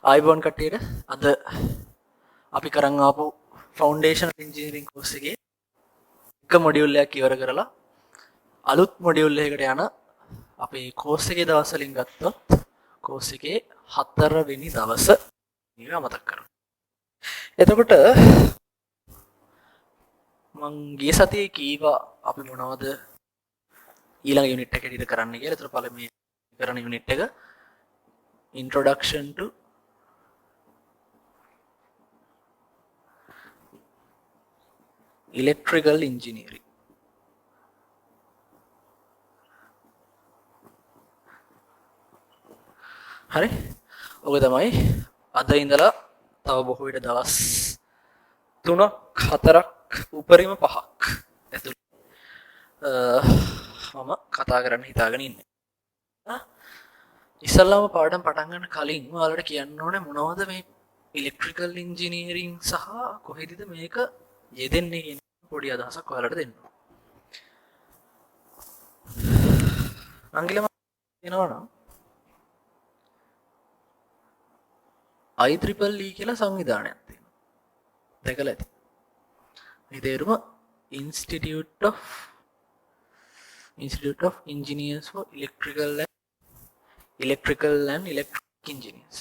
ආයිබෝන් කට්ටියට අද අපි කරන් ආපු ෆවුන්ඩේෂන් ඉන්ජිනියරිං කෝස් එකේ එක මොඩියුල් එකක් ඉවර කරලා අලුත් මොඩියුල් එකකට යන අපේ කෝස් එකේ දවස් වලින් ගත්තොත් කෝස් එකේ 4 වෙනි දවස මේක මතක් කරගන්න. එතකොට මං ගිය සතියේ කීවා අපි මොනවද ඊළඟ යුනිට් එකේ ඉද කරන්න කියලා. ඒතර පළවෙනි කරන යුනිට් එක introduction to electrical engineering. හරි ඔක තමයි අද ඉඳලා තව බොහෝ විට දවස් 3ක් 4ක් උපරිම 5ක් ඇතුළත මම කතා කරන්න හිතාගෙන ඉන්නේ. ඉස්සල්ලාම පාඩම් පටන් ගන්න කලින් ඔයාලට කියන්න ඕනේ මොනවද මේ ඉලෙක්ට්‍රිකල් ඉන්ජිනියරිං සහ කොහෙදද මේක යෙදෙන්නේ කියන පොඩි අදහසක් ඔයාලට දෙන්න. අංගලම කියනවා නම් IEEE කියලා සංවිධානයක් තියෙනවා. දැකලා ඇති. මේ තේරුම Institute of Engineers for Electrical and Electric Engineers.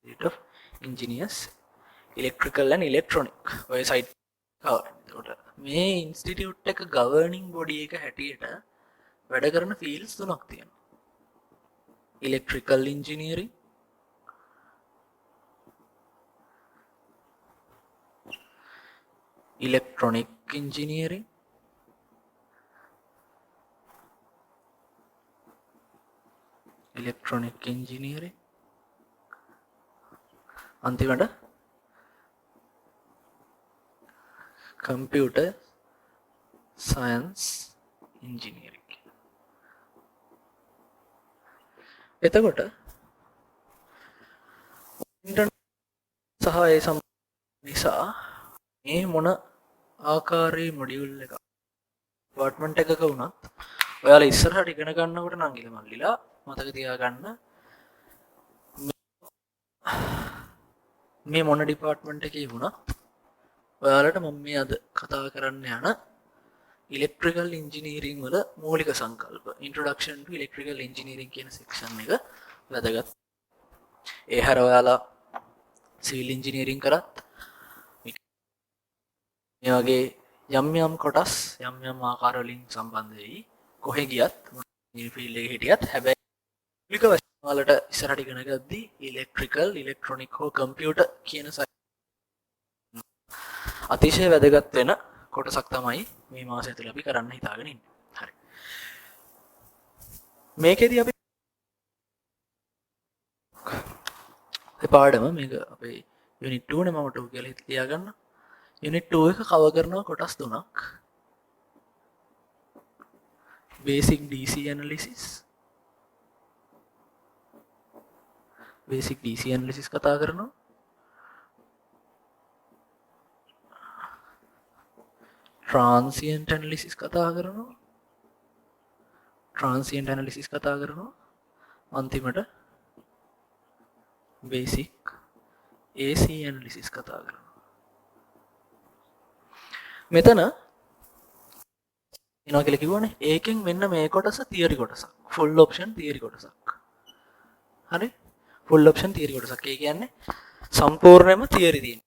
Institute of Engineers Electrical and Electronic ඔය සයිට් එක. මේ ඉන්ස්ටිටියුට් එක ගවර්නින් බොඩි එක හැටියට වැඩ කරන ෆීල්ඩ්ස් තුනක් තියෙනවා. ඉලෙක්ට්‍රිකල් ඉන්ජිනියරින්, ඉලෙක්ට්‍රොනික් ඉන්ජිනියරින්, අන්තිමට computer science engineering. එතකොට ඉන්ටර්නෙට් සහ ඒ සම්බන්ධ නිසා මේ මොන ආකාරයේ මොඩියුල් එකක් ඩිපාර්ට්මන්ට් එකක වුණත් ඔයාලා ඉස්සරහට ඉගෙන ගන්නකොට නම් ඉල මල්ලිලා මතක තියාගන්න මේ මොන ඩිපාර්ට්මන්ට් එකේ වුණත් ඔයාලට මම මේ අද කතා කරන්න යන ඉලෙක්ට්‍රිකල් ඉන්ජිනියරිං වල මූලික සංකල්ප introduction to electrical engineering කියන සෙක්ෂන් එක වැදගත්. ඒ හැර ඔයාලා සිවිල් ඉන්ජිනියරිං කරත් මේ වගේ යම් කොටස් යම් ආකාර වලින් සම්බන්ධ වෙයි. කොහෙ ගියත් මේ ෆීල්ඩ් එකේ හිටියත් හැබැයි මූලික වශයෙන් ඔයාලට ඉස්සරහට ඉගෙන ගද්දී ඉලෙක්ට්‍රිකල්, ඉලෙක්ට්‍රොනික හෝ කම්පියුටර් කියන අතිශය වැදගත් වෙන කොටසක් තමයි මේ මාසය තුළ අපි කරන්න හිතාගෙන ඉන්නේ. හරි. මේකෙදී අපි පාඩම මේක අපේ යුනිට් 2 නේ මම 2 කියලා තියාගන්න. යුනිට් 2 එක කවර් කරනවා කොටස් තුනක්. බේසික් DC ඇනලිසිස් කතා කරනවා. transient analysis කතා කරනවා. අන්තිමට basic AC analysis කතා කරනවා. මෙතන එනවා කියලා කිව්වනේ. ඒකෙන් මෙන්න මේ කොටස තියරි කොටසක්. full option තියරි කොටසක්. හරි? full option තියරි කොටසක්. ඒ කියන්නේ සම්පූර්ණයෙන්ම තියරි තියෙන.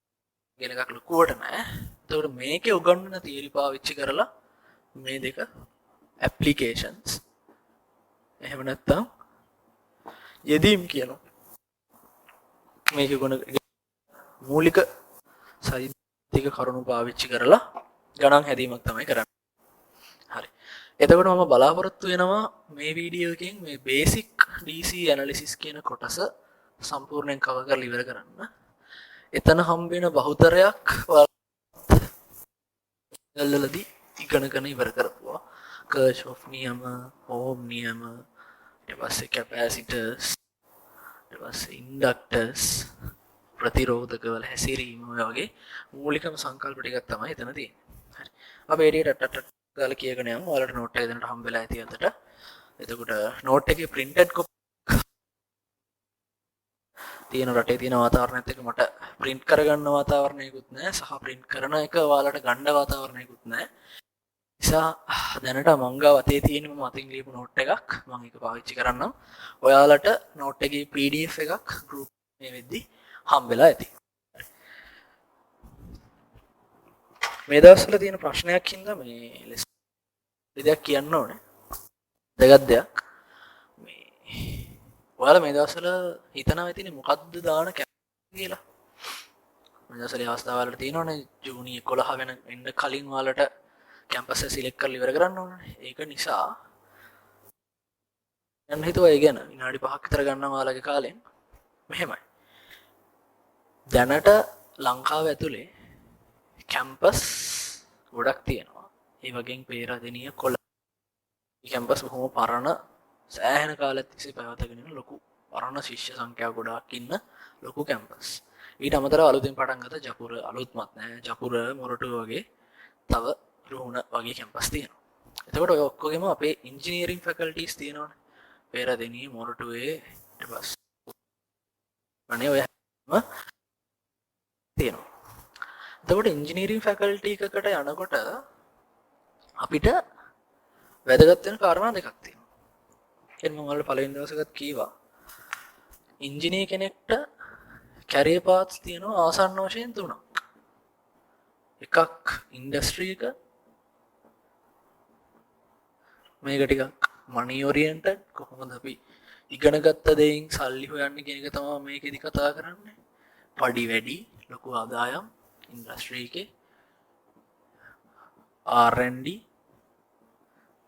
කියන එකක් ලකුවට නෑ. එතකොට මේකේ උගන්වන තියරි පාවිච්චි කරලා මේ දෙක applications එහෙම නැත්නම් යෙදීම් කියනවා. මේක ගුණ මූලික සෛද්ධාන්තික කරුණු පාවිච්චි කරලා ගණන් හැදීමක් තමයි කරන්නේ. හරි. එතකොට මම බලාපොරොත්තු වෙනවා මේ වීඩියෝ එකෙන් මේ basic DC analysis කියන කොටස සම්පූර්ණයෙන් කවර් කරලා ඉවර කරන්න. එතන හම්බ වෙන බහුතරයක් ඔයාලදී ඉගෙනගෙන ඉවර කරපුවා. කර්ෂොෆ් නියම, ඕම් නියම, ඊට පස්සේ කැපැසිටර්ස්, ඊට පස්සේ ඉන්ඩක්ටර්ස්, ප්‍රතිරෝධකවල හැසිරීම වගේ මූලිකම සංකල්ප ටිකක් තමයි එතන තියෙන්නේ. හරි. අපි ඒඩියට ටට් ගාලා කියගෙන යමු. ඔයාලට නෝට් එක දෙන්නට හම්බ වෙලා ඇති අතට. එතකොට නෝට් එකේ printed copy තියෙන රටේ තියෙන වාතාවරණයත් එක්ක මට print කරගන්න වාතාවරණයකුත් නැහැ සහ print කරන එක ඔයාලට ගන්න වාතාවරණයකුත් නැහැ. නිසා දැනට මං ගාව අතේ තියෙන මම අතින් ලියපු නෝට් එකක් මම ඒක පාවිච්චි කරන්නම්. ඔයාලට නෝට් එකේ PDF එකක් group මේ වෙද්දි හම්බෙලා ඇති. මේ දවස්වල තියෙන ප්‍රශ්නයක් හින්දා මේ දෙයක් කියන්න ඕනේ. දෙගත් දෙයක්. මේ ඔයාලා මේ දවස්වල හිතනවා ඇතිනේ මොකද්ද දාන කියලා. මේ දවස්වල අවස්ථාවල තියෙනවනේ ජූනි 11 වෙන කලින් ඔයාලට කැම්පස් එක සිලෙක්ට් කරලා ඉවර කරන්න ඕනේ. ඒක නිසා මම හිතුවා ඒ ගැන විනාඩි 5ක් විතර ගන්නවා ඔයාලගේ කාලෙන්. මෙහෙමයි. දැනට ලංකාව ඇතුලේ කැම්පස් ගොඩක් තියෙනවා. ඒ වගේම පේරාදෙණිය කොළඹ. මේ කැම්පස් බොහොම පරණ සෑහෙන කාලයක් තිස්සේ පැවතගෙන ඉන්න ලොකු පරණ ශිෂ්‍ය සංඛ්‍යාව ගොඩාක් ඉන්න ලොකු කැම්පස්. ඊට අමතරව අලුතෙන් පටන් ගත්ත ජපුර අලුත්මත් නෑ ජපුර මොරටුව වගේ තව රුහුණ වගේ කැම්පස් තියෙනවා. එතකොට ඔය ඔක්කොගෙම අපේ ඉන්ජිනියරින් ෆැකල්ටිස් තියෙනවානේ. පේරාදෙණිය මොරටුවේ ඊට පස්සේ අනේ ඔය තියෙනවා. එතකොට ඉන්ජිනියරින් ෆැකල්ටි එකකට යනකොට අපිට වැදගත් වෙන කාරණා දෙකක් තියෙනවා. එන්න මම ඔයාලට පළවෙනි දවසකත් කීවා. ඉන්ජිනියර් කෙනෙක්ට කැරියර් පාත්ස් තියෙනවා ආසන්න වශයෙන් තුනක්. එකක් ඉන්ඩස්ට්‍රි එක. මේක ටිකක් මනි ඔරියන්ටඩ් කොහොමද අපි ඉගෙන ගත්ත දෙයින් සල්ලි හොයන්නේ කියන එක තමයි මේකෙදි කතා කරන්නේ. පඩි වැඩි, ලොකු ආදායම් ඉන්ඩස්ට්‍රි එකේ R&D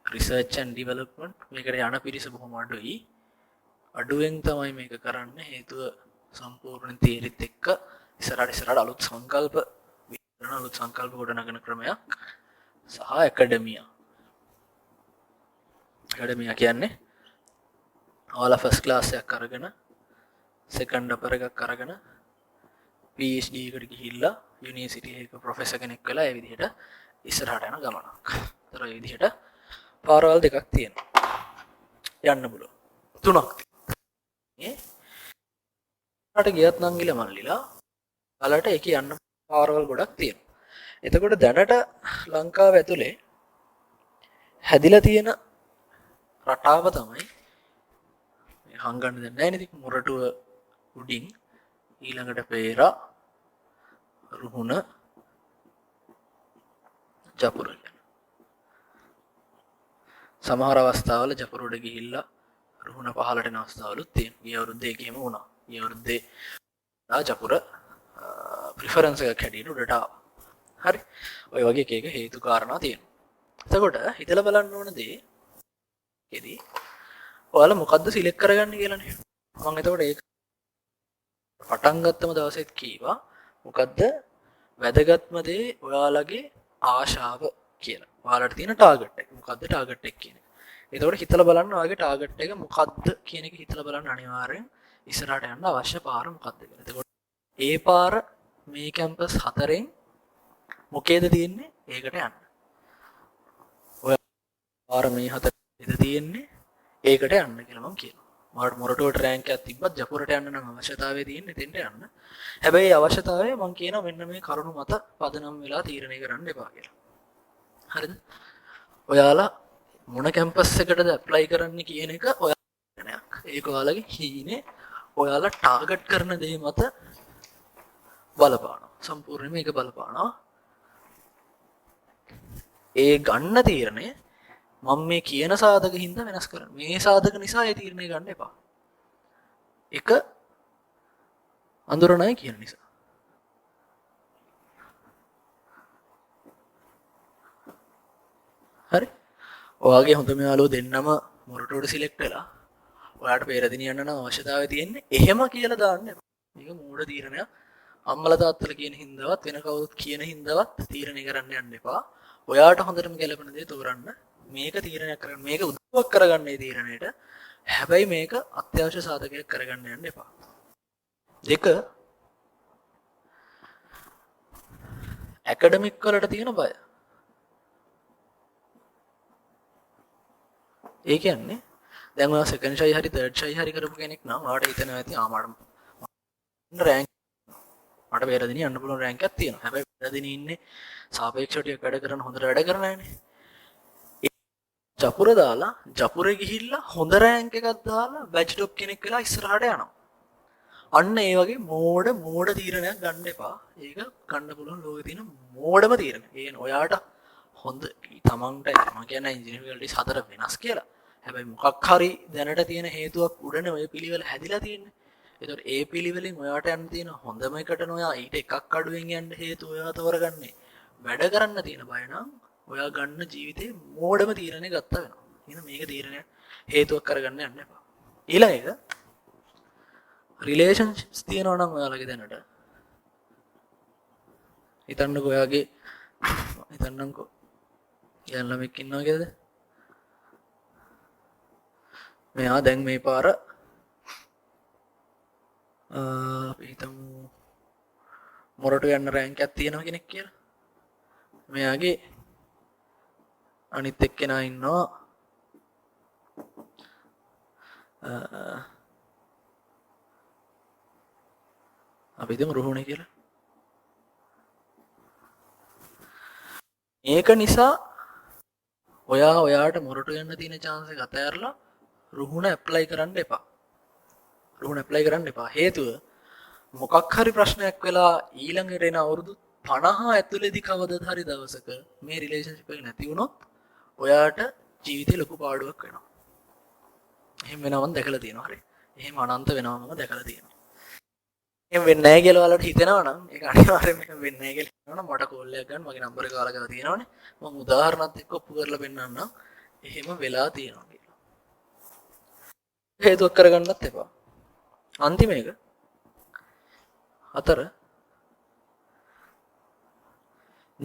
රිසර්ච් ඇන්ඩ් ඩෙවලොප්මන්ට් මේකට යන පිරිස බොහොම අඩුයි. අඩුවෙන් තමයි මේක කරන්න හේතුව සම්පූර්ණ තියරිත් එක්ක ඉස්සරහට අලුත් සංකල්ප විතරන අලුත් සංකල්ප ගොඩනගන ක්‍රමයක් සහ ඇකඩමියා කියන්නේ ඔයාලා ෆස්ට් ක්ලාස් එකක් අරගෙන සෙකන්ඩ් අපර් එකක් අරගෙන PhD එකට ගිහිල්ලා යුනිවර්සිටි එකක ප්‍රොෆෙසර් කෙනෙක් වෙලා ඒ විදිහට ඉස්සරහට යන ගමනක්. ඒතර ඒ විදිහට පාරවල් දෙකක් තියෙනවා. යන්න පුළුවන්. තුනක්. රට ගියත් නම් ගිල මල්ලිලා වලට ඒක යන්න පාරවල් ගොඩක් තියෙනවා. එතකොට දැනට ලංකාව ඇතුලේ හැදිලා තියෙන රටාව තමයි මේ හංගන්න දෙන්නේ නැහැ නේද? මොරටුව උඩින් ඊළඟට පේරා රුහුණ ජපුර යන. සමහර අවස්ථාවල ජපුර උඩ ගිහිල්ලා රුහුණ පහළට යන අවස්ථාවලුත් තියෙනවා. ගිය අවුරුද්දේ ඒකෙම වුණා. ගිය අවුරුද්දේ ජපුර ප්‍රිෆරන්ස් එකක් හැටියට උඩට ආවා. හරි. ඔය වගේ එක හේතු කාරණා තියෙනවා. එතකොට හිතලා බලන්න ඕන දේ එදී ඔයාලා මොකද්ද සිලෙක්ට් කරගන්නේ කියලානේ. මම එතකොට ඒක පටන් ගත්තම දවසෙත් කීවා මොකද්ද වැදගත්ම දේ ඔයාලගේ ආශාව කියලා. ඔයාලට තියෙන ටාගට් එක. මොකද්ද ටාගට් එක කියන්නේ? එතකොට හිතලා බලන්න ඔයාගේ ටාගට් එක මොකද්ද කියන එක හිතලා බලන්න අනිවාර්යෙන් ඉස්සරහට යන්න අවශ්‍ය පාර මොකද්ද කියලා. එතකොට ඒ පාර මේ කැම්පස් හතරෙන් මොකේද තියෙන්නේ? ඒකට යන්න. ඔය පාර මේ හතරේද තියෙන්නේ? ඒකට යන්න කියලා මම කියනවා. මට මොරටුවට රෑන්ක් එකක් තිබ්බත් ජපුරට යන්න නම් අවශ්‍යතාවය තියෙන්නේ එතෙන්ට යන්න. හැබැයි අවශ්‍යතාවය මම කියනවා මෙන්න මේ කරුණු මත පදනම් වෙලා තීරණය කරන්න එපා කියලා. හරිද? ඔයාලා මොන කැම්පස් එකටද ඇප්ලයි කරන්න කියන එක ඔයාලට ඒක ඔයාලගේ හීනේ ඔයාලා ටාගට් කරන දේ මත බලපානවා. සම්පූර්ණයෙන්ම ඒක බලපානවා. ඒ ගන්න තීරණය මම මේ කියන සාධක හින්දා වෙනස් කරන්න. මේ සාධක නිසා ඒ තීරණය ගන්න එපා. එක අඳුරණයි කියන නිසා. හරි. ඔයාගේ හොඳම යාළුවෝ දෙන්නම මොරටුවට සිලෙක්ට් වෙලා ඔයාට පෙරදින යන්න නම් අවශ්‍යතාවය තියෙන්නේ. එහෙම කියලා දාන්න එපා. මේක මූඩ තීරණයක්. අම්මලා තාත්තලා කියන හින්දාවත් වෙන කවුරුත් කියන හින්දාවත් තීරණය කරන්න යන්න එපා. ඔයාට හොඳටම ගැලපෙන දේ තෝරන්න. මේක තීරණයක් කරගන්න. මේක උදව්වක් කරගන්න මේ තීරණයට. හැබැයි මේක අත්‍යවශ්‍ය සාධකයක් කරගන්න යන්න එපා. දෙක ඇකඩමික් වලට තියෙන බය. ඒ කියන්නේ දැන් ඔයා සෙකන්ඩ් ෂයි හරි තර්ඩ් ෂයි හරි කරපු කෙනෙක් නම් ඔයාට හිතෙනවා ඇති ආ රෑන්ක් මට පෙරදින යන්න පුළුවන් රෑන්ක් එකක් තියෙනවා. හැබැයි පෙරදින ඉන්නේ සාපේක්ෂව ටිකක් වැඩ කරන හොඳට වැඩ කරන අයනේ. ජපුර දාලා ජපුරේ ගිහිල්ලා හොඳ රෑන්ක් එකක් දාලා බැච් ටොප් කෙනෙක් වෙලා ඉස්සරහට යනවා. අන්න ඒ වගේ මෝඩ තීරණයක් ගන්න එපා. ඒක ගන්න පුළුවන් ලෝකේ තියෙන මෝඩම තීරණ. ඒ ඔයාට හොඳ තමන්ට මම කියන්නේ ඉන්ජිනියරින් හතර වෙනස් කියලා. හැබැයි මොකක් හරි දැනට තියෙන හේතුවක් උඩනේ ඔය පිළිවෙල හැදිලා තියෙන්නේ. ඒතකොට ඒ පිළිවෙලින් ඔයාට යන්න තියෙන හොඳම එකට නොයා ඊට එකක් අඩුවෙන් යන්න හේතු ඔයා තෝරගන්නේ. වැඩ කරන්න තියෙන බය නම් ඔයා ගන්න ජීවිතේ මෝඩම තීරණය ගත්ත වෙනවා. එහෙනම් මේක තීරණය හේතුවක් කරගන්න යන්න එපා. ඊළඟ එක රිලේෂන්ෂිප්ස් තියෙනවා නම් ඔයාලගේ දැනට හිතන්නකෝ ඔයාගේ හිතන්නකෝ යන් ළමෙක් ඉන්නවා කියලාද? මෙයා දැන් මේ පාර අපි හිතමු මොරටු යන්න රෑන්ක් එකක් තියෙනවා කෙනෙක් කියලා. මෙයාගේ අනිත් එක්කෙනා ඉන්නවා අපි හිතමු රුහුණේ කියලා. ඒක නිසා ඔයාට මොරටු යන්න තියෙන chance එක අතහැරලා රුහුණ ඇප්ලයි කරන්න එපා. රුහුණ ඇප්ලයි කරන්න එපා. හේතුව මොකක් හරි ප්‍රශ්නයක් වෙලා ඊළඟට එන අවුරුදු 50 ඇතුළේදී කවදද හරි දවසක මේ රිලේෂන්ෂිප් එක නැති වුණොත් ඔයාට ජීවිතේ ලොකු පාඩුවක් වෙනවා. එහෙම වෙනවම දැකලා තියෙනවා. හරි. එහෙම අනන්ත වෙනවම දැකලා තියෙනවා. එහෙම වෙන්නේ නැහැ කියලා ඔයාලට හිතෙනවා නම් ඒක අනිවාර්යයෙන්ම එහෙම වෙන්නේ නැහැ කියලා හිතනවා නම් මට කෝල් එකක් ගන්න මගේ නම්බර එක ඔයාලා ගාව තියෙනවනේ. මම උදාහරණත් එක්ක ඔප්පු කරලා පෙන්නන්නම්. එහෙම වෙලා තියෙනවා කියලා. හේතුවක් කරගන්නත් එපා. අන්තිම එක හතර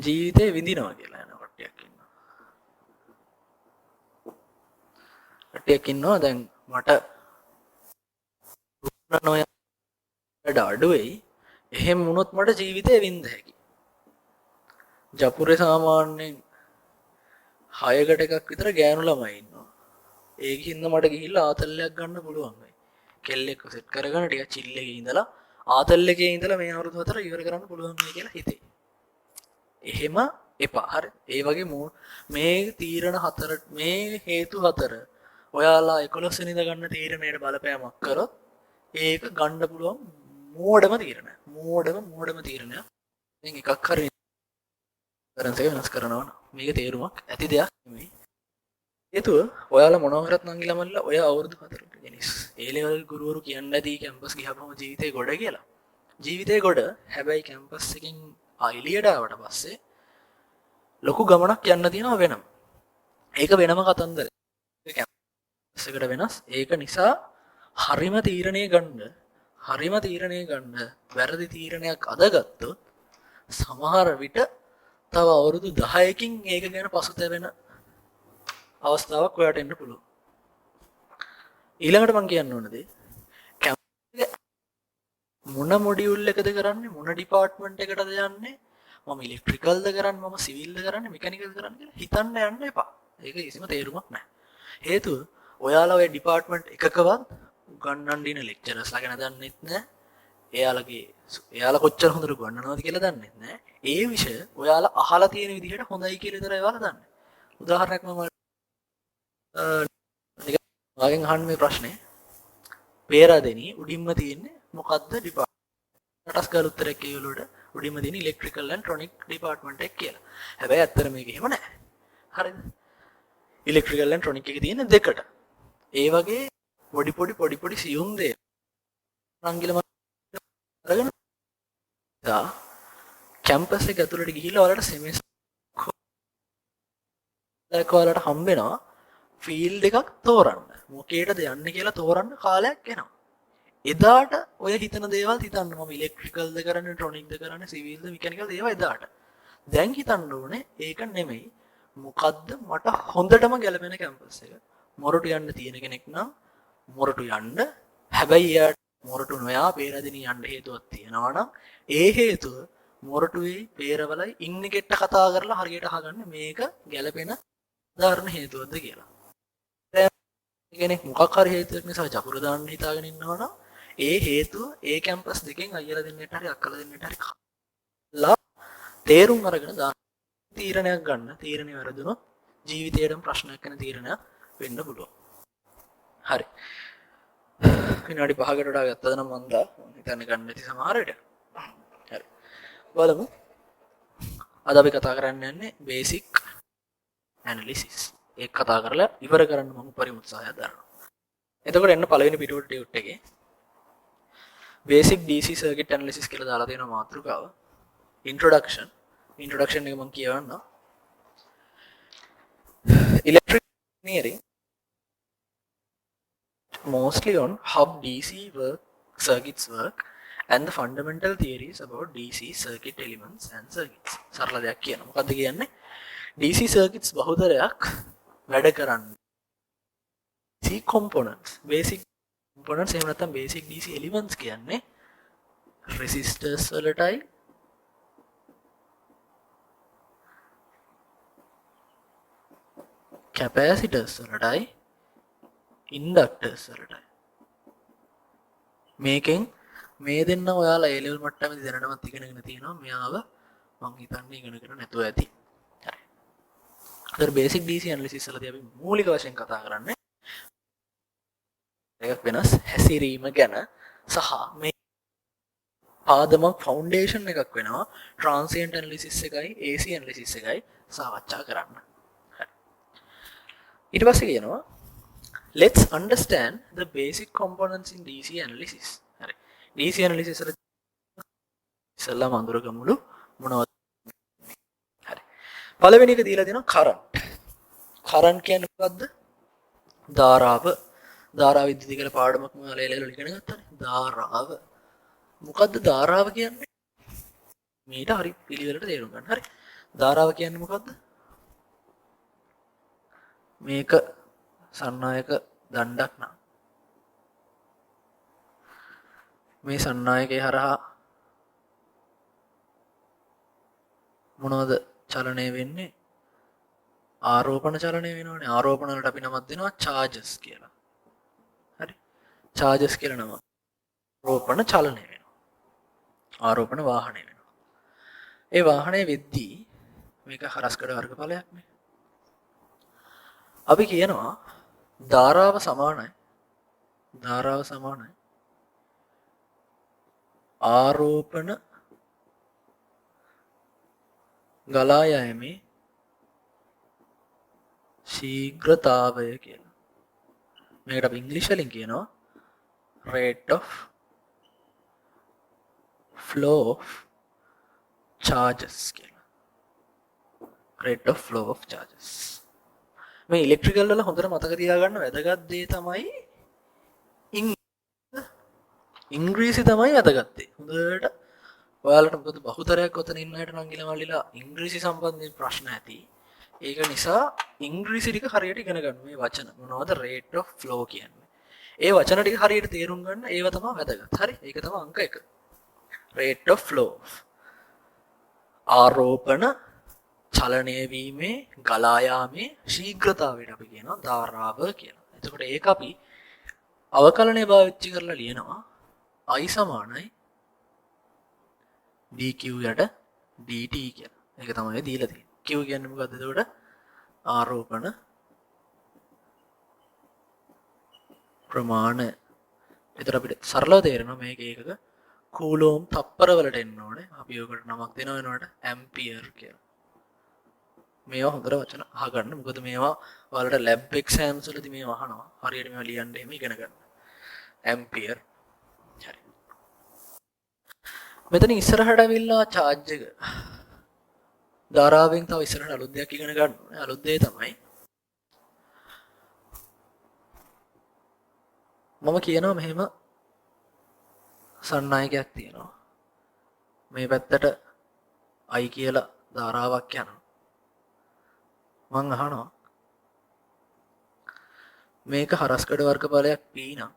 ජීවිතේ විඳිනවා කියලා යන කට්ටියක් ඉන්නවා. කට්ටියක් ඉන්නවා දැන් මට නොය වැඩ අඩු වෙයි. එහෙම වුණොත් මට ජීවිතේ විඳ හැකියි. ජපුරේ සාමාන්‍යයෙන් 6කට එකක් විතර ගෑනු ළමයි ඉන්නවා. ඒකින්ද මට ගිහිල්ලා ආතල්ලයක් ගන්න පුළුවන් වෙයි. කෙල්ලෙක්ව සෙට් කරගෙන ටික චිල් එකේ ඉඳලා ආතල් එකේ ඉඳලා මේ අවුරුදු 4 ඉවර කරන්න පුළුවන් වෙයි කියලා හිතේ. එහෙම එපා. හරි. ඒ වගේ මේ තීරණ හතර මේ හේතු හතර ඔයාලා 11 වෙනිදා ගන්න තීරණයට බලපෑමක් කරොත් ඒක ගන්න පුළුවන් මෝඩම තීරණ. මෝඩම තීරණයක්. දැන් එකක් හරි කරන්ස් එක වෙනස් කරනවා නම් මේක තේරුමක් ඇති දෙයක් නෙමෙයි. හේතුව ඔයාලා මොනවා කරත් නංගිලා මල්ලා ඔය අවුරුදු 4ට ගෙනිස්. ඒ ලෙවල් ගුරුවරු කියන්නේ නැති කැම්පස් ගියාම ජීවිතේ ගොඩ කියලා. ජීවිතේ ගොඩ. හැබැයි කැම්පස් එකකින් එළියට ආවට පස්සේ ලොකු ගමනක් යන්න තියෙනවා වෙනම. ඒක වෙනම කතන්දරයක්. කැම්පස් එකට වෙනස්. ඒක නිසා හරිම තීරණය ගන්න වැරදි තීරණයක් අද ගත්තොත් සමහර විට තව අවුරුදු 10කින් ඒක ගැන පසුතැවෙන අවස්ථාවක් ඔයාට එන්න පුළුවන්. ඊළඟට මම කියන්න ඕන දේ මොන මොඩියුල් එකද කරන්නේ මොන ඩිපාර්ට්මන්ට් එකටද යන්නේ මම ඉලෙක්ට්‍රිකල්ද කරන්නේ මම සිවිල්ද කරන්නේ මෙකැනිකල්ද කරන්නේ කියලා හිතන්න යන්න එපා. ඒක කිසිම තේරුමක් නැහැ. හේතුව ඔයාලා ඔය ඩිපාර්ට්මන්ට් එකකවත් උගන්වන්න දින ලෙක්චරර්ස්ලා ගැන දන්නෙත් නැහැ. එයාලා කොච්චර හොඳට උගන්වනවද කියලා දන්නෙත් නැහැ. ඒ විෂය ඔයාලා අහලා තියෙන විදිහට හොඳයි කියලා විතරයි ඔයාලා දන්නේ. උදාහරණයක් මම මගෙන් අහන්න මේ ප්‍රශ්නේ. පේරාදෙනී උඩින්ම තියෙන්නේ මොකද්ද ඩිපාර්ට්මන්ට්? රටස් ගාල උත්තරයක් කියවලුවට උඩින්ම තියෙන ඉලෙක්ට්‍රිකල් ඇන්ඩ් ටොනික් ඩිපාර්ට්මන්ට් එක කියලා. හැබැයි ඇත්තට මේක එහෙම නැහැ. හරිද? ඉලෙක්ට්‍රිකල් ඇන්ඩ් ටොනික් එක තියෙන දෙකට. ඒ වගේ පොඩි සියුම් දේ රංගිලම අරගෙන කැම්පස් එක ඇතුළට ගිහිල්ලා ඔයාලට සෙමෙස්ටර් එක ඔයාලට හම්බ වෙනවා ෆීල්ඩ් එකක් තෝරන්න. මොකේටද යන්නේ කියලා තෝරන්න කාලයක් එනවා. එදාට ඔය හිතන දේවල් හිතන්න මම ඉලෙක්ට්‍රිකල්ද කරන්නේ ටොනික්ද කරන්නේ සිවිල්ද මෙකැනිකල්ද ඒවා එදාට. දැන් හිතන්න ඕනේ ඒක නෙමෙයි. මොකද්ද මට හොඳටම ගැලපෙන කැම්පස් එක. මොරටු යන්න තියෙන කෙනෙක් නම් මොරටු යන්න. හැබැයි එයාට මොරටු නොයා පේරාදෙනී යන්න හේතුවක් තියෙනවා නම් ඒ හේතුව මොරටුවේ පේරවලයි ඉන්නේ කෙට්ට කතා කරලා හරියට අහගන්න මේක ගැලපෙන උදාහරණ හේතුවක්ද කියලා. කෙනෙක් මොකක් හරි හේතුවක් නිසා ජපුර දාන්න හිතාගෙන ඉන්නවා නම් ඒ හේතුව ඒ කැම්පස් දෙකෙන් අයියලා දෙන්නට හරි අක්කලා දෙන්නට හරි කල්ලා තේරුම් අරගෙන දාන්න තීරණයක් ගන්න. තීරණය වැරදුනොත් ජීවිතේටම ප්‍රශ්නයක් වෙන තීරණයක් වෙන්න පුළුවන්. හරි. විනාඩි 5කට වඩා ගත්තද නම් මන්ද හිතන්නේ ගන්න නැති සමහර විට. හරි. බලමු. අද අපි කතා කරන්න යන්නේ බේසික් ඇනලිසිස්. ඒක කතා කරලා ඉවර කරන්න මම උපරිම උත්සාහය දරනවා. එතකොට එන්න පළවෙනි පිටුවට ටියුට් එකේ බේසික් DC සර්කිට් ඇනලිසිස් කියලා දාලා තියෙන මාතෘකාව. ඉන්ට්‍රොඩක්ෂන් එක මම කියවන්නම්. Electrical engineering mostly on how DC circuits work and the fundamental theories about DC circuit elements and circuits. සරල දෙයක් කියනවා. මොකද්ද කියන්නේ? DC circuits බහුතරයක් වැඩ කරන්නේ DC components, basic components එහෙම නැත්නම් basic DC elements කියන්නේ resistors වලටයි capacitors වලටයි ඉන්ඩක්ටර්ස් වලටයි. මේකෙන් මේ දෙන්න ඔයාලා A level මට්ටමේදී දැනටමත් ඉගෙනගෙන තියෙනවා. මෙයාව මම හිතන්නේ ඉගෙනගෙන නැතුව ඇති. හරි. අතර බේසික් DC ඇනලිසිස් වලදී අපි මූලික වශයෙන් කතා කරන්නේ එකක් වෙනස් හැසිරීම ගැන සහ මේ පාදමක් ෆවුන්ඩේෂන් එකක් වෙනවා ට්‍රාන්සියන්ට් ඇනලිසිස් එකයි AC ඇනලිසිස් එකයි සාකච්ඡා කරන්න. හරි. ඊට පස්සේ කියනවා let's understand the basic components in DC analysis. හරි. DC analysis වල ඉස්සෙල්ලාම අඳුරගමුලු මොනවද? හරි. පළවෙනි එක දීලා දෙනවා current. current කියන්නේ මොකද්ද? ධාරාව. ධාරා විද්‍යුත් කියලා පාඩමක් මම ලේලෙල ඉගෙන ගත්තානේ. ධාරාව. මොකද්ද ධාරාව කියන්නේ? මේට හරි පිළිවෙලට තේරුම් ගන්න. හරි. ධාරාව කියන්නේ මොකද්ද? මේක සන්නායක දණ්ඩක් නම් මේ සන්නායකේ හරහා මොනවද චලනය වෙන්නේ? ආරෝපණ චලනය වෙනවනේ. ආරෝපණ වලට අපි නමක් දෙනවා charges කියලා. හරි. charges කියලා නම. ආරෝපණ චලනය වෙනවා. ආරෝපණ වාහනය වෙනවා. ඒ වාහනය වෙද්දී මේක හරස්කඩ වර්ගඵලයක් නේ. අපි කියනවා ධාරාව සමානයි ආරෝපණ ගලා යෑමේ ශීඝ්‍රතාවය කියලා. මේකට අපි ඉංග්‍රීසි වලින් කියනවා rate of flow of charges කියලා. rate of flow of charges. මේ ඉලෙක්ට්‍රිකල් වල හොඳට මතක තියාගන්න වැදගත් දේ තමයි ඉංග්‍රීසි තමයි වැදගත් දේ. හොඳට ඔයාලට මොකද බහුතරයක් ඔතන ඉන්න අයට නම් ගිලමල්ලිලා ඉංග්‍රීසි සම්බන්ධයෙන් ප්‍රශ්න ඇති. ඒක නිසා ඉංග්‍රීසි ටික හරියට ඉගෙන ගන්න. මේ වචන මොනවද rate of flow කියන්නේ. ඒ වචන ටික හරියට තේරුම් ගන්න ඒව තමයි වැදගත්. හරි. ඒක තමයි අංක 1. rate of flow. ආරෝපණ චලනය වීමේ ගලා යාමේ ශීඝ්‍රතාවයට අපි කියනවා ධාරාව කියලා. එතකොට ඒක අපි අවකලනය පාවිච්චි කරලා ලියනවා I සමානයි dq යට dt කියලා. ඒක තමයි දීලා තියෙන්නේ. q කියන්නේ මොකද්ද? එතකොට ආරෝපණ ප්‍රමාණය. එතකොට අපිට සරලව තේරෙනවා මේක ඒකක කූලෝම් තප්පර වලට එන්න ඕනේ. අපි ඔකට නමක් දෙනවා වෙනවට ඇම්පියර් කියලා. මේවා හොඳට වචන අහගන්න. මොකද මේවා ඔයාලට ලැබ් එක්සෑම්ස් වලදී මේවා අහනවා. හරියට මේවා ලියන්න එහෙම ඉගෙන ගන්න. ඇම්පියර්. හරි. මෙතන ඉස්සරහට අවිල්ලා charge එක. ධාරාවෙන් තව ඉස්සරහට අලුත් දෙයක් ඉගෙන ගන්න ඕනේ. අලුත් දේ තමයි මම කියනවා මෙහෙම සන්නායකයක් තියෙනවා. මේ පැත්තට I කියලා ධාරාවක් යනවා. මං අහනවා මේක හරස්කඩ වර්ගඵලයක් P නම්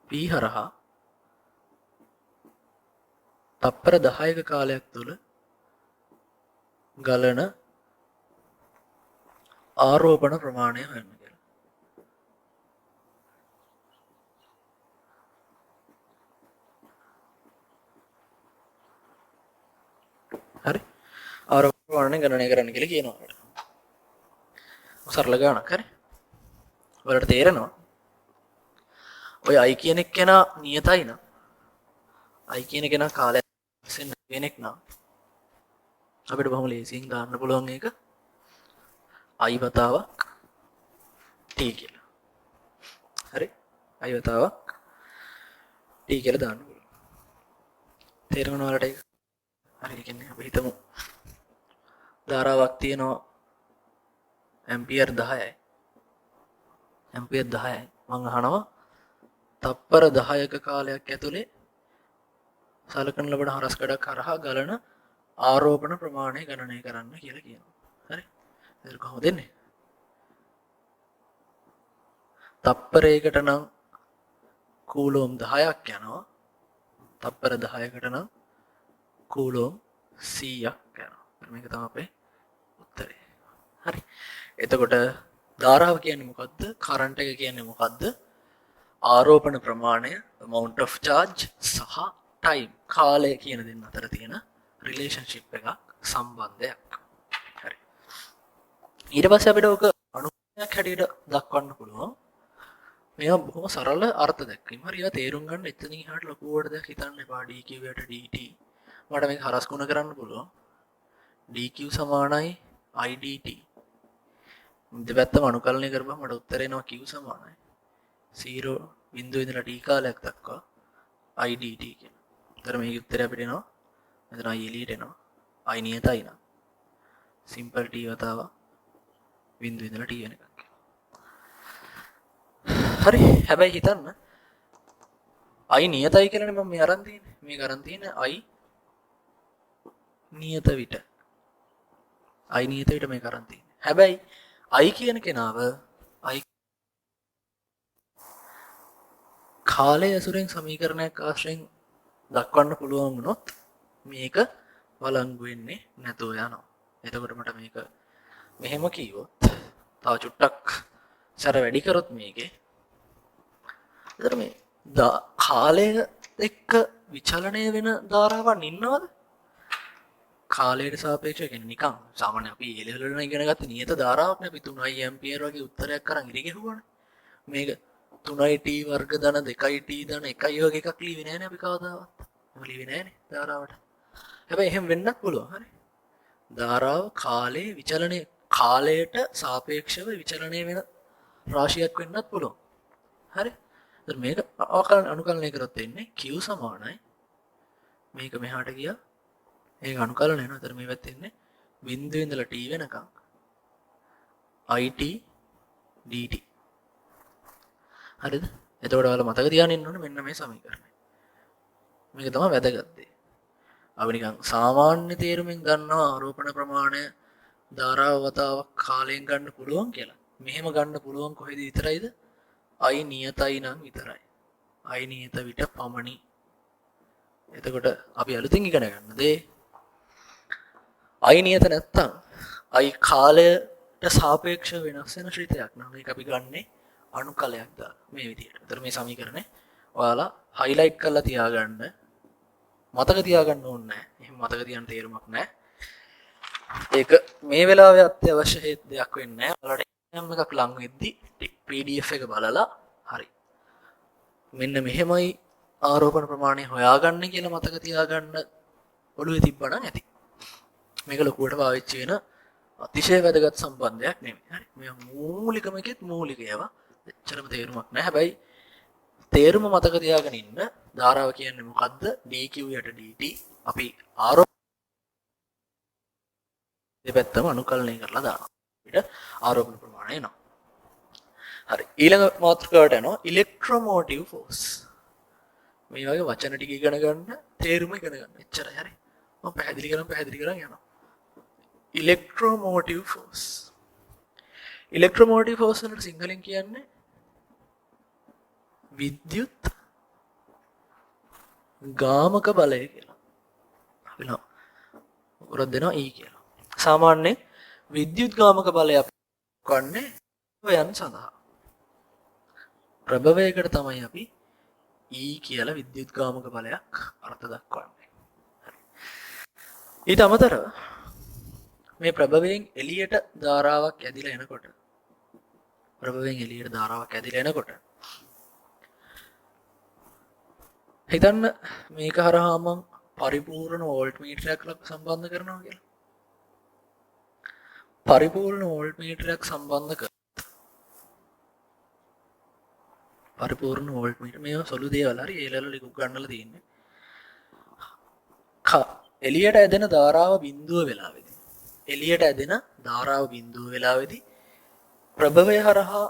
P හරහා තප්පර 10ක කාලයක් තුළ ගලන ආරෝපණ ප්‍රමාණය හොයන්න කියලා. ආරෝපණ ප්‍රමාණය ගණනය කරන්න කියලා කියනවා. සරල ගානක් හරි. ඔයාලට තේරෙනවා? ඔය I කියන කෙනා නියතයි නම් I කියන කෙනා කාලයක් ඉස්සෙන් කෙනෙක් නම් අපිට බොහොම ලේසියෙන් දාන්න පුළුවන් එක I වතාවක් T කියලා. හරි? I වතාවක් T කියලා දාන්න පුළුවන්. තේරුණා ඔයාලට ඒක? හරි ඒ කියන්නේ අපි හිතමු ධාරාවක් තියෙනවා ඇම්පියර් 10යි. ඇම්පියර් 10යි. මම අහනවා තප්පර 10ක කාලයක් ඇතුලේ සලකන ලබන හරස් කඩක් හරහා ගලන ආරෝපණ ප්‍රමාණය ගණනය කරන්න කියලා කියනවා. හරි? ඒක කොහොමද දෙන්නේ? තප්පරයකට නම් කූලෝම් 10ක් යනවා. තප්පර 10කට නම් කූලෝම් 100ක් යනවා. මේක තමයි අපේ උත්තරේ. හරි. එතකොට ධාරාව කියන්නේ මොකද්ද? කරන්ට් එක කියන්නේ මොකද්ද? ආරෝපණ ප්‍රමාණය amount of charge සහ time කාලය කියන දෙන්න අතර තියෙන රිලේෂන්ෂිප් එකක් සම්බන්ධයක්. හරි. ඊට පස්සේ අපිට ඔක අනුපාතයක් හැටියට දක්වන්න පුළුවන්. මේවා බොහොම සරල අර්ථ දැක්වීම. හරි. ඒවා තේරුම් ගන්න එතනින් එහාට ලොකු වට දෙයක් හිතන්න එපා. dq යට dt. මට මේක හරස් ගුණ කරන්න පුළුවන්. dq සමානයි idt. දෙපැත්තම අනුකලනය කරපුවම මට උත්තරේ එනවා q සමානයි 0 බිංදුව ඉඳලා t කාලයක් දක්වා idt කියන. ඒතර මේකේ උත්තරය අපිට එනවා. මෙතන i එළියට එනවා. i නියතයි නම් simple t වතාව බිංදුව ඉඳලා t වෙනකන්. හරි. හැබැයි හිතන්න i නියතයි කියලානේ මම මේ අරන් තියෙන්නේ. මේක අරන් තියෙන්නේ i නියත විට. i නියත විට මේක අරන් තියෙන්නේ. හැබැයි I කියන කෙනාව I කාලය ඇසුරෙන් සමීකරණයක් ආශ්‍රයෙන් දක්වන්න පුළුවන් වුණොත් මේක වළංගු වෙන්නේ නැතුව යනවා. එතකොට මට මේක මෙහෙම කිව්වොත් තව චුට්ටක් සැර වැඩි කරොත් මේකේ එතකොට මේ කාලය එක්ක විචලනය වෙන ධාරාවන් ඉන්නවද? කාලයට සාපේක්ෂව කියන්නේ නිකන් සාමාන්‍ය අපි A level වල ඉගෙන ගත්ත නියත ධාරාවක් නේ අපි 3i ඇම්පියර් වගේ උත්තරයක් අරන් ඉරි ගැහුවානේ. මේක 3i t වර්ග ධන 2i t ධන 1i වගේ එකක් ලියුවේ නෑනේ අපි කවදාවත්. එහෙම ලියුවේ නෑනේ ධාරාවට. හැබැයි එහෙම වෙන්නත් පුළුවන්. හරි. ධාරාව කාලයේ විචලනය කාලයට සාපේක්ෂව විචලනය වෙන රාශියක් වෙන්නත් පුළුවන්. හරි. එතන මේක අනුකලනය කරොත් වෙන්නේ q සමානයි මේක මෙහාට ගියා ඒක අනුකලනය වෙනවා. එතන මේ පැත්තේ ඉන්නේ බිංදුවේ ඉඳලා t වෙනකම් it dt. හරිද? එතකොට ඔයාලා මතක තියාගෙන ඉන්න ඕනේ මෙන්න මේ සමීකරණය. මේක තමයි වැදගත් දේ. අපි නිකන් සාමාන්‍ය තේරුමින් ගන්නවා ආරෝපණ ප්‍රමාණය ධාරාව වතාවක් කාලයෙන් ගන්න පුළුවන් කියලා. මෙහෙම ගන්න පුළුවන් කොහෙද විතරයිද? i නියතයි නම් විතරයි. i නියත විට පමණි. එතකොට අපි අලුතින් ඉගෙන ගන්න දේ I නියත නැත්තම් I කාලයට සාපේක්ෂව වෙනස් වෙන ශ්‍රිතයක් නම් ඒක අපි ගන්නේ අනුකලයක් දාලා මේ විදිහට. ඒතර මේ සමීකරණය ඔයාලා highlight කරලා තියාගන්න මතක තියාගන්න ඕනේ නැහැ. එහෙනම් මතක තියන්න තේරුමක් නැහැ. ඒක මේ වෙලාවේ අත්‍යවශ්‍ය දෙයක් වෙන්නේ නැහැ. ඔයාලට එම් එකක් ලං වෙද්දි PDF එක බලලා හරි. මෙන්න මෙහෙමයි ආරෝපණ ප්‍රමාණය හොයාගන්න කියලා මතක තියාගන්න ඔළුවේ තිබ්බනම් ඇති. මේක ලොකුවට පාවිච්චි වෙන අතිශය වැදගත් සම්බන්ධයක් නෙමෙයි. හරි. මේ මූලිකම එකෙත් මූලික ඒවා එච්චරම තේරුමක් නැහැ. හැබැයි තේරුම මතක තියාගෙන ඉන්න ධාරාව කියන්නේ මොකද්ද? dq යට dt අපි දෙපැත්තම අනුකලනය කරලා දානවා. අපිට ආරෝපණ ප්‍රමාණය එනවා. හරි. ඊළඟ මාතෘකාවට යනවා ඉලෙක්ට්‍රෝමෝටිව් ෆෝස්. මේ වගේ වචන ටික ඉගෙන ගන්න තේරුම ඉගෙන ගන්න. එච්චරයි. හරි. මම පැහැදිලි කරන් යනවා. ඉලෙක්ට්‍රෝමෝටිව් ෆෝස්. ඉලෙක්ට්‍රෝමෝටිව් ෆෝස් වලට සිංහලෙන් කියන්නේ විද්‍යුත් ගාමක බලය කියලා. අපි නෝ උරක් දෙනවා E කියලා. සාමාන්‍යයෙන් විද්‍යුත් ගාමක බලය අපි කරන්නේ ප්‍රභවයන් සඳහා. ප්‍රභවයකට තමයි අපි E කියලා විද්‍යුත් ගාමක බලයක් අර්ථ දක්වන්නේ. ඊට අමතරව මේ ප්‍රභවයෙන් එළියට ධාරාවක් ඇදිලා එනකොට ප්‍රභවයෙන් එළියට ධාරාවක් ඇදිලා එනකොට හිතන්න මේක හරහා මම පරිපූර්ණ වෝල්ට් මීටරයක් සම්බන්ධ කරනවා කියලා. පරිපූර්ණ වෝල්ට් මීටරයක් සම්බන්ධ කර පරිපූර්ණ වෝල්ට් මීටර මේවා සොළු දේවල් හරි ඒ ලෙවල් එක උගන්නලා තියෙන්නේ. එළියට ඇදෙන ධාරාව බිඳුව වෙලාවේදී එළියට ඇදෙන ධාරාව බිඳුව වෙලාවේදී ප්‍රභවය හරහා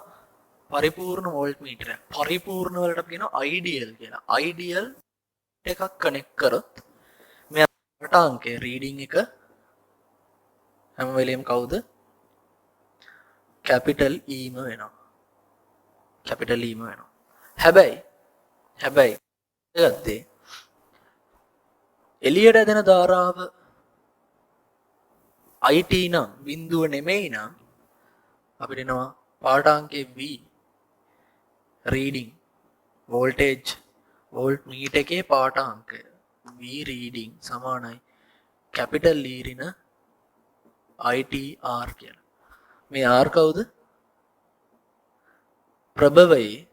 පරිපූර්ණ වෝල්ට් මීටරයක් පරිපූර්ණ වලට කියනවා අයිඩියල් කියලා. අයිඩියල් එකක් කනෙක්ට් කරොත් මේ අංකයේ රීඩින් එක හැම වෙලෙම කවුද? කැපිටල් ඊම වෙනවා. කැපිටල් ඊම වෙනවා. හැබැයි ගත්තේ එළියට ඇදෙන ධාරාව IT නම් බිඳුව නෙමෙයි නම් අපිට එනවා පාඨාංකයේ V reading voltage volt metre එකේ පාඨාංකය V රීඩින් සමානයි කැපිටල් E රින ITR කියලා. මේ R කවුද? ප්‍රභවයේ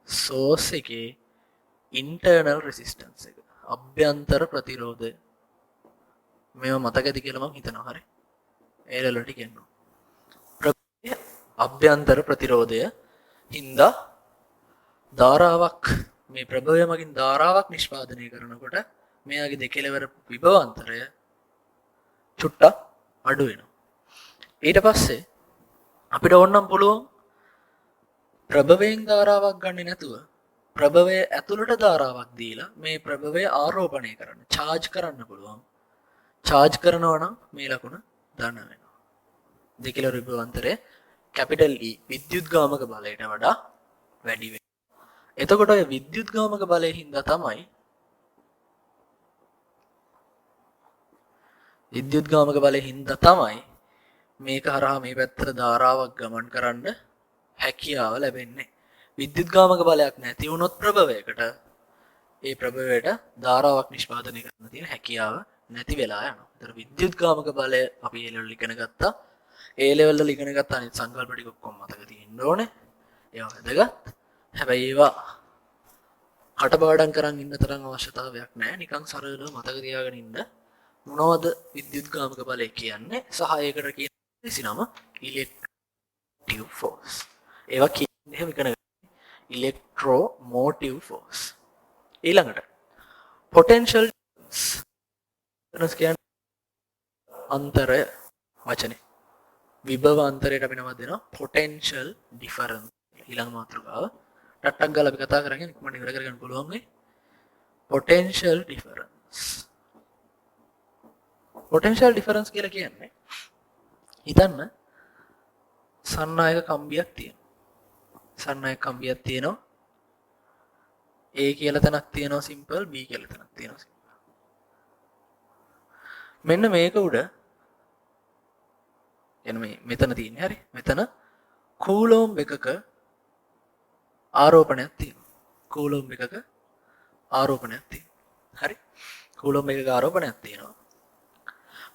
සෝස් එකේ ඉන්ටර්නල් රෙසිස්ටන්ස් එක. අභ්‍යන්තර ප්‍රතිරෝධය. මේව මතක ඇති කියලා මම හිතනවා. හරි. ඒ ලෙවලට කියනවා. ප්‍රභවයේ අභ්‍යන්තර ප්‍රතිරෝධය හින්දා ධාරාවක් මේ ප්‍රභවය මගින් ධාරාවක් නිෂ්පාදනය කරනකොට මෙයාගේ දෙකලවර විභවාන්තරය චුට්ටක් අඩු වෙනවා. ඊට පස්සේ අපිට ඕනනම් පුළුවන් ප්‍රභවයෙන් ධාරාවක් ගන්නේ නැතුව ප්‍රභවය ඇතුළට ධාරාවක් දීලා මේ ප්‍රභවය ආරෝපණය කරන්න charge කරන්න පුළුවන්. charge කරනවා නම් මේ ලකුණ ධන වෙනවා. දෙකලවර විභවාන්තරය කැපිටල් E විද්‍යුත්ගාමක බලයට වඩා වැඩි වෙනවා. එතකොට ඔය විද්‍යුත්ගාමක බලයෙන් හින්දා තමයි විද්‍යුත්ගාමක බලයෙන් හින්දා තමයි මේක හරහා මේ පැත්තට ධාරාවක් ගමන් කරන්න හැකියාව ලැබෙන්නේ. විද්‍යුත්ගාමක බලයක් නැති වුණොත් ප්‍රභවයකට ඒ ප්‍රභවයට ධාරාවක් නිෂ්පාදනය කරන්න තියෙන හැකියාව නැති වෙලා යනවා. ඒතර විද්‍යුත්ගාමක බලය අපි ඒ ලෙවල් ඉගෙන ගත්තා. ඒ ලෙවල් වල ඉගෙන ගත්ත අනිත් සංකල්ප ටික ඔක්කොම මතක තියෙන්න ඕනේ. ඒවා වැදගත්. හැබැයි ඒවා කටපාඩම් කරන් ඉන්න තරම් අවශ්‍යතාවයක් නැහැ. නිකන් සරලව මතක තියාගෙන ඉන්න මොනවද විද්‍යුත්ගාමක බලය කියන්නේ සහ ඒකට කියන නම ඉලෙක්ට්‍රික් ෆෝස්. ඒවා කියන්නේ එහෙම ඉගෙන ගන්න. ඉලෙක්ට්‍රෝමෝටිව් ෆෝස්. ඊළඟට පොටෙන්ෂල් ඩිෆරන්ස් කියන්නේ අන්තරය වචනේ. විභව අන්තරයට අපි නමක් දෙනවා පොටෙන්ෂල් ඩිෆරන්ස්. ඊළඟ මාතෘකාව ටට්ටක් ගාලා අපි කතා කරගෙන ඉක්මනට ඉවර කරගන්න පුළුවන් මේ පොටෙන්ෂල් ඩිෆරන්ස්. පොටෙන්ෂල් ඩිෆරන්ස් කියලා කියන්නේ හිතන්න සන්නායක කම්බියක් තියෙනවා. සන්නායක කම්බියක් තියෙනවා. A කියලා තැනක් තියෙනවා සිම්පල්, B කියලා තැනක් තියෙනවා සිම්පල්. මෙන්න මේක උඩ එන මේ මෙතන තියෙන්නේ හරි. මෙතන කූලෝම් එකක ආරෝපණයක් තියෙනවා. කූලෝම් එකක ආරෝපණයක් තියෙනවා. හරි. කූලෝම් එකක ආරෝපණයක් තියෙනවා.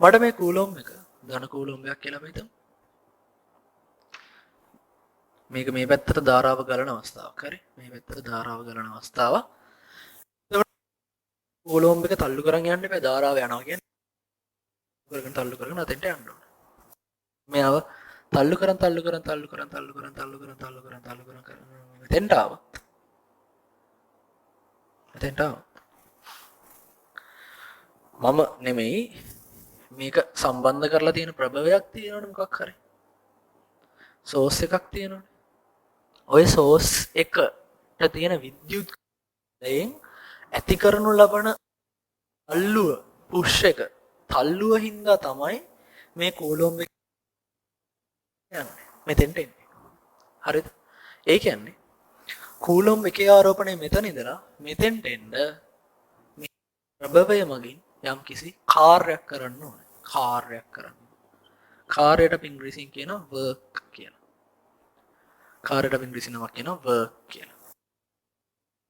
මට මේ කූලෝම් එක ධන කූලෝම්යක් කියලා හිතමු. මේක මේ පැත්තට ධාරාව ගලන අවස්ථාවක්. හරි. මේ පැත්තට ධාරාව ගලන අවස්ථාවක්. කූලෝම් එක තල්ලු කරන් යන්න එපා. ධාරාව යනවා කියන්නේ කරගෙන තල්ලු කරගෙන අතෙන්ට යන්න ඕනේ. මෙයාව තල්ලු කරන් මෙතෙන්ට ආවා. මම නෙමෙයි මේක සම්බන්ධ කරලා තියෙන ප්‍රභවයක් තියෙනවනේ මොකක් හරි. සෝස් එකක් තියෙනවනේ. ඔය සෝස් එකට තියෙන විද්‍යුත් යෙන් ඇති කරනු ලබන තල්ලුව පුෂ් එක තල්ලුව හින්දා තමයි මේ කූලොම් එක යන්නේ මෙතෙන්ට එන්නේ. හරිද? ඒ කියන්නේ කූලොම් එකේ ආරෝපණය මෙතන ඉඳලා මෙතෙන්ට එන්න මේ ප්‍රභවය මගින් යම් කිසි කාර්යයක් කරන්න ඕනේ. කාර්යයට අපි ඉංග්‍රීසියෙන් කියනවා work කියලා. කාර්යයට අපි ඉංග්‍රීසි නමක් කියනවා work කියලා.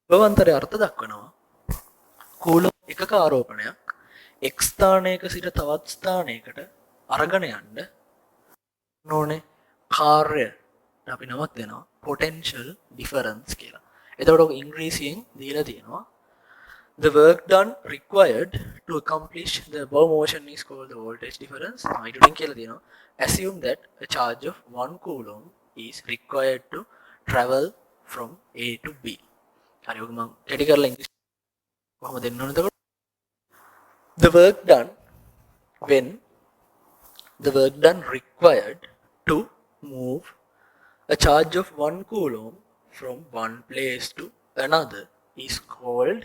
භවන්තරයේ අර්ථ දක්වනවා කූලොම් එකක ආරෝපණයක් එක් ස්ථානයක සිට තවත් ස්ථානයකට අරගෙන යන්න ඕනේ කාර්ය අපි නමක් දෙනවා potential difference කියලා. එතකොට ඉංග්‍රීසියෙන් දීලා තියෙනවා the work done required to accomplish the above motion is called the voltage difference. ඊටෙන් කියලා තියෙනවා assume that a charge of 1 coulomb is required to travel from A to B. හරි ඔක මම කැටි කරලා ඉංග්‍රීසි කොහොමද දෙන්න ඕනද? the work done when the work done required to move a charge of 1 coulomb from one place to another is called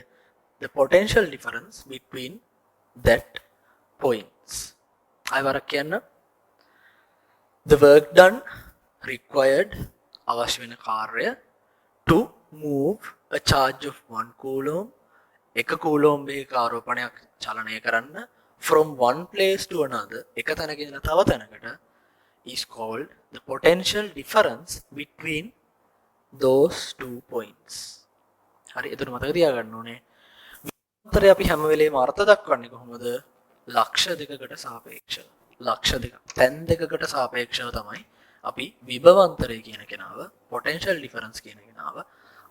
the potential difference between that points. I වරක් කියන්න. The work done required අවශ්‍ය වෙන කාර්ය to move a charge of 1 coulomb එක coulomb එකක ආරෝපණයක් චලනය කරන්න from one place to another එක තැනක ඉඳලා තව තැනකට is called the potential difference between those two points. හරි එතන මතක තියාගන්න ඕනේ විභවාන්තරය අපි හැම වෙලේම අර්ථ දක්වන්නේ කොහොමද? ලක්ෂ දෙකකට සාපේක්ෂව. ලක්ෂ දෙක තැන් දෙකකට සාපේක්ෂව තමයි අපි විභවාන්තරය කියන කෙනාව potential difference කියන කෙනාව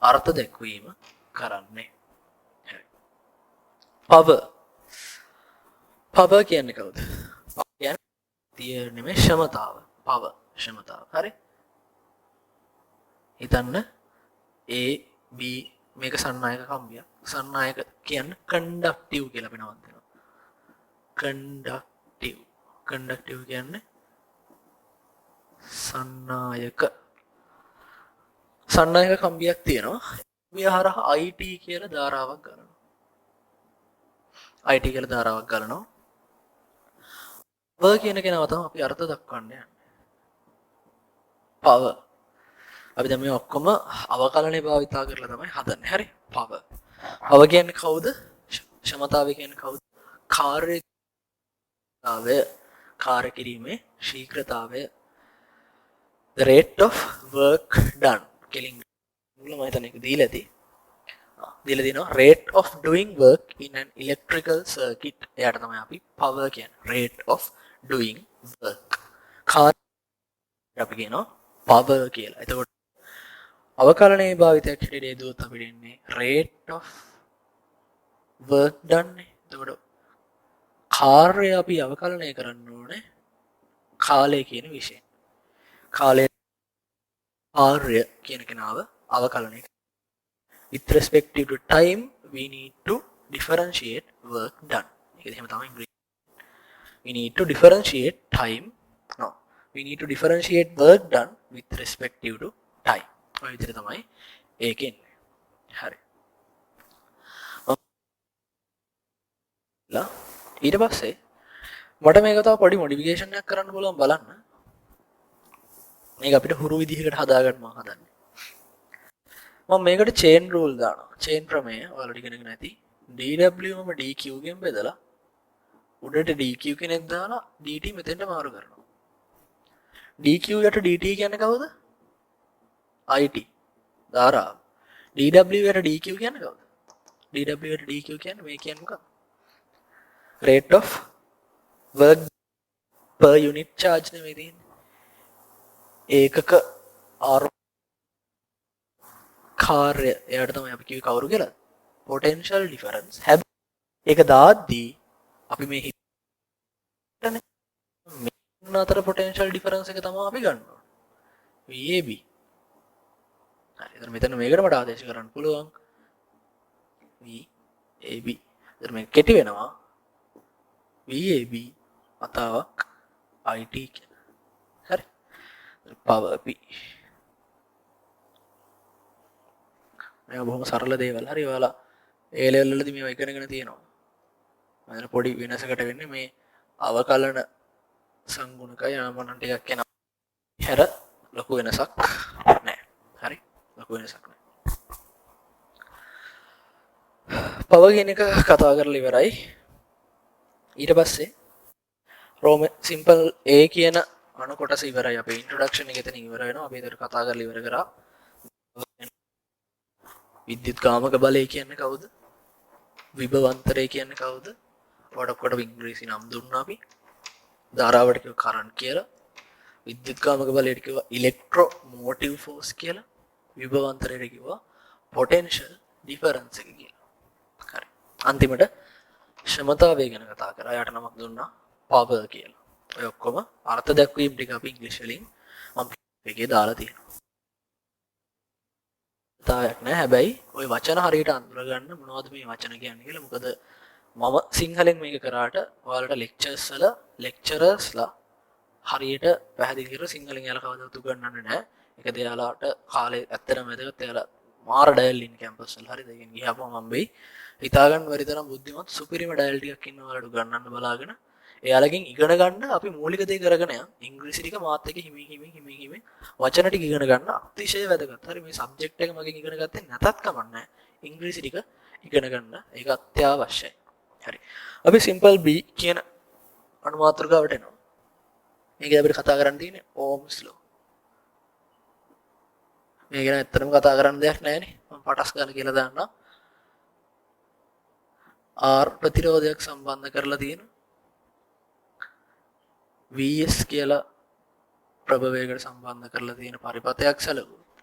අර්ථ දැක්වීම කරන්නේ. හරි. power කියන්නේ කවුද? කියන්නේ තියර නෙමෙයි ක්ෂමතාව. power ක්ෂමතාව. හරි. හිතන්න A B මේක සන්නායක කම්බියක්. සන්නායක කියන්නේ conductive කියලා අපි නමක් දෙනවා. conductive කියන්නේ සන්නායක කම්බියක් තියෙනවා. මේ හරහා IT කියලා ධාරාවක් ගන්නවා. IT කියලා ධාරාවක් ගන්නවා. power කියන කෙනාව තමයි අපි අර්ථ දක්වන්න යන්නේ. power අපි දැන් මේ ඔක්කොම අවකලනය භාවිතා කරලා තමයි හදන්නේ. හරි. power කියන්නේ කවුද? ක්ෂමතාවය කියන්නේ කවුද? කාර්ය කිරීමේ ශීඝ්‍රතාවය. the rate of work done killing මුල මම හිතන්නේ ඒක දීලා දිනවා rate of doing work in an electrical circuit. එයාට තමයි අපි power කියන්නේ. rate of doing work. අපි කියනවා power කියලා. එතකොට අවකලනයේ භාවිතයක් හැටියට දුවත් අපිට ඉන්නේ rate of work done නේ. එතකොට කාර්ය අපි අවකලනය කරන්න ඕනේ කාලය කියන විශේෂයෙන්. කාලය කාර්ය කියන කෙනාව අවකලනය with respect to time we need to differentiate work done. ඒක එහෙම තමයි ඉංග්‍රීසි. we need to differentiate work done with respect to time. ඔය විදිහට තමයි ඒකෙන්. හරි. ඊට පස්සේ මට මේක තව පොඩි මොඩිෆිකේෂන් එකක් කරන්න පුළුවන් බලන්න. මේක අපිට හුරු විදිහකට හදාගන්න මම හදන්නේ. මම මේකට චේන් රූල් දානවා. චේන් ප්‍රමේය ඔයාලට ඉගෙනගෙන ඇති. dw මම dq ගෙන් බෙදලා උඩට dq කෙනෙක් දාලා dt මෙතෙන්ට මාරු කරනවා. dq යට dt කියන්නේ කවුද? it ධාරාව. dw යට dq කියන්නේ කවුද? dw යට dq කියන්නේ මේ කියන්නේ මොකක්ද? rate of work per unit charge නෙමෙයි තියෙන්නේ. ඒකක කාර්ය එයාට තමයි අපි කිව්වේ කවුරු කියලා? potential difference. හැබැයි ඒක දාද්දී අපි මේ හිතන්නේ මේ අතර potential difference එක තමයි අපි ගන්න ඕනේ. VAB. හරි. එතන මෙතන මේකට මට ආදේශ කරන්න පුළුවන්. VAB. එතන මේක කෙටි වෙනවා. VAB අතාවක් IT කියලා. හරි. power P. මේක බොහොම සරල දේවල්. හරි. ඔයාලා A level වලදී මේවා ඉගෙනගෙන තියෙනවා. මම පොඩි වෙනසකට වෙන්නේ මේ අවකලන සංගුණකයි ආමනන් ටිකක් එනවා. හැර ලොකු වෙනසක් නැහැ. හරි. ලොකු වෙනසක් නැහැ. power කියන එක කතා කරලා ඉවරයි. ඊට පස්සේ simple A කියන අණු කොටස ඉවරයි. අපේ ඉන්ට්‍රොඩක්ෂන් එක එතන ඉවර වෙනවා. අපි ඒකට කතා කරලා ඉවර කරා. විද්‍යුත්කාමක බලය කියන්නේ කවුද? විභවාන්තරය කියන්නේ කවුද? කොට ඉංග්‍රීසි නම් දුන්නා අපි. ධාරාවට කියව කරන්ට් කියලා. විද්‍යුත්කාමක බලයට කිව්වා ඉලෙක්ට්‍රෝමෝටිව් ෆෝස් කියලා. විභවාන්තරයට කිව්වා පොටෙන්ෂල් ඩිෆරන්ස් එක කියලා. හරි. අන්තිමට ක්ෂමතාවය ගැන කතා කරා. යාට නමක් දුන්නා පවර් කියලා. ඔය ඔක්කොම අර්ථ දැක්වීම් ටික අපි ඉංග්‍රීසි වලින් මම එකේ දාලා තියෙනවා. තායක් නෑ. හැබැයි ওই වචන හරියට අඳුරගන්න මොනවද මේ වචන කියන්නේ කියලා. මොකද මම සිංහලෙන් මේක කරාට ඔයාලට ලෙක්චර්ස් වල ලෙක්චරර්ස්ලා හරියට පැහැදිලි කරලා සිංහලෙන් යාලා කවදාවත් උගන්වන්නේ නැහැ. ඒක දෙයාලාට කාලේ ඇත්තටම වැදගත්. එයාලා මාර ඩයල් ඉන්න කැම්පස් වල හරිද? ඒකෙන් ගියාපම මම වෙයි හිතා ගන්න බැරි තරම් බුද්ධිමත් සුපිරිම ඩයල් ටිකක් ඉන්නවා ඔයාලට උගන්වන්න බලාගෙන. එයාලගෙන් ඉගෙන ගන්න අපි මූලික දේ කරගෙන යන්. ඉංග්‍රීසි ටික මාත් එක්ක හිමින් වචන ටික ඉගෙන ගන්න අතිශය වැදගත්. හරි මේ සබ්ජෙක්ට් එක මගෙන් ඉගෙන ගත්තේ නැතත් කමක් නැහැ. ඉංග්‍රීසි ටික ඉගෙන ගන්න ඒක අත්‍යවශ්‍යයි. හරි. අපි සිම්පල් B කියන අනුමාත්‍රකාවට එනවා. මේක අපිට කතා කරන්න තියෙන්නේ ඕම්ස් ලෝ. මේක ගැන ඇත්තටම කතා කරන්න දෙයක් නැහැ නේ. මම පටස් ගන්න කියලා දාන්නම්. R ප්‍රතිරෝධයක් සම්බන්ධ කරලා තියෙනවා. VS කියලා ප්‍රභවයකට සම්බන්ධ කරලා තියෙන පරිපතයක් සැලකුවොත්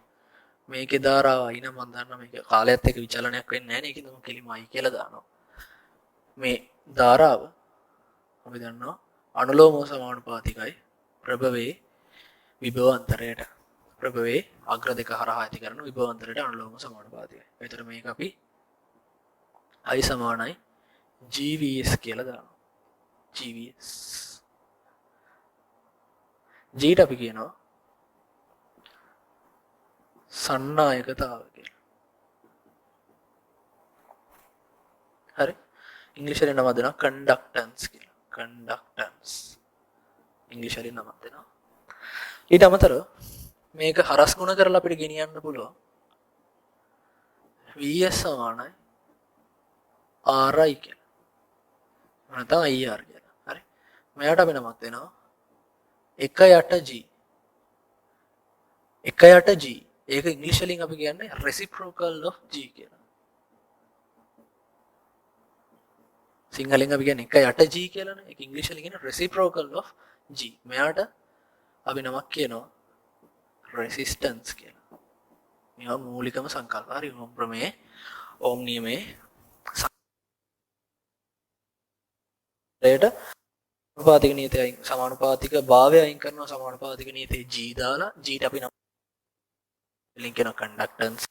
මේකේ ධාරාව අයින මම දන්නවා මේක කාලයත් එක්ක විචලනයක් වෙන්නේ නැහැ නේ. ඒකද මම කෙලිමයි කියලා දානවා. මේ ධාරාව අපි දන්නවා අනුලෝම සමානුපාතිකයි ප්‍රභවයේ විභවාන්තරයට. ප්‍රභවයේ අග්‍ර දෙක හරහා ඇති කරන විභවාන්තරයට අනුලෝම සමානුපාතිකයි. ඒතර මේක අපි I සමානයි GVS කියලා දානවා. GVS G ට අපි කියනවා සන්නායකතාව කියලා. හරි. ඉංග්‍රීසි වලින් නම දෙනවා conductance කියලා. conductance ඉංග්‍රීසි වලින් නමක් දෙනවා. ඊට අමතරව මේක හරස් ගුණ කරලා අපිට ගෙනියන්න පුළුවන් VS සමානයි RI කියලා. නැත්නම් IR කියලා. හරි. මෙයාට අපි නමක් දෙනවා 1/8G. 1/8G. ඒක ඉංග්‍රීසි වලින් අපි කියන්නේ reciprocal of G කියලා. සිංහලෙන් අපි කියන්නේ 1/8G කියලානේ. ඒක ඉංග්‍රීසි වලින් කියන්නේ reciprocal of G. මෙයාට අපි නමක් කියනවා resistance කියලා. මේවා මූලිකම සංකල්ප. හරි. ඕම් ප්‍රමේය, ඕම් නියමයේ සමානුපාතික නියතයයි සමානුපාතික භාවය අයින් කරනවා. සමානුපාතික නියතේ G දාලා G ට අපි නම් ලින්ක් කරන conductance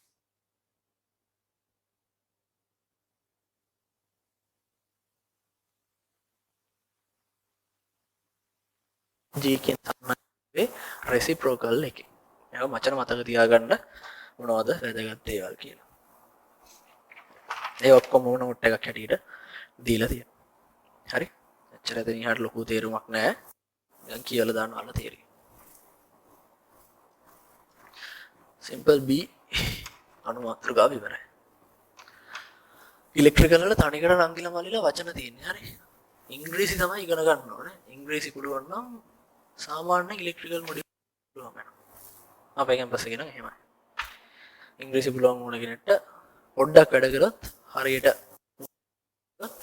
G කියන සම්බන්ධයේ reciprocal එකේ. මේක මචන මතක තියාගන්න මොනවද වැදගත් දේවල් කියලා. ඒ ඔක්කොම නෝට් එකක් හැටියට දීලා තියෙනවා. හරි. එච්චර එතන ඉහට ලොකු තේරුමක් නැහැ. නිකන් කියලා දාන්න අල්ල තේරෙයි. සිම්පල් B අනුමාත්‍රකාව ඉවරයි. ඉලෙක්ට්‍රිකල් වල තනිකර රංගිලා මල්ලිලා වචන තියෙන්නේ. හරි. ඉංග්‍රීසි තමයි ඉගෙන ගන්න ඕනේ. ඉංග්‍රීසි පුළුවන් නම් සාමාන්‍ය ඉලෙක්ට්‍රිකල් මොඩියුල් පුළුවන් වෙනවා. අපේ කැම්පස් එකේ නම් එහෙමයි. ඉංග්‍රීසි පුළුවන් වුණ කෙනෙක්ට පොඩ්ඩක් වැඩ කරොත් හරියට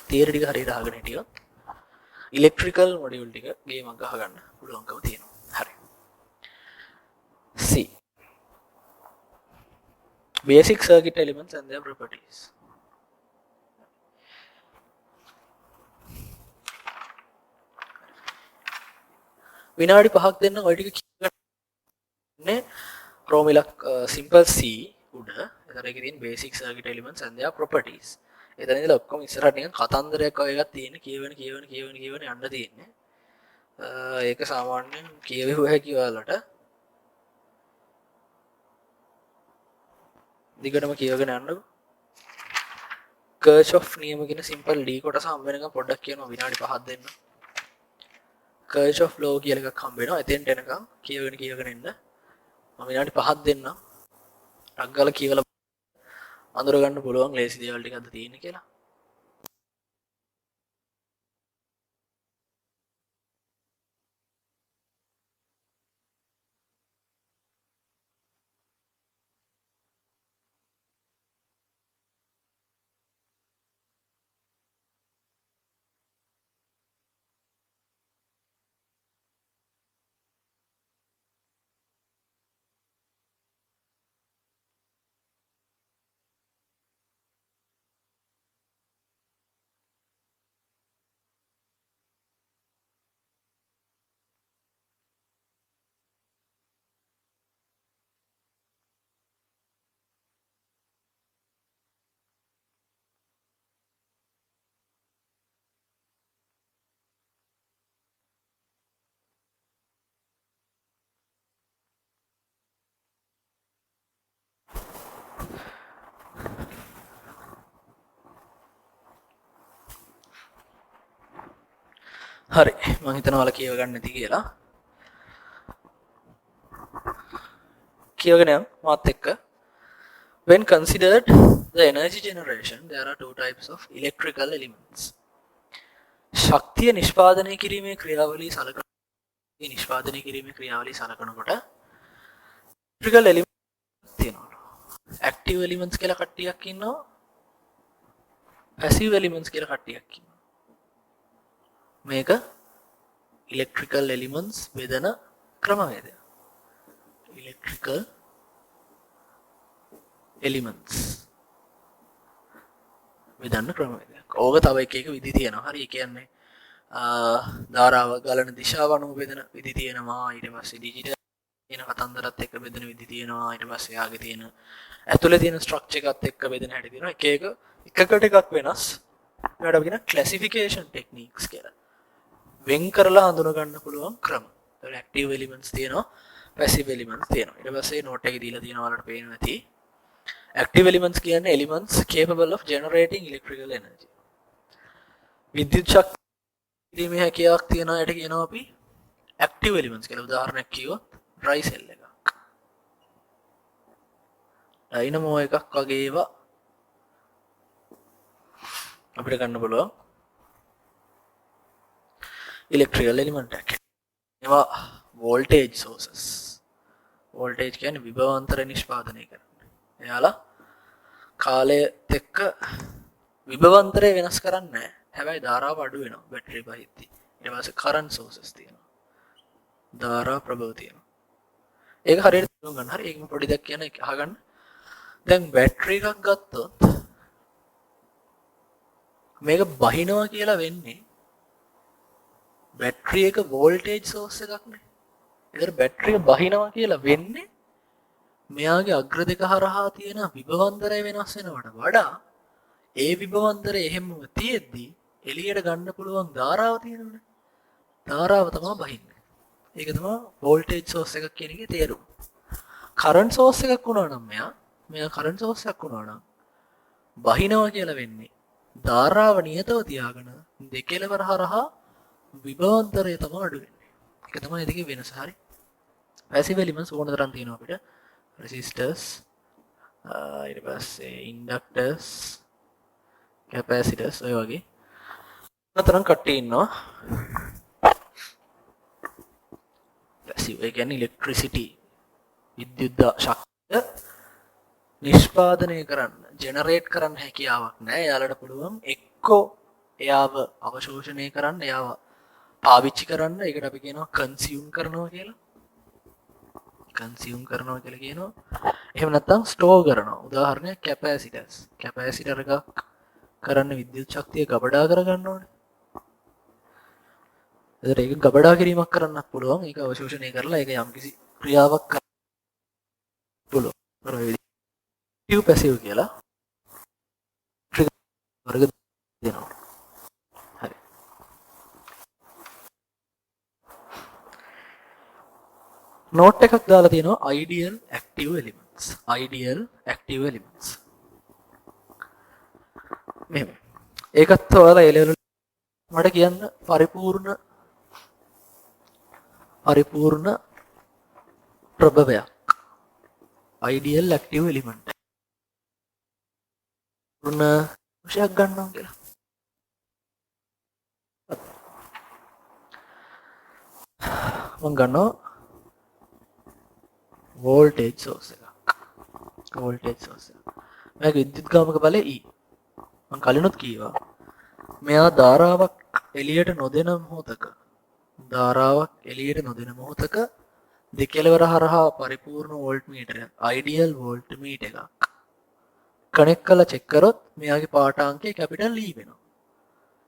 තියරි ටික හරියට අහගෙන හිටියොත් ඉලෙක්ට්‍රිකල් මොඩියුල් ටික ගේමක් ගහ ගන්න පුළුවන්කම තියෙනවා. හරි. C basic circuit elements and their properties. විනාඩි 5ක් දෙන්න ඔය ටික කියන්නේ රෝමිලක් simple C උඩ එතන එකේ තියෙන basic circuit elements and their properties. එතන ඉඳලා ඔක්කොම ඉස්සරහට නිකන් කතන්දරයක් වගේ එකක් තියෙන කියවන යන්න තියෙන්නේ. ඒක සාමාන්‍යයෙන් කියවෙව හැකි ඔයාලට දිගටම කියවගෙන යන්නකො. Kirchhoff නියම කියන simple D කොටස හම්බ වෙනකම් පොඩ්ඩක් කියනවා විනාඩි 5ක් දෙන්න. Kirchhoff law කියලා එකක් හම්බ වෙනවා. එතෙන්ට එනකම් කියවගෙන එන්න. මම විනාඩි 5ක් දෙන්නම්. ටක් ගාලා කියවලා අඳුර ගන්න පුළුවන් ලේසි දේවල් ටිකක්ද තියෙන්නේ කියලා. හරි මම හිතනවා ඔයාලා කියව ගන්න නැති කියලා. කියවගෙන යන්න මාත් එක්ක. When considered the energy generation, there are two types of electrical elements. ශක්තිය නිෂ්පාදනය කිරීමේ ක්‍රියාවලිය සලකනකොට electrical elements තියෙනවා. active elements කියලා කට්ටියක් ඉන්නවා. passive elements කියලා කට්ටියක් ඉන්නවා. මේක electrical elements බෙදන ක්‍රමවේදය. electrical elements බෙදන්න ක්‍රමවේදයක්. ඕක තව එක විදි තියෙනවා. හරි ඒ කියන්නේ ධාරාව ගලන දිශාව අනුව බෙදන විදි තියෙනවා. ඊට පස්සේ ඩිජිටල් කියන කතන්දරත් එක්ක බෙදෙන විදි තියෙනවා. ඊට පස්සේ යාගේ තියෙන ඇතුලේ තියෙන ස්ට්‍රක්චර් එකත් එක්ක බෙදෙන හැටි තියෙනවා. එකකට එකක් වෙනස්. ඒකට අපි කියන ක්ලාසිෆිකේෂන් ටෙක්නික්ස් කියලා. වෙන් කරලා හඳුන ගන්න පුළුවන් ක්‍රම. ඒතර ඇක්ටිව් එලිමන්ට්ස් තියෙනවා, පැසිව් එලිමන්ට්ස් තියෙනවා. ඊට පස්සේ නෝට් එකේ දීලා තියෙනවා වලට පේනවා ඇති. ඇක්ටිව් එලිමන්ට්ස් කියන්නේ elements capable of generating electrical energy. විද්‍යුත් ශක්තිය දීමේ හැකියාවක් තියෙන අයට කියනවා අපි ඇක්ටිව් එලිමන්ට්ස් කියලා. උදාහරණයක් කිව්වොත් ඩ්‍රයි සෙල් එකක්. ඩයිනමෝ එකක් වගේ ඒවා අපිට ගන්න පුළුවන් electrical element එකක්. ඒවා voltage sources. voltage කියන්නේ විභවාන්තර නිෂ්පාදනය කරන්නේ. එයාලා කාලයත් එක්ක විභවාන්තරය වෙනස් කරන්නේ නැහැ. හැබැයි ධාරාව අඩු වෙනවා බැටරි පහිද්දී. ඊට පස්සේ current sources තියෙනවා. ධාරා ප්‍රභව තියෙනවා. ඒක හරියට තේරුම් ගන්න. හරි ඒකම පොඩි දෙයක් කියන එක අහගන්න. දැන් බැටරි එකක් ගත්තොත් මේක බහිනවා කියලා වෙන්නේ බැටරි එක වෝල්ටේජ් සෝස් එකක් නේ. ඒතර බැටරි එක බහිනවා කියලා වෙන්නේ මෙයාගේ අග්‍ර දෙක හරහා තියෙන විභවාන්තරය වෙනස් වෙනවට වඩා ඒ විභවාන්තරය එහෙමම තියෙද්දි එළියට ගන්න පුළුවන් ධාරාව තියෙනවනේ. ධාරාව තමයි බහින්නේ. ඒක තමයි වෝල්ටේජ් සෝස් එකක් කියන එකේ තේරුම. කරන්ට් සෝස් එකක් වුණා නම් මෙයා කරන්ට් සෝස් එකක් වුණා නම් බහිනවා කියලා වෙන්නේ ධාරාව නියතව තියාගෙන දෙකලවර හරහා විභවාන්තරය තමයි අඩු වෙන්නේ. ඒක තමයි දෙකේ වෙනස. හරි. පැසිව් එලිමන්ට්ස් ඕන තරම් තියෙනවා අපිට. resistors ඊට පස්සේ inductors capacitors ඔය වගේ ඕන තරම් කට්ටිය ඉන්නවා. පැසිව් ඒ කියන්නේ ඉලෙක්ට්‍රිසිටි විද්‍යුත් ශක්තිය නිෂ්පාදනය කරන්න ජෙනරේට් කරන්න හැකියාවක් නැහැ. එයාලට පුළුවන් එක්කෝ එයාව අවශෝෂණය කරන්න, එයාව පාවිච්චි කරන්න. ඒකට අපි කියනවා කන්සියුම් කරනවා කියලා. කන්සියුම් කරනවා කියලා කියනවා. එහෙම නැත්නම් ස්ටෝර් කරනවා. උදාහරණයක් කැපැසිටර්ස්. කැපැසිටර් එකක් කරන්න විද්‍යුත් ශක්තිය ගබඩා කරගන්න ඕනේ. ඒතර ඒක ගබඩා කිරීමක් කරන්නත් පුළුවන්. ඒක අවශෝෂණය කරලා ඒක යම්කිසි ක්‍රියාවක් කරන්න පුළුවන්. පැසිව් පැසිව් කියලා වර්ග දෙනවා. හරි. නෝට් එකක් දාලා තියෙනවා ideal active elements. ideal active elements. මෙහෙම. ඒකත් ඔයාලා ඒ ලෙවල් මට කියන්න පරිපූර්ණ ප්‍රභවයක්. ideal active element. පුර්ණ විශයක් ගන්නවා කියලා. මම ගන්නවා voltage source එකක්. voltage source එක. මේක විද්‍යුත් ගාමක බලය E. මම කලිනුත් කීවා. මෙයා ධාරාවක් එළියට නොදෙන මොහොතක දෙකලවර හරහා පරිපූර්ණ වෝල්ට් මීටරයක් ideal වෝල්ට් මීටර් එකක් කනෙක්ට් කරලා චෙක් කරොත් මෙයාගේ පාඨාංකය කැපිටල් E වෙනවා.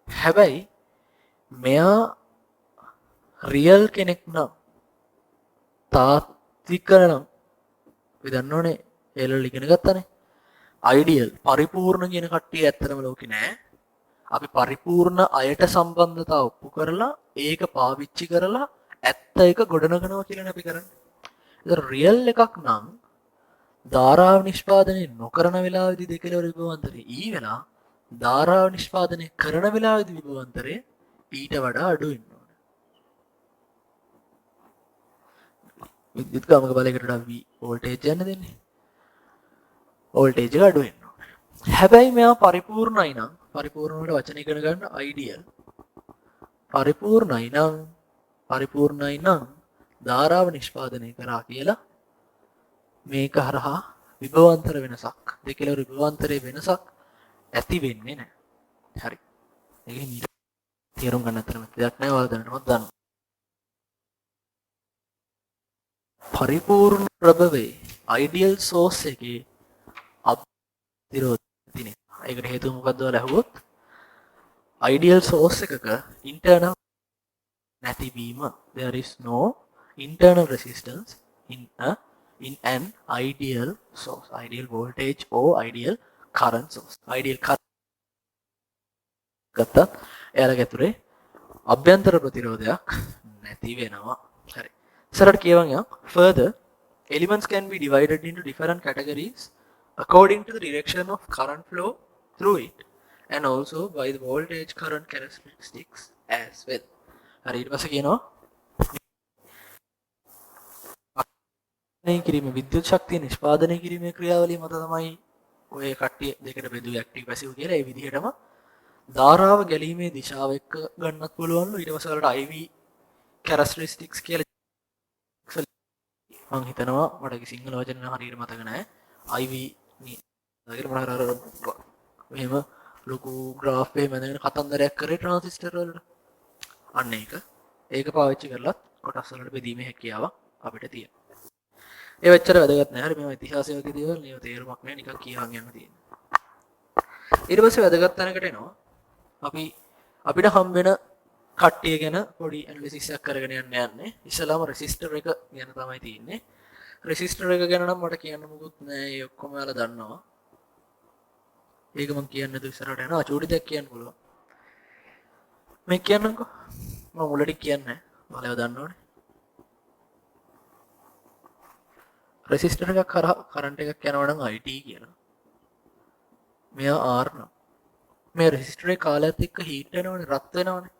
හැබැයි මෙයා රියල් කෙනෙක් නම් තාත්වික නම් අපි දන්නෝනේ ඒලල් ඉගෙන ගත්තානේ. ideal පරිපූර්ණ කියන කට්ටිය ඇත්තටම ලෝකේ නෑ. අපි පරිපූර්ණ අයට සම්බන්ධතාව ඔප්පු කරලා ඒක පාවිච්චි කරලා ඇත්ත එක ගොඩනගනවා කියලා අපි කරන්නේ. ඒක රියල් එකක් නම් ධාරාව නිෂ්පාදනය නොකරන වෙලාවෙදී දෙකලවර විභවාන්තරය E වෙලා ධාරාව නිෂ්පාදනය කරන වෙලාවෙදී විභවාන්තරය ඊට වඩා අඩු වෙනවා. විද්‍යුත් කාමක බලයකට වඩා V වෝල්ටේජ් යන දෙන්නේ. වෝල්ටේජ් එක අඩු වෙනවා. හැබැයි මෙයා පරිපූර්ණයි නම් පරිපූර්ණ වල වචන ඉගෙන ගන්න අයිඩියල්. පරිපූර්ණයි නම් ධාරාව නිෂ්පාදනය කරා කියලා මේක හරහා විභවාන්තර වෙනසක් දෙකලවර විභවාන්තරයේ වෙනසක් ඇති වෙන්නේ නැහැ. හරි. ඒක තේරුම් ගන්න අතරම දෙයක් නැහැ. ඔයාලා දැනටමත් දන්නවා. පරිපූර්ණ ප්‍රභවයේ අයිඩියල් සෝස් එකේ අපතිරෝධය තියෙනවා. ඒකට හේතුව මොකක්ද ඔයාලා අහුවොත් ideal source එකක internal නැතිවීම. There is no internal resistance in an ideal source, ideal voltage or ideal current source. Ideal current ගත්තත් එයාලගේ ඇතුලේ අභ්‍යන්තර ප්‍රතිරෝධයක් නැති වෙනවා. හරි. ඉස්සරහට කියවන් යම් further elements can be divided into different categories according to the direction of current flow through it and also by the voltage current characteristics as well. හරි ඊට පස්සේ කියනවා මේ කිරීමේ විද්‍යුත් ශක්තිය නිෂ්පාදනය කිරීමේ ක්‍රියාවලිය මත තමයි ඔය කට්ටිය දෙකට බෙදුවේ ඇක්ටිව් පැසිව් කියලා. ඒ විදිහටම ධාරාව ගැලීමේ දිශාව එක්ක ගන්නත් පුළුවන්ලු. ඊට පස්සේ වලට IV characteristics කියලා මම හිතනවා මට සිංහල වචන හරියට මතක නැහැ. IV මෙහෙම ලොකු ග්‍රාෆ් එකේ මැදගෙන කතන්දරයක් කරේ ට්‍රාන්සිස්ටර් වලට. අන්න ඒක පාවිච්චි කරලත් කොටස් වලට බෙදීමේ හැකියාව අපිට තියෙනවා. ඒ වෙච්චර වැදගත් නැහැ. හරි මේවා ඉතිහාසය වගේ දේවල් නියම තේරුමක් නැහැ. නිකන් කියහන් යන්න තියෙනවා. ඊට පස්සේ වැදගත් තැනකට එනවා. අපිට හම් වෙන කට්ටිය ගැන පොඩි ඇනලිසිස් එකක් කරගෙන යන්නේ. ඉස්සලාම රෙසිස්ටර් එක ගැන තමයි තියෙන්නේ. රෙසිස්ටර් එක ගැන නම් මට කියන්න මොකුත් නැහැ. ඒ ඔක්කොම ඔයාලා දන්නවා. ඒක මම කියන්නේ නැතුව ඉස්සරහට යනවා. චූටි දෙයක් කියන්න පුළුවන්. මේ කියන්නම්කෝ. මම මුලට කියන්නේ නැහැ. ඔයාලා දන්නවනේ. රෙසිස්ටර් එකක් කරා කරන්ට් එකක් යනවා නම් IT කියලා. මෙයා R නම්. මේ රෙසිස්ටර් එක කාලයත් එක්ක හීට් වෙනවනේ, රත් වෙනවනේ.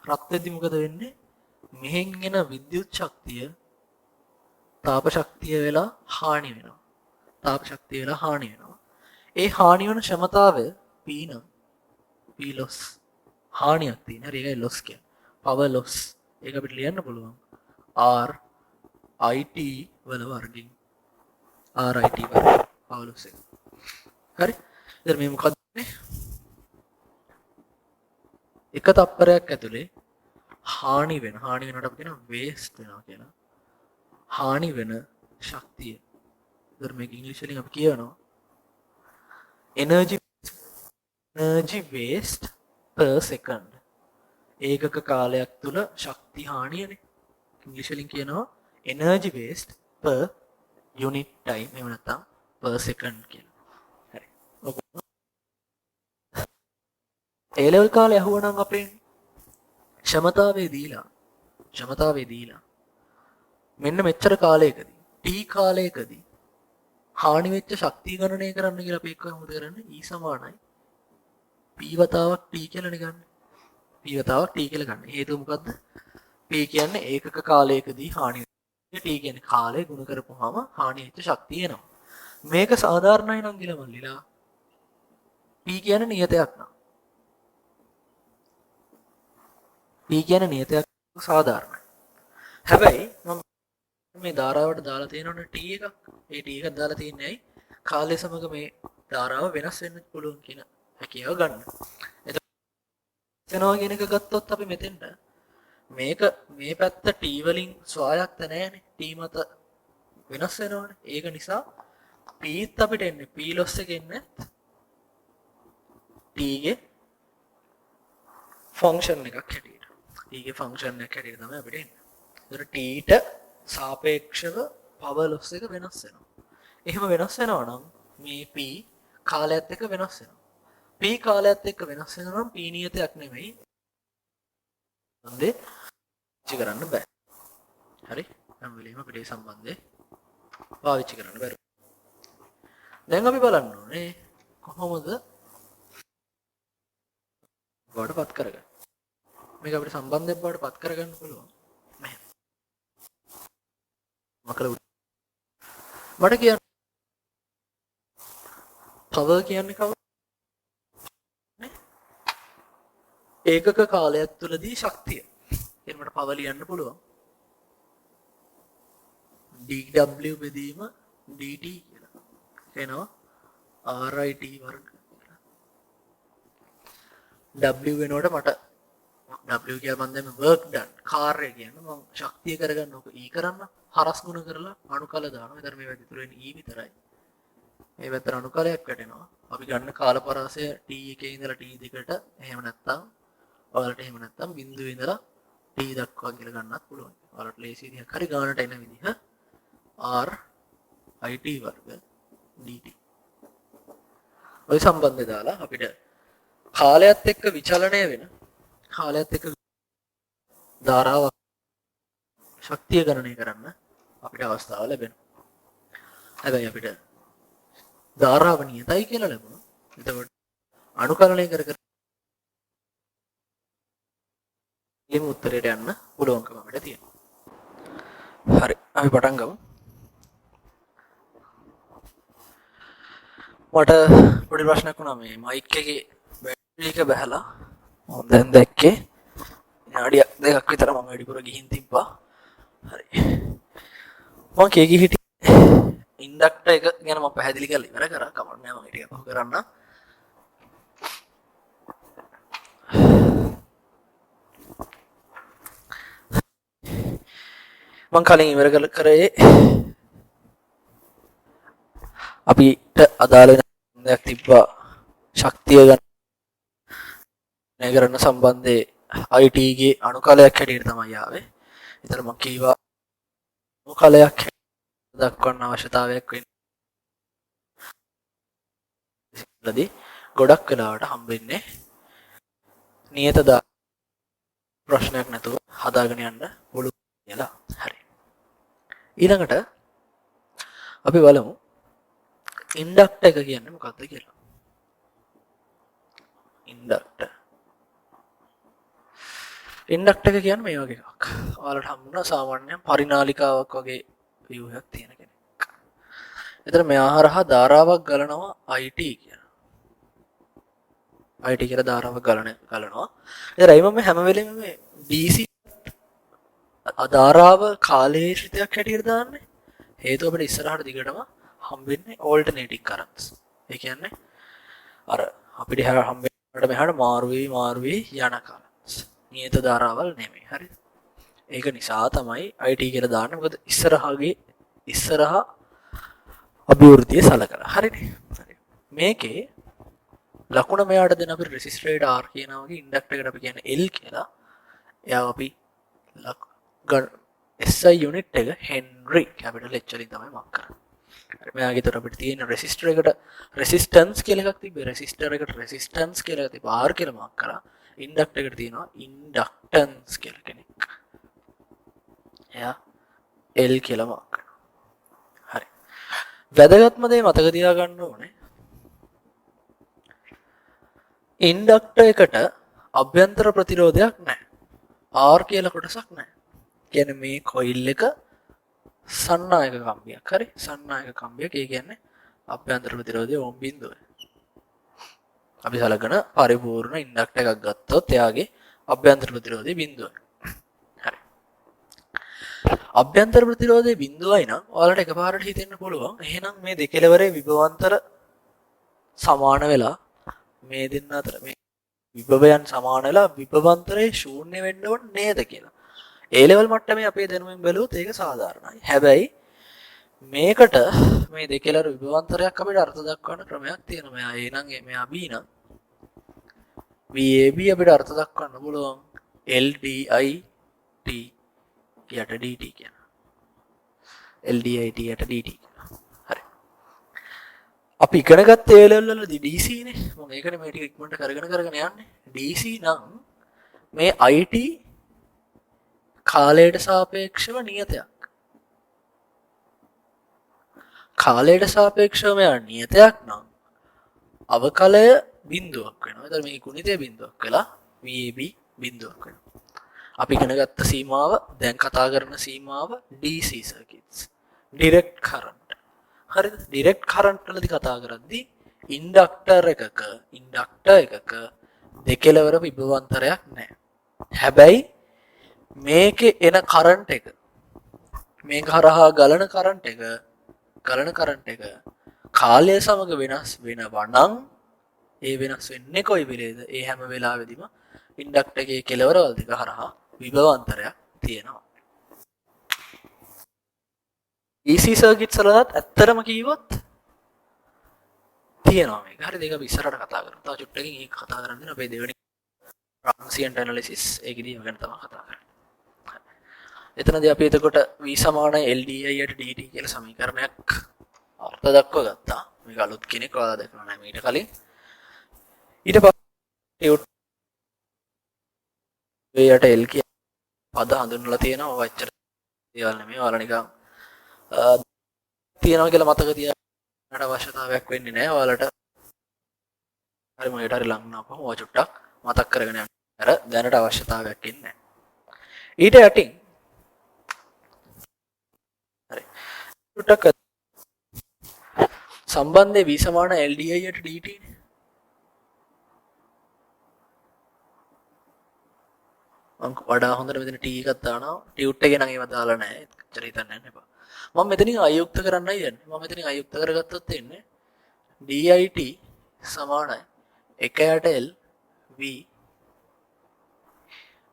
රත් වෙද්දි මොකද වෙන්නේ? මෙහෙන් එන විද්‍යුත් ශක්තිය තාප ශක්තිය වෙලා හානි වෙනවා. තාප ශක්තිය වෙලා හානි වෙනවා. ඒ හානි වෙන ක්ෂමතාවය P නම් P loss හානියක් තියෙන. හරි ඒකයි loss කියන්නේ. power loss. ඒක අපිට ලියන්න පුළුවන්. R IT වල වර්ගයෙන්. RIT වර්ග power loss එක. හරි. ඉතින් මේ මොකක්ද මේ? එක තප්පරයක් ඇතුලේ හානි වෙනට අපි කියනවා වේස්ට් වෙනවා කියලා. හානි වෙන ශක්තිය. ඉතින් මේක ඉංග්‍රීසි වලින් අපි කියනවා energy waste per second. ඒකක කාලයක් තුල ශක්ති හානියනේ. ඉංග්‍රීසි වලින් කියනවා energy waste per unit time. එහෙම නැත්නම් per second කියලා. හරි. ඔක A level කාලේ අහුවනම් අපේ ක්ෂමතාවේ දීලා මෙන්න මෙච්චර කාලයකදී T කාලයකදී හානි වෙච්ච ශක්තිය ගණනය කරන්න කියලා අපි එක්ක මොකද කරන්නේ? E සමානයි P වතාවක් T කියලානේ ගන්න. P වතාවක් T කියලා ගන්න. හේතුව මොකද්ද? P කියන්නේ ඒකක කාලයකදී හානි වෙච්ච T කියන්නේ කාලය ගුණ කරපුවාම හානි වෙච්ච ශක්තිය එනවා. මේක සාධාරණයි නම් කියලා මල්ලිලා P කියන්නේ නියතයක් නා. P කියන්නේ නියතයක් සාධාරණයි. හැබැයි මම මේ ධාරාවට දාලා තියෙනවනේ T එකක්. ඒ T එකක් දාලා තියන්නේ ඇයි? කාලය සමග මේ ධාරාව වෙනස් වෙන්න පුළුවන් කියන හැකියාව ගන්න. එතකොට වෙනවා කියන එක ගත්තොත් අපි මෙතෙන්ට මේක මේ පැත්ත T වලින් ස්වායක්ත නැහැනේ. T මත වෙනස් වෙනවනේ. ඒක නිසා Pත් අපිට එන්නේ P loss එක එන්නේ T ගේ ෆන්ක්ෂන් එකක් හැටියට. T ගේ ෆන්ක්ෂන් එකක් හැටියට තමයි අපිට එන්නේ. ඒතර T ට සාපේක්ෂව power loss එක වෙනස් වෙනවා. එහෙම වෙනස් වෙනවා නම් මේ P කාලයත් එක්ක වෙනස් වෙනවා. P කාලයත් එක්ක වෙනස් වෙනවා නම් P නියතයක් නෙමෙයි. සම්බන්ධේ පාවිච්චි කරන්න බෑ. හරි? හැම වෙලෙම අපිට මේ සම්බන්ධේ පාවිච්චි කරන්න බෑ. දැන් අපි බලන්න ඕනේ කොහොමද වඩපත් කරගන්නේ. මේක අපිට සම්බන්ධයක් බවට පත් කරගන්න පුළුවන්. මකල මට කියන්න පවර් කියන්නේ කවුද? ඒකක කාලයක් තුලදී ශක්තිය. එහෙනම් මට පවර් ලියන්න පුළුවන්. dw බෙදීම dt කියලා. එනවා rit වර්ග කියලා. w වෙනකොට මට w කියලා මම දැන් work done කාර්යය කියන්නේ මම ශක්තිය කරගන්න ඕක e කරන්න හරස් ගුණ කරලා අණුකල දානවා. ඒතර මේ වැඩි තුර වෙන්නේ e විතරයි. මේ පැත්තට අණුකලයක් වැටෙනවා. අපි ගන්න කාලපරාසය t එකේ ඉඳලා t දෙකට එහෙම නැත්නම් ඔයාලට එහෙම නැත්නම් බිඳුවේ ඉඳලා t දක්වා කියලා ගන්නත් පුළුවන්. ඔයාලට ලේසි විදිහක් හරි ගානට එන විදිහ r it වර්ග dt. ඔය සම්බන්ධය දාලා අපිට කාලයත් එක්ක විචලනය වෙන කාලයත් එක්ක ධාරාවක් ශක්තිය ගණනය කරන්න අපිට අවස්ථාව ලැබෙනවා. හැබැයි අපිට ධාරාව නියතයි කියලා ලැබුණා. එතකොට අනුකලනය කර කර මේ උත්තරයට යන්න පුළුවන්කම අපිට තියෙනවා. හරි අපි පටන් ගමු. මට පොඩි ප්‍රශ්නයක් වුණා මේ මයික් එකේ බැටරි එක බහලා මම දැන් දැක්කේ විනාඩියක් දෙකක් විතර මම වැඩිපුර ගිහින් තිබ්බා. හරි මම කේකී හිටියේ ඉන්ඩක්ටර් එක ගැන මම පැහැදිලි කරලා ඉවර කරා. කමක් නෑ මම ටිකක් පහු කරන්න. මම කලින් ඉවර කරේ අපිට අදාළ වෙන දෙයක් තිබ්බා ශක්තිය ගණනය කරන සම්බන්ධයේ IT ගේ අණුකලයක් හැටියට තමයි ආවේ. ඒතර මම කීවා අණුකලයක් දක්වන්න අවශ්‍යතාවයක් වෙනදී ගොඩක් වෙලාවට හම්බෙන්නේ නියත ප්‍රශ්නයක් නැතුව හදාගෙන යන්න පුළුවන් කියලා. හරි. ඊළඟට අපි බලමු ඉන්ඩක්ටර් එක කියන්නේ මොකක්ද කියලා. ඉන්ඩක්ටර් එක කියන්නේ මේ වගේ එකක්. ඔයාලට හම්බුණා සාමාන්‍යයෙන් පරිනාලිකාවක් වගේ ව්‍යුහයක් තියෙන කෙනෙක්. එතන මෙයා හරහා ධාරාවක් ගලනවා IT කියන. IT කියලා ධාරාවක් ගලනවා. ඒතරයි මම හැම වෙලෙම මේ DC ධාරාව කාලේශිතයක් හැටියට දාන්නේ. හේතුව අපිට ඉස්සරහට දිගටම හම්බෙන්නේ ඕල්ටර්නේටිව් කරන්ට්ස්. ඒ කියන්නේ අර අපිට හම්බෙන්නට මෙහාට මාරු වෙවි යන කරන්ට්ස්. නියත ධාරාවල් නෙමෙයි. හරිද? ඒක නිසා තමයි IT කියලා දාන්නේ. මොකද ඉස්සරහා අභිවෘද්ධිය සලකලා. හරිනේ. හරි. මේකේ ලකුණ මෙයාට දෙන අපි රෙසිස්ටරේට R කියනවා වගේ ඉන්ඩක්ටර් එකට අපි කියන්නේ L කියලා. එයාව අපි SI යුනිට් එක හෙන්රි කැපිටල් H වලින් තමයි මාක් කරන්නේ. හරි. මෙයාගේ තර අපිට තියෙන රෙසිස්ටර් එකට රෙසිස්ටන්ස් කියලා එකක් තිබ්බේ. රෙසිස්ටර් එකට රෙසිස්ටන්ස් කියලා එකක් තිබ්බා. R කියලා මාක් කරා. ඉන්ඩක්ටර් එකට තියෙනවා ඉන්ඩක්ටන්ස් කියලා කෙනෙක්. එයා L කියලා මාක් කරනවා. හරි. වැදගත්ම දේ මතක තියාගන්න ඕනේ. ඉන්ඩක්ටර් එකට අභ්‍යන්තර ප්‍රතිරෝධයක් නැහැ. R කියලා කොටසක් නැහැ. කියන්නේ මේ කොයිල් එක සන්නායක කම්බියක්. හරි. සන්නායක කම්බියක්. ඒ කියන්නේ අභ්‍යන්තර ප්‍රතිරෝධය ඕම් බිඳුව. අපි සලකන පරිපූර්ණ ඉන්ඩක්ටර් එකක් ගත්තොත් එයාගේ අභ්‍යන්තර ප්‍රතිරෝධය බිඳුවයි. හරි. අභ්‍යන්තර ප්‍රතිරෝධය බිඳුවයි නම් ඔයාලට එකපාරට හිතෙන්න පුළුවන් එහෙනම් මේ දෙකලවරේ විභවාන්තර සමාන වෙලා මේ දෙන්න අතර මේ විභවයන් සමාන වෙලා විභවාන්තරේ ශූන්‍ය වෙන්න ඕන නේද කියලා. ඒ ලෙවල් මට්ටමේ අපේ දැනුමින් බැලුවොත් ඒක සාධාරණයි. හැබැයි මේකට මේ දෙකලර විභවාන්තරයක් අපිට අර්ථ දක්වන්න ක්‍රමයක් තියෙනවා. මෙයා A නම් මෙයා B නම් VAB අපිට අර්ථ දක්වන්න පුළුවන් LDIT යට DT කියන. LDIT යට DT කියන. හරි. අපි ඉගෙන ගත්ත A level වලදී DC නේ. මම ඒකනේ මේ ටික ඉක්මනට කරගෙන යන්නේ. DC නම් මේ IT කාලයට සාපේක්ෂව නියතයක්. කාලයට සාපේක්ෂව මෙයා නියතයක් නම් අවකලය බිඳුවක් වෙනවා. එතන මේ ගුණිතය බිඳුවක් වෙලා VAB බිඳුවක් වෙනවා. අපි ඉගෙන ගත්ත සීමාව දැන් කතා කරන සීමාව DC circuits. Direct current. හරිද? ඩිරෙක්ට් කරන්ට් වලදී කතා කරද්දී ඉන්ඩක්ටර් එකක දෙකලවර විභවාන්තරයක් නැහැ. හැබැයි මේකේ එන කරන්ට් එක මේක හරහා ගලන කරන්ට් එක කාලය සමග වෙනස් වෙනවා නම් ඒ වෙනස් වෙන්නේ කොයි වෙලේද? ඒ හැම වෙලාවෙදිම ඉන්ඩක්ටර් එකේ කෙලවරවල් දෙක හරහා විභවාන්තරයක් තියෙනවා. DC සර්කිට්ස් වලත් ඇත්තටම කිව්වොත් තියෙනවා මේක. හරිද? ඒක අපි ඉස්සරහට කතා කරමු. තව චුට්ටකින් ඒක කතා කරන්න අපේ දෙවෙනි transient analysis ඒකදී ගැන තමයි කතා කරන්නේ. එතනදී අපි එතකොට v සමාන LDIට dt කියලා සමීකරණයක් අර්ථ දක්ව ගත්තා. මේක අලුත් කෙනෙක් ඔයාලා දැකලා නැහැ මීට කලින්. ඊට පස්සේ යට L කියන පද හඳුන්වලා තියෙනවා. ඔය ඇත්තට දේවල් නෙමෙයි. ඔයාලා නිකන් තියනවා කියලා මතක තියාගන්න අවශ්‍යතාවයක් වෙන්නේ නැහැ. ඔයාලට හරි මොකට හරි ලං වුණාම ඔය චුට්ටක් මතක් කරගෙන යන්න. අර දැනට අවශ්‍යතාවයක් ඉන්නේ නැහැ. ඊට යටින් හරි චුට්ටක් සම්බන්ධයේ v සමාන LDIට dt නේ. මම වඩා හොඳට මෙතන t එකක් දානවා. ටියුට් එකේ නම් ඒව දාලා නැහැ. එච්චර හිතන්න යන්න එපා. මම මෙතනින් අයුක්ත කරන්නයි යන්නේ. මම මෙතනින් අයුක්ත කරගත්තොත් එන්නේ dit සමානයි 1යට l v.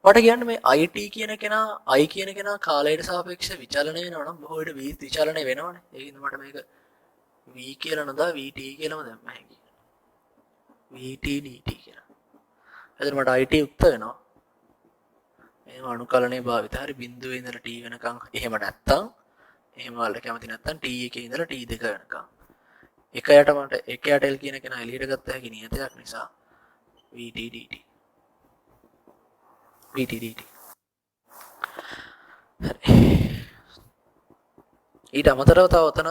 මට කියන්න මේ it කියන කෙනා i කියන කෙනා කාලයට සාපේක්ෂව විචලනය වෙනවා නම් බොහෝ විට v විචලනය වෙනවනේ. ඒකින්ද මට මේක v කියලා නදා vt කියලාම දැම්ම හැකියි. vt dt කියලා. එතන මට it යුක්ත වෙනවා. එහෙම අනුකලනයේ භාවිත හරි බිඳුවේ ඉඳලා t වෙනකන් එහෙම නැත්තම් එහෙම වලට කැමති නැත්තම් t එකේ ඉඳලා t දෙක වෙනකන්. එකයට මට එකයට l කියන කෙනා එළියට ගත්ත හැකි නියතයක් නිසා vt dt. vt dt. ඊට අමතරව තව උතන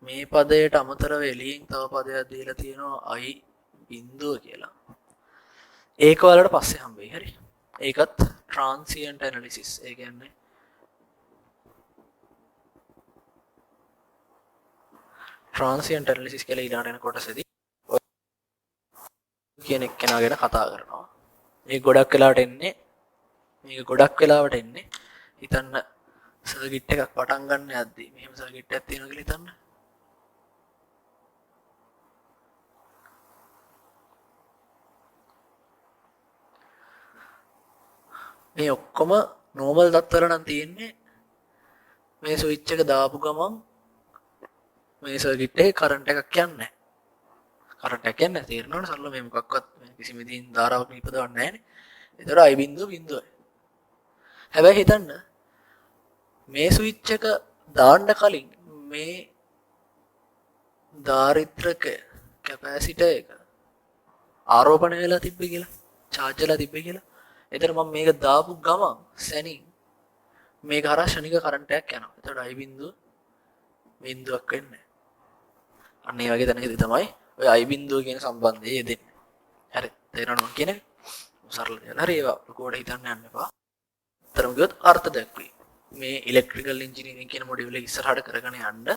මේ පදයට අමතරව එළියෙන් තව පදයක් දීලා තියෙනවා i බිඳුව කියලා. ඒක වලට පස්සේ හම්බෙයි. හරි. ඒකත් transient analysis. ඒ කියන්නේ transient analysis කියලා ඊළඟට එන කොටසදී කියන එක්කෙනා ගැන කතා කරනවා. මේක ගොඩක් වෙලාවට එන්නේ හිතන්න සර්කිට් එකක් පටන් ගන්න යද්දී මෙහෙම සර්කිට් එකක් තියෙනවා කියලා හිතන්න. මේ ඔක්කොම normal තත්ත්වවල නම් තියෙන්නේ මේ ස්විච් එක දාපු ගමන් මේ සර්කිට් එකේ කරන්ට් එකක් යන්නේ නැහැ. කරන්ට් එකක් යන්නේ නැහැ. තේරෙනවනේ සරල මේ මොකක්වත් කිසිම විදිහින් ධාරාවක් නිපදවන්නේ නැහැනේ. ඒතර I බිඳුවයි. හැබැයි හිතන්න මේ ස්විච් එක දාන්න කලින් මේ ධාරිත්‍රක කැපැසිටර් එක ආරෝපණය වෙලා තිබ්බේ කියලා, charge වෙලා තිබ්බේ කියලා. එතන මම මේක දාපු ගමන් සැනින් මේක හරහා ශනික කරන්ට් එකක් යනවා. එතකොට I බිඳුවක් වෙන්නේ. අන්න ඒ වගේ තැනකදී තමයි ඔය I බිඳුව කියන සම්බන්ධය යෙදෙන්නේ. හරි. තේරෙනවද කියන්නේ? සරල දෙයක්. හරි ඒවා ලොකුවට හිතන්න යන්න එපා. අතරම ගියොත් අර්ථ දැක්වීම. මේ ඉලෙක්ට්‍රිකල් ඉන්ජිනියරින් කියන මොඩියුල් එක ඉස්සරහට කරගෙන යන්න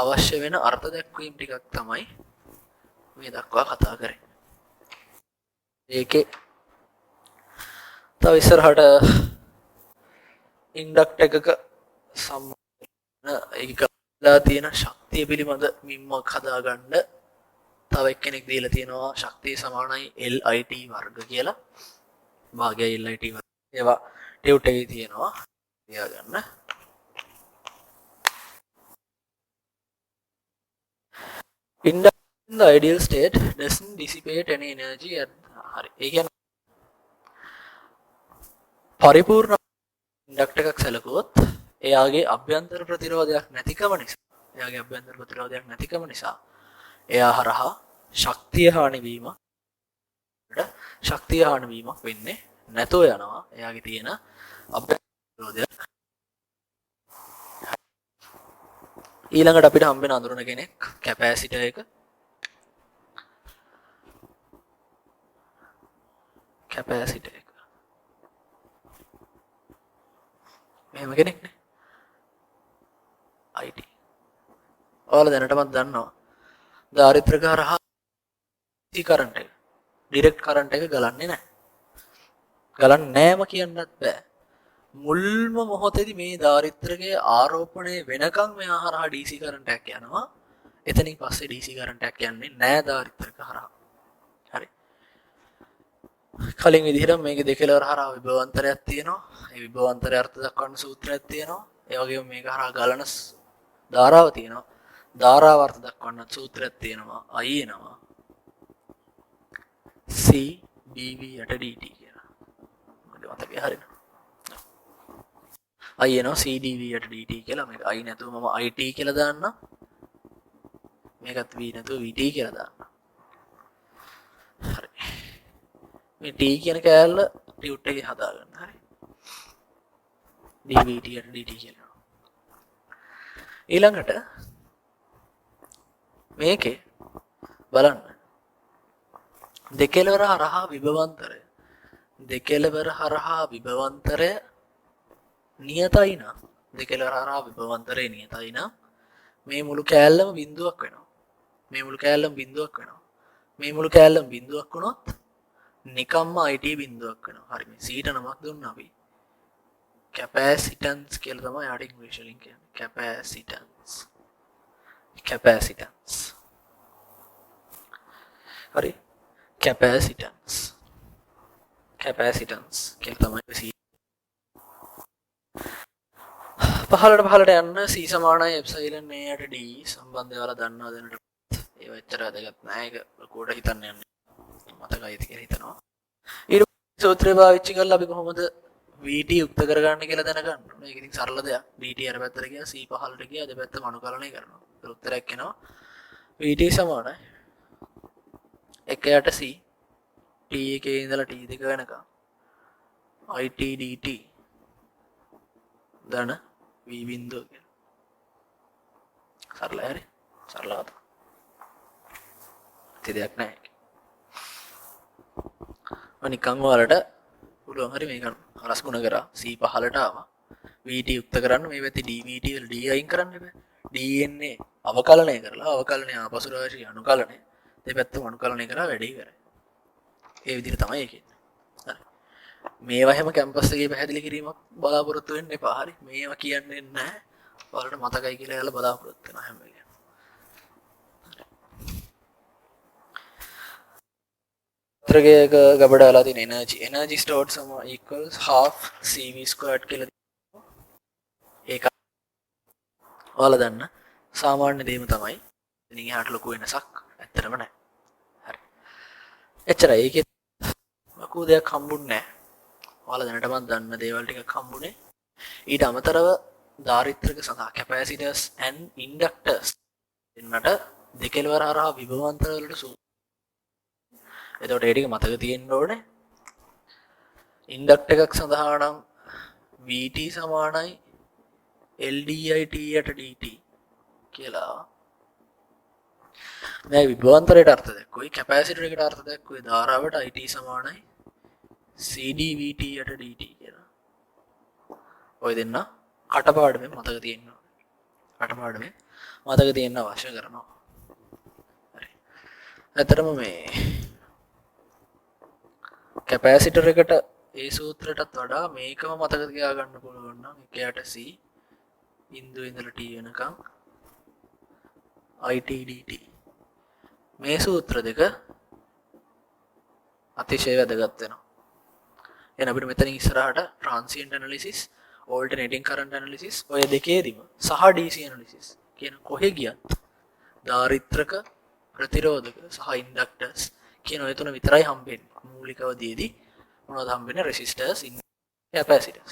අවශ්‍ය වෙන අර්ථ දැක්වීම ටිකක් තමයි මේ දක්වා කතා කරන්නේ. ඒකේ තව ඉස්සරහට ඉන්ඩක්ටර් එකක සම්බන්ධ ඒකලා තියෙන ශක්තිය පිළිබඳ මිම්මක් හදාගන්න තව එක්කෙනෙක් දීලා තියෙනවා ශක්තිය සමානයි LIT වර්ග කියලා. භාගය LIT වර්ග. ඒවා ටියුට් එකේ තියෙනවා. තියාගන්න. Inductor in the ideal state doesn't dissipate any energy at හරි. ඒ කියන්නේ පරිපූර්ණ ඉන්ඩක්ටර් එකක් සැලකුවොත් එයාගේ අභ්‍යන්තර ප්‍රතිරෝධයක් නැතිකම නිසා එයා හරහා ශක්තිය හානි වීමක් වෙන්නේ නැතුව යනවා. එයාගේ තියෙන අභ්‍යන්තර ප්‍රතිරෝධයක්. ඊළඟට අපිට හම්බෙන අඳුරන කෙනෙක් කැපැසිටර් එක. මෙහෙම කෙනෙක් නේ. ඔයාලා දැනටමත් දන්නවා දාරිද්‍රක හරහා කරන්ට් එක ඩිරෙක්ට් කරන්ට් එක ගලන්නේ නැහැ. ගලන්නේ නැහැම කියන්නත් බෑ. මුල්ම මොහොතේදී මේ දාරිද්‍රකයේ ආරෝපණය වෙනකන් මෙහා හරහා DC කරන්ට් එකක් යනවා. එතනින් පස්සේ DC කරන්ට් එකක් යන්නේ නැහැ දාරිද්‍රක හරහා. හරි. කලින් විදිහට මේක දෙකලවර හරහා විභවාන්තරයක් තියෙනවා. ඒ විභවාන්තරය අර්ථ දක්වන්න සූත්‍රයක් තියෙනවා. ඒ වගේම මේක හරහා ගලන ධාරාව තියෙනවා. ධාරාව අර්ථ දක්වන්න සූත්‍රයක් තියෙනවා. I එනවා. C dV යට dt කියලා. මොකද මතකයි හරියන. I එනවා C dV යට dt කියලා. මේක I නැතුව මම IT කියලා දාන්නම්. මේකත් V නැතුව VT කියලා දාන්නම්. හරි. මේ T කියන කෑල්ල ටියුට් එකේ හදාගන්න. හරි. dVT යට dt කියලා. ඊළඟට මේකේ බලන්න දෙකලවර හරහා විභවාන්තරය නියතයි නම් දෙකලවර හරහා විභවාන්තරය නියතයි නම් මේ මුළු කෑල්ලම බිඳුවක් වෙනවා. මේ මුළු කෑල්ලම බිඳුවක් වුණොත් නිකම්ම IT බිඳුවක් වෙනවා. හරි මේ සීට නමක් දුන්නා අපි. කැපැසිටන්ස් කියලා තමයි යාට ඉංග්‍රීසි වලින් කියන්නේ. කැපැසිටන්ස්. හරි. කැපැසිටන්ස් කියලා තමයි C. පහළට යන්න C සමානයි එප්සයිලන් A යට D සම්බන්ධය වල දන්නවා දැනට. ඒව එච්චර වැදගත් නෑ. ඒක ලකුවට හිතන්න යන්නේ. මතකයිද කියලා හිතනවා. ඊට සූත්‍රය පාවිච්චි කරලා අපි කොහොමද VT යුක්ත කරගන්නේ කියලා දැනගන්න ඕනේ. ඒක ඉතින් සරල දෙයක්. VT අර පැත්තට ගියා C පහළට ගියා දෙපැත්ත මනුකලණය කරනවා. ඒක උත්තරයක් එනවා. VT සමානයි 1යට C T එකේ ඉඳලා T2 වෙනකම් IT dt ධන V බිඳුව කියලා. සරලයි හරි. සරල කතාව. දෙයක් නැහැ. නිකන් වලට පුළුවන් හරි මේක හරස් ගුණ කරා C පහළට ආවා. VT යුක්ත කරන්න මේ පැත්තේ dVT වල D අයින් කරන්න බෑ. D එන්නේ අවකලනය කරලා අවකලනය ආපසු රාශිය අනුකලනය දෙපැත්තම අනුකලනය කරලා වැඩි කරයි. ඒ විදිහට තමයි ඒක ඉන්නේ. හරි. මේවා හැම කැම්පස් එකේ පැහැදිලි කිරීමක් බලාපොරොත්තු වෙන්න එපා. හරි. මේවා කියන්නේ නැහැ. ඔයාලට මතකයි කියලා එයාලා බලාපොරොත්තු වෙනවා හැම වෙලේම. ත්‍රගයක ගබඩාලා තියෙන energy stored equals half CV squared කියලා ඒක ඔයාලා දන්න සාමාන්‍ය දේම තමයි. ඉතින් එහාට ලොකු වෙනසක් ඇත්තටම නැහැ. හරි. එච්චරයි. ඒකේ ලොකු දෙයක් හම්බුන්නේ නැහැ. ඔයාලා දැනටමත් දන්න දේවල් ටිකක් හම්බුනේ. ඊට අමතරව ධාරිත්‍රක සඳහා capacitors and inductors දෙන්නට දෙකලවර හරහා විභවාන්තර වලට එතකොට ඒ ටික මතක තියෙන්න ඕනේ. ඉන්ඩක්ටර් එකක් සඳහා නම් VT සමානයි LDIT යට DT කියලා. මේ විභවාන්තරයට අර්ථ දක්වයි කැපැසිටර් එකට අර්ථ දක්වයි ධාරාවට IT සමානයි CdVT යට DT කියලා. ඔය දෙන්න කටපාඩමෙන් මතක තියෙන්න ඕනේ. කටපාඩමෙන් මතක තියෙන්න අවශ්‍ය කරනවා. හරි. ඇත්තටම මේ කැපැසිටර් එකට ඒ සූත්‍රයටත් වඩා මේකම මතක තියාගන්න පුළුවන් නම් 1ට C බිඳුව ඉඳලා T වෙනකම් IT dt මේ සූත්‍ර දෙක අතිශය වැදගත් වෙනවා. එහෙනම් අපිට මෙතන ඉස්සරහට transient analysis, alternating current analysis ඔය දෙකේදීම සහ DC analysis කියන කොහෙ ගියත් ධාරිත්‍රක ප්‍රතිරෝධක සහ ඉන්ඩක්ටර්ස් කියන ඔය තුන විතරයි හම්බෙන්නේ. මූලිකව දීදී මොනවද හම්බෙන්නේ? resistors, capacitors.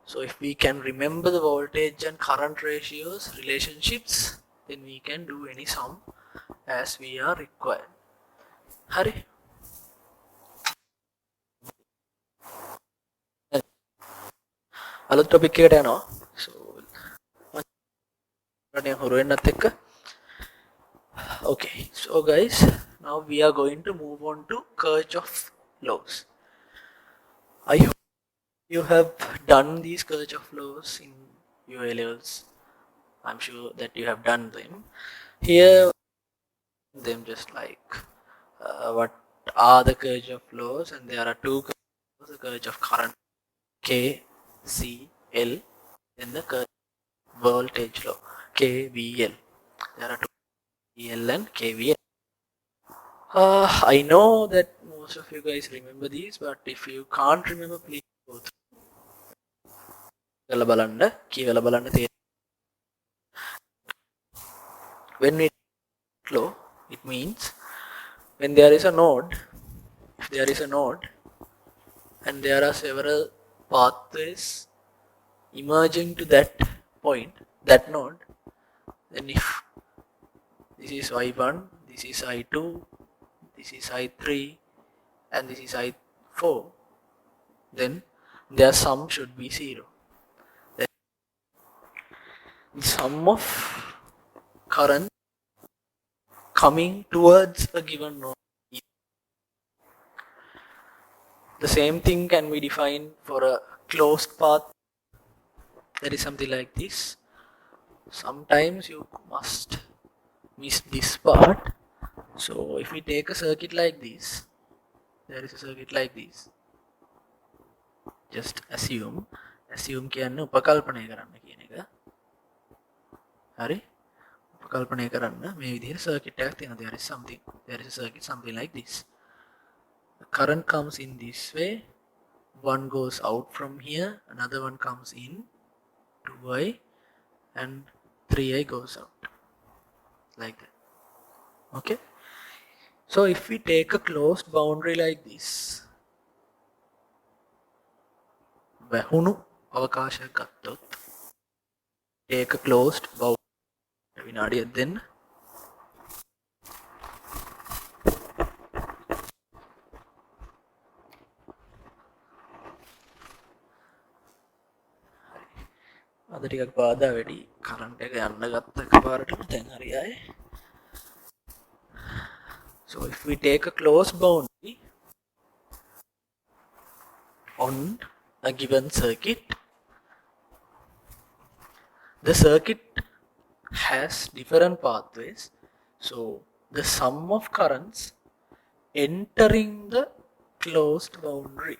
So if we can remember the voltage and current ratios relationships, then we can do any sum as we are required. Hari. අලුත් topic එකට යනවා. So රණේ හොර වෙන්නත් එක්ක. Okay. So guys, now we are going to move on to Kirchhoff laws. I hope you have done these Kirchhoff laws in your A levels I'm sure that you have done them. Here them just like what are the Kirchhoff laws, and there are two laws, the Kirchhoff current KCL, then the Kirchhoff voltage law KVL. There are two, KVL and KVL. I know that most of you guys remember these, but if you can't remember, please go through. When we law, it means when there is a node, if there is a node and there are several pathways emerging to that point, that node, then if this is I1, this is I2, this is I3, and this is I4, then their sum should be 0. Then the sum of current coming towards a given node. The same thing can be defined for a closed path. That is something like this. Sometimes you must miss this part. So if we take a circuit like this, there is a circuit like this. Just assume කියන්නේ උපකල්පනය කරන්න කියන එක. හරි? උපකල්පනය කරන්න මේ විදිහට circuit එකක් තියෙනවා. There is a circuit something like this. The current comes in this way. One goes out from here, another one comes in, 2i, and 3i goes out. Like that. Okay? So if we take a closed boundary like this, වැහුණු අවකාශයක් ගත්තොත්, take a closed boundary විනාඩියක් දෙන්න. අද ටිකක් බාධා වැඩි, current එක යන්න ගත්ත එකපාරටම දැන් හරි ආයේ. So if we take a closed boundary on a given circuit, the circuit has different pathways. So the sum of currents entering the closed boundary,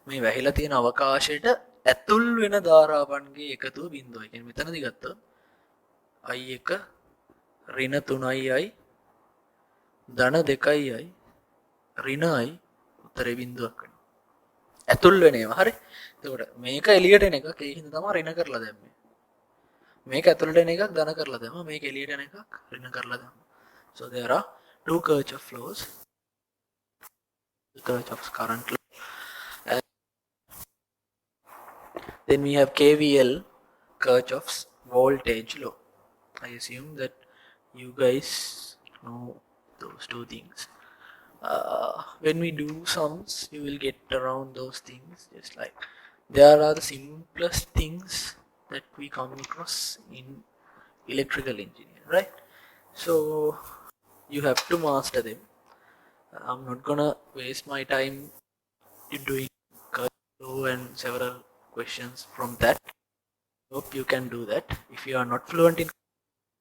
මේ වැහිලා තියෙන අවකාශයට ඇතුල් වෙන ධාරාවන්ගේ එකතුව බිඳුවයි. කියන්නේ මෙතනදී ගත්තොත් I1 ඍණ 3යි ධන 2යි ඍණ I උත්තරේ බිඳුවක් වෙනවා. ඇතුල් වෙන ඒවා. හරි? එතකොට මේක එළියට එන එකක්, ඒ හින්දා තමයි ඍණ කරලා දැම්මේ. මේක ඇතුළට එන එකක් ධන කරලා දැම්මා. මේක එළියට එන එකක් ඍණ කරලා දැම්මා. So there are two Kirchhoff laws. Kirchhoff's current law. Then we have KVL, Kirchhoff's voltage law. I assume that you guys know those two things. When we do sums, you will get around those things. Just like there are the simplest things that we come across in electrical engineering, right? So you have to master them. I'm not gonna waste my time in doing Kirchhoff law and several questions from that. Hope you can do that. If you are not fluent in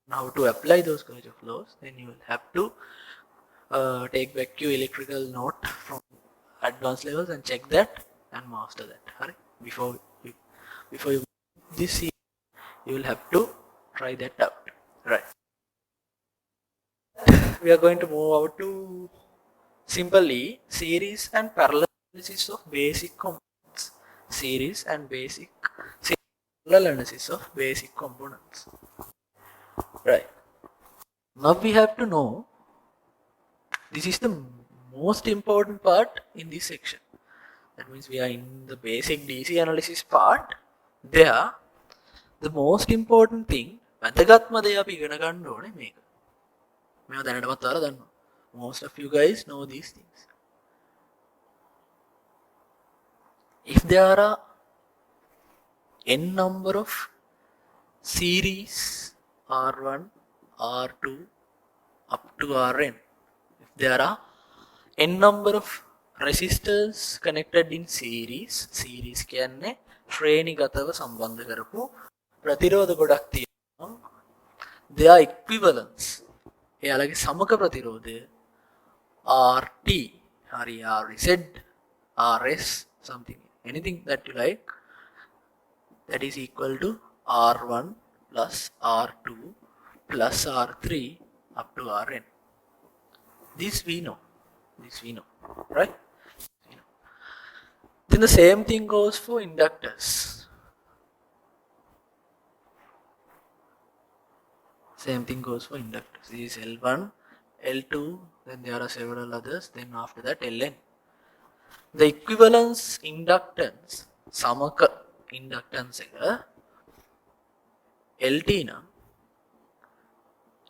how to apply those Kirchhoff laws, then you will have to take back your electrical note from advanced levels and check that and master that. Hurry, before you this year, you will have to try that out. Right. We are going to move out to simply series and parallel analysis of basic components. Series and parallel analysis of basic components. Right. Now we have to know, this is the most important part in this section. That means we are in the basic DC analysis part. There, the most important thing, වැදගත්ම දේ අපි ඉගෙන ගන්න ඕනේ මේක. මේවා දැනටමත් ඔයාලා දන්නවා. Most of you guys know these things. If there are n number of series R1, R2 up to Rn, if there are n number of resistors connected in series කියන්නේ ශ්‍රේණිගතව සම්බන්ධ කරපු ප්‍රතිරෝධ ගොඩක් තියෙනවා. their equivalence එයාලගේ සමක ප්‍රතිරෝධය RT හරි RZ RS something anything that you like that is equal to R1 plus R2 plus R3 up to Rn. This we know, right? Then the same thing goes for inductors. Same thing goes for inductors. This is L1, L2, then there are several others, then after that Ln. The equivalence inductance, samaka inductance LT na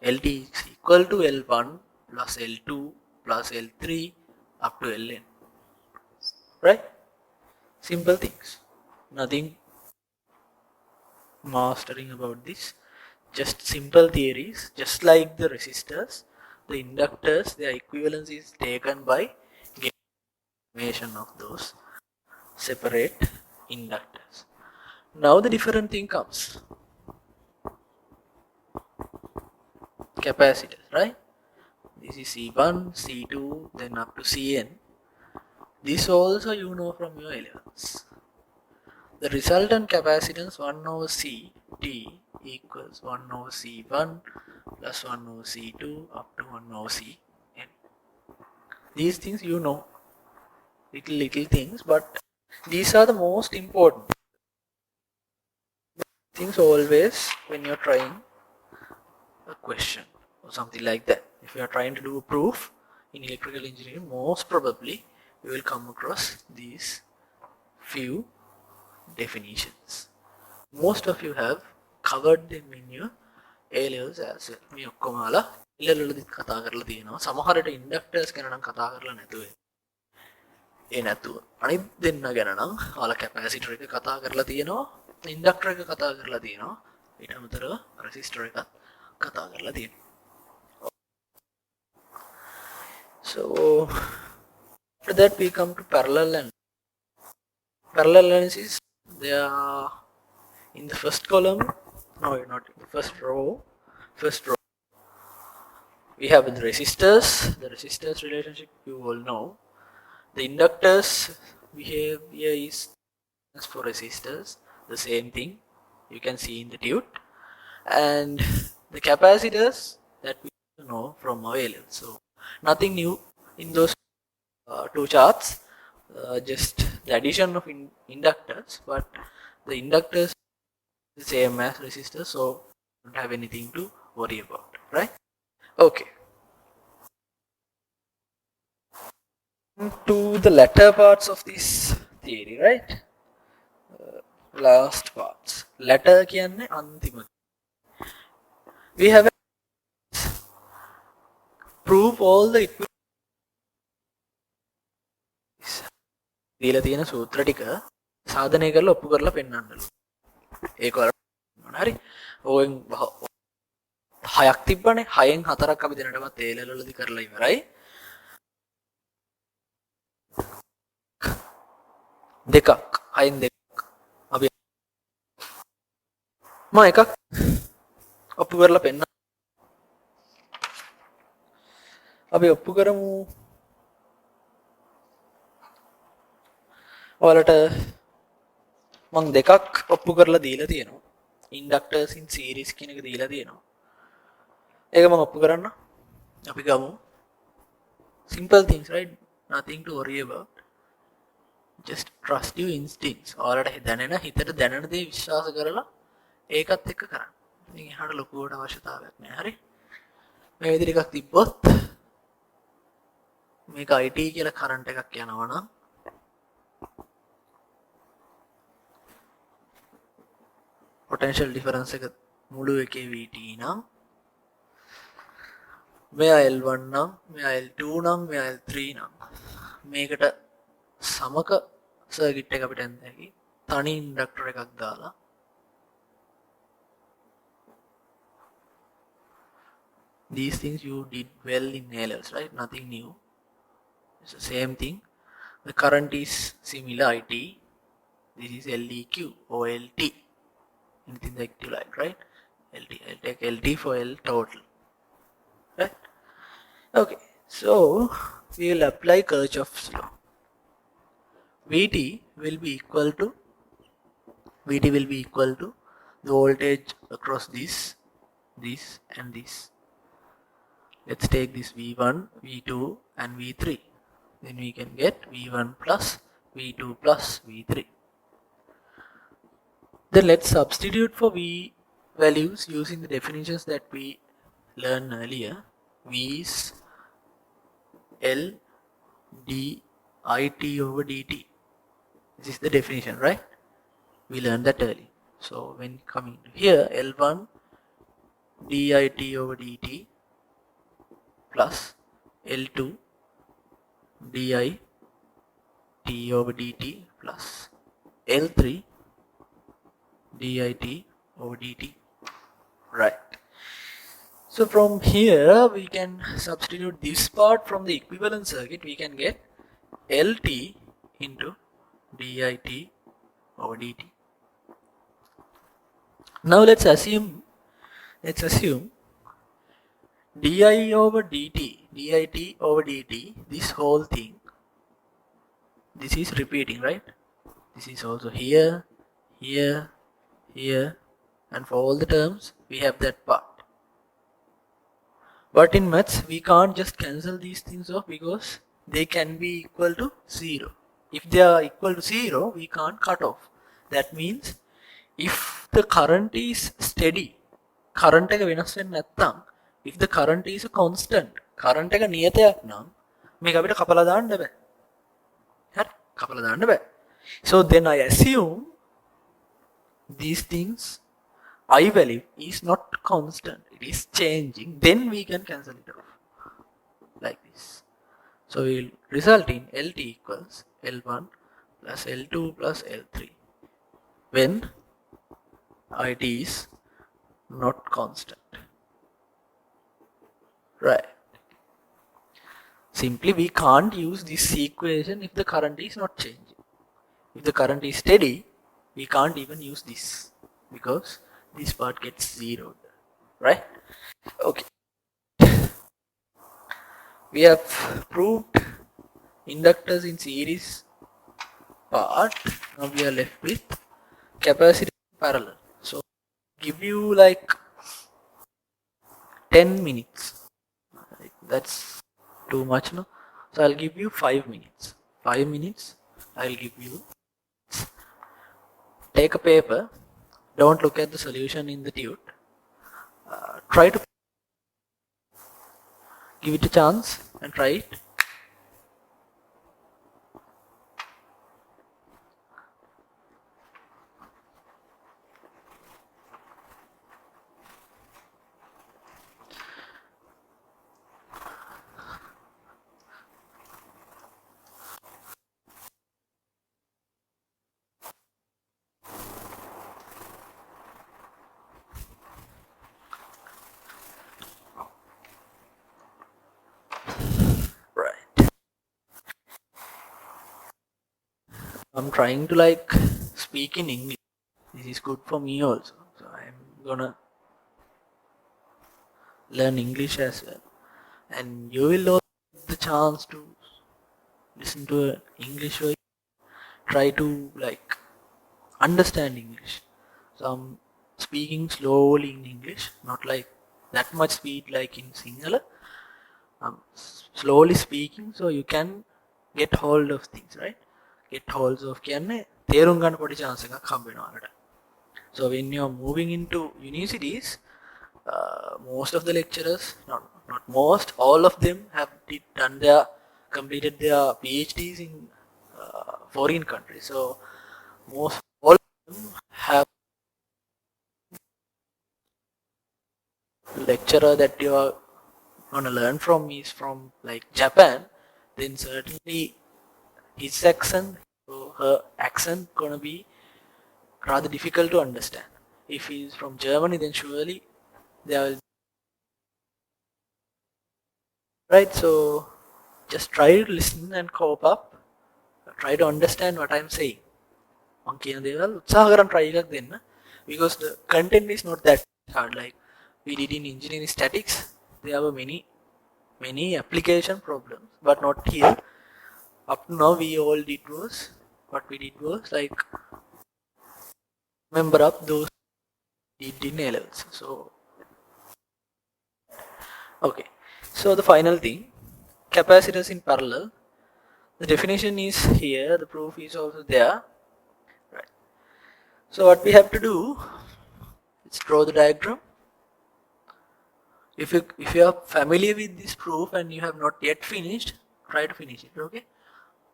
LT is equal to L1 plus L2 plus L3 up to Ln. Right? Simple things. Nothing mastering about this. Just simple theories. Just like the resistors, the inductors, their equivalence is taken by summation of those separate inductors. Now the different thing comes. Capacitors, right? This is C1, C2, then up to Cn. This also you know from your A-levels. The resultant capacitance 1 over C T equals 1 over C1 plus 1 over C2 up to 1 over Cn. These things you know. Little things, but these are the most important things always when you're trying a question or something like that. If you are trying to do a proof in electrical engineering, most probably you will come across these few definitions. Most of you have covered them in your A-levels as well. මේ ඔක්කොම අහලා ඉල්ලවලදී කතා කරලා තියෙනවා. සමහරට ඉන්ඩක්ටර්ස් ගැන නම් කතා කරලා නැතුව ඒ නැතුව අනිත් දෙන්න ගැන නම් ඔයාලා කැපැසිටර් එක කතා කරලා තියෙනවා, ඉන්ඩක්ටර් එක කතා කරලා තියෙනවා, ඊට අමතරව රෙසිස්ටර් එකත් කතා කරලා තියෙනවා. So after that we come to parallel analysis. They are in the first column, no, not in the first row. We have the resistors. The resistors relationship you all know. The inductors behavior is for resistors, the same thing you can see in the tube, and the capacitors that we know from our A-level. So nothing new in those two charts, just the addition of inductors, but the inductors the same as resistors, so don't have anything to worry about, right? Okay. To the latter parts of this theory, right? Last parts. Latter කියන්නේ අන්තිම. We have prove all the දීලා තියෙන සූත්‍ර ටික සාධනය කරලා ඔප්පු කරලා පෙන්නන්නලු. ඒක වල හරි. ඕෙන් හයක් තිබ්බනේ. හයෙන් හතරක් අපි දැනටමත් A level වලදී කරලා ඉවරයි. දෙකක් හයෙන් දෙකක් අපි මම එකක් ඔප්පු කරලා පෙන්නන්න. අපි ඔප්පු කරමු. ඔයාලට මම දෙකක් ඔප්පු කරලා දීලා තියෙනවා. ඉන්ඩක්ටර්ස් ඉන් සීරීස් කියන එක දීලා තියෙනවා. ඒක මම ඔප්පු කරන්න. අපි ගමු. Simple things, right? Nothing to worry about. Just trust your instincts. ඔයාලට දැනෙන හිතට දැනෙන දේ විශ්වාස කරලා ඒකත් එක්ක කරන්න. ඉතින් එහාට ලොකුවට අවශ්‍යතාවයක් නැහැ. හරි? මේ විදිහට එකක් තිබ්බොත් මේක IT කියලා කරන්ට් එකක් යනවා නම් potential difference එක මුළු එකේ VT නම් මෙයා L1 නම් මෙයා L2 නම් මෙයා L3 නම් මේකට සමක සර්කිට් එක අපිට එන්න හැකි තනි ඉන්ඩක්ටර් එකක් දාලා these things you did well in A-levels, right? Nothing new. It's the same thing. The current is similar IT. This is LEQ or LT. Anything that you like, right? LT. I'll take LT for L total. Right? Okay. So we will apply Kirchhoff's law. VT will be equal to the voltage across this, and this. Let's take this V1, V2 and V3. Then we can get V1 plus V2 plus V3. Then let's substitute for V values using the definitions that we learned earlier. V is L dIT over dt. This is the definition, right? We learned that earlier. So when coming to here, L1 dIT over dt plus L2 dIT over dt plus L3 dit over dt. Right. So from here we can substitute this part from the equivalent circuit. We can get LT into dit over dt. Now let's assume dit over dt, this whole thing, this is repeating, right? This is also here, here, here, and for all the terms we have that part. But in maths we can't just cancel these things off because they can be equal to 0. If they are equal to 0, we can't cut off. That means if the current is steady, current එක වෙනස් වෙන්නේ නැත්නම්, if the current is a constant, current එක නියතයක් නම් මේක අපිට කපලා දාන්න බෑ. හරි? කපලා දාන්න බෑ. So then I assume these things I value is not constant, it is changing, then we can cancel it off like this. So we will result in LT equals L1 plus L2 plus L3 when IT is not constant. Right. Simply we can't use this equation if the current is not changing. If the current is steady, we can't even use this because this part gets zeroed. Right? Okay. We have proved inductors in series part. Now we are left with capacitor in parallel. So give you like 10 minutes. That's too much now. So I'll give you 5 minutes. 5 minutes I'll give you. Take a paper. Don't look at the solution in the tube. Try to give it a chance and try it. I'm trying to like speak in English. This is good for me also. So I'm gonna learn English as well. And you will also get the chance to listen to an English voice. Try to like understand English. So I'm speaking slowly in English, not like that much speed like in Sinhala. I'm slowly speaking so you can get hold of things, right? Get hold of කියන්නේ තේරුම් ගන්න පොඩි chance එකක් හම්බ වෙනවා අපිට. So when you're moving into universities, most of the lecturers, not most, all of them have completed their PhDs in foreign countries. So all of them have lecturer that you are gonna learn from is from like Japan, then certainly his accent or her accent gonna be rather difficult to understand. If he is from Germany, then surely there will be, right? So just try to listen and cope up. Try to understand what I'm saying. මං කියන දේවල් උත්සාහ කරන් try එකක් දෙන්න because the content is not that hard. Like we did in engineering statics, there were many application problems, but not here. Up to now, what we did was like remember up those did in A levels. So okay, so the final thing, capacitors in parallel. The definition is here. The proof is also there. Right. So what we have to do, let's draw the diagram. If you are familiar with this proof and you have not yet finished, try to finish it. Okay.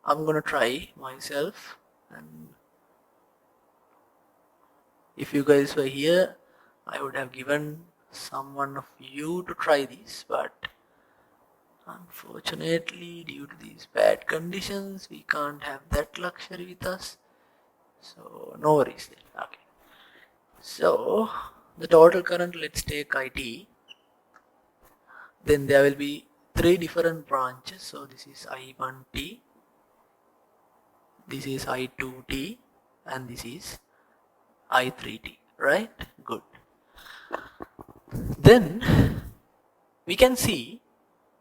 I'm gonna try myself, and if you guys were here, I would have given someone of you to try this, but unfortunately due to these bad conditions we can't have that luxury with us, so no worries then. Okay, so the total current, let's take IT, then there will be 3 different branches. So this is I1T, this is I2T, and this is I3T, right? Good. Then we can see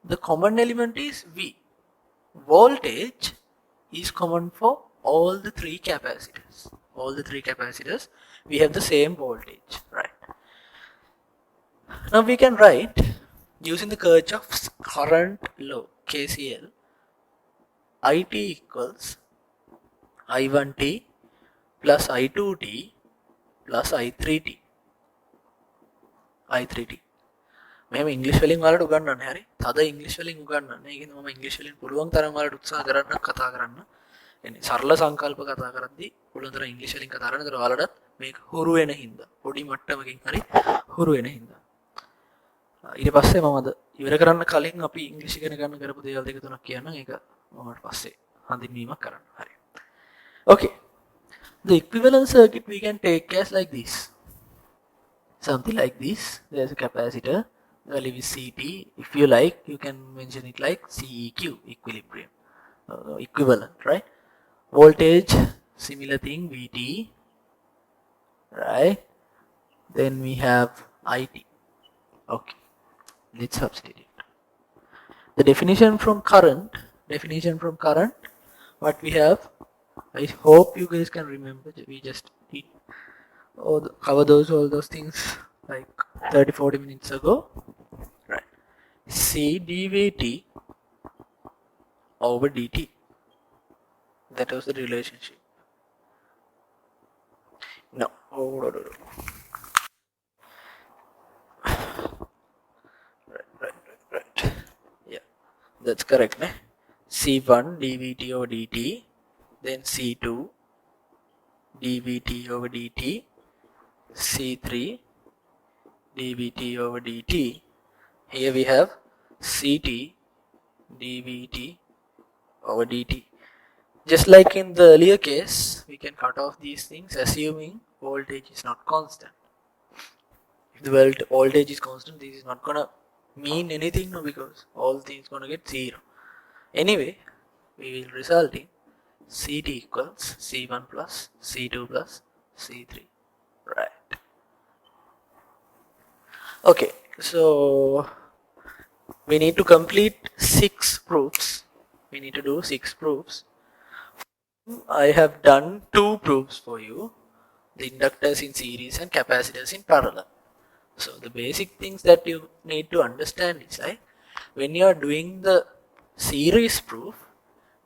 the common element is V. Voltage is common for all the 3 capacitors. All the 3 capacitors, we have the same voltage, right? Now we can write using the Kirchhoff's current law, KCL, IT equals I1T plus I2T plus I3T. I3T. මෙම ඉංග්‍රීසි වලින් ඔයාලට උගන්වන්න හරි. තද ඉංග්‍රීසි වලින් උගන්වන්න. ඒ කියන්නේ මම ඉංග්‍රීසි වලින් පුළුවන් තරම් ඔයාලට උත්සාහ කරන්න කතා කරන්න. එන්නේ සරල සංකල්ප කතා කරද්දී පුළුවන් තරම් ඉංග්‍රීසි වලින් කතා කරන. ඒතර ඔයාලටත් මේක හුරු වෙන හින්දා පොඩි මට්ටමකින් හරි හුරු වෙන හින්දා. ඊට පස්සේ මම අද ඉවර කරන්න කලින් අපි ඉංග්‍රීසි ඉගෙන ගන්න කරපු දේවල් දෙක තුනක් කියන්නම්. ඒක මම පස්සේ හඳුන්වීමක් කරන්න. හරි. Okay. The equivalent circuit we can take as like this. Something like this. There's a capacitor. The value is CT. If you like, you can mention it like CEQ, equilibrium, equivalent, right? Voltage, similar thing, VT, right? Then we have IT. Okay, let's substitute it. The definition from current, what we have, I hope you guys can remember. We just did cover all those things like 30-40 minutes ago, right? C dVt over dt, that was the relationship. No, right, yeah, that's correct, ne? C1 dVt over dt, then C2 dVt over dt, C3 dVt over dt. Here we have CT dVt over dt. Just like in the earlier case, we can cut off these things assuming voltage is not constant. If the voltage is constant, this is not gonna mean anything, no, because all things gonna get 0. Anyway, we will result in CT equals C1 plus C2 plus C3, right? Okay, so we need to complete 6 proofs. We need to do 6 proofs. I have done 2 proofs for you, the inductors in series and capacitors in parallel. So the basic things that you need to understand is like when you are doing the series proof,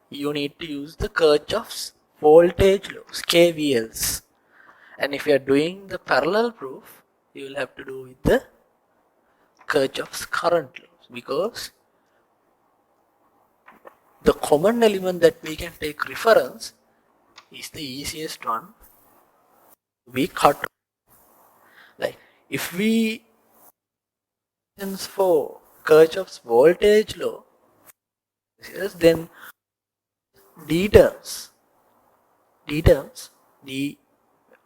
you need to use the Kirchhoff's voltage laws, KVLs. And if you are doing the parallel proof, you will have to do with the Kirchhoff's current laws, because the common element that we can take reference is the easiest one we cut. Like if we for Kirchhoff's voltage law, then D terms, D,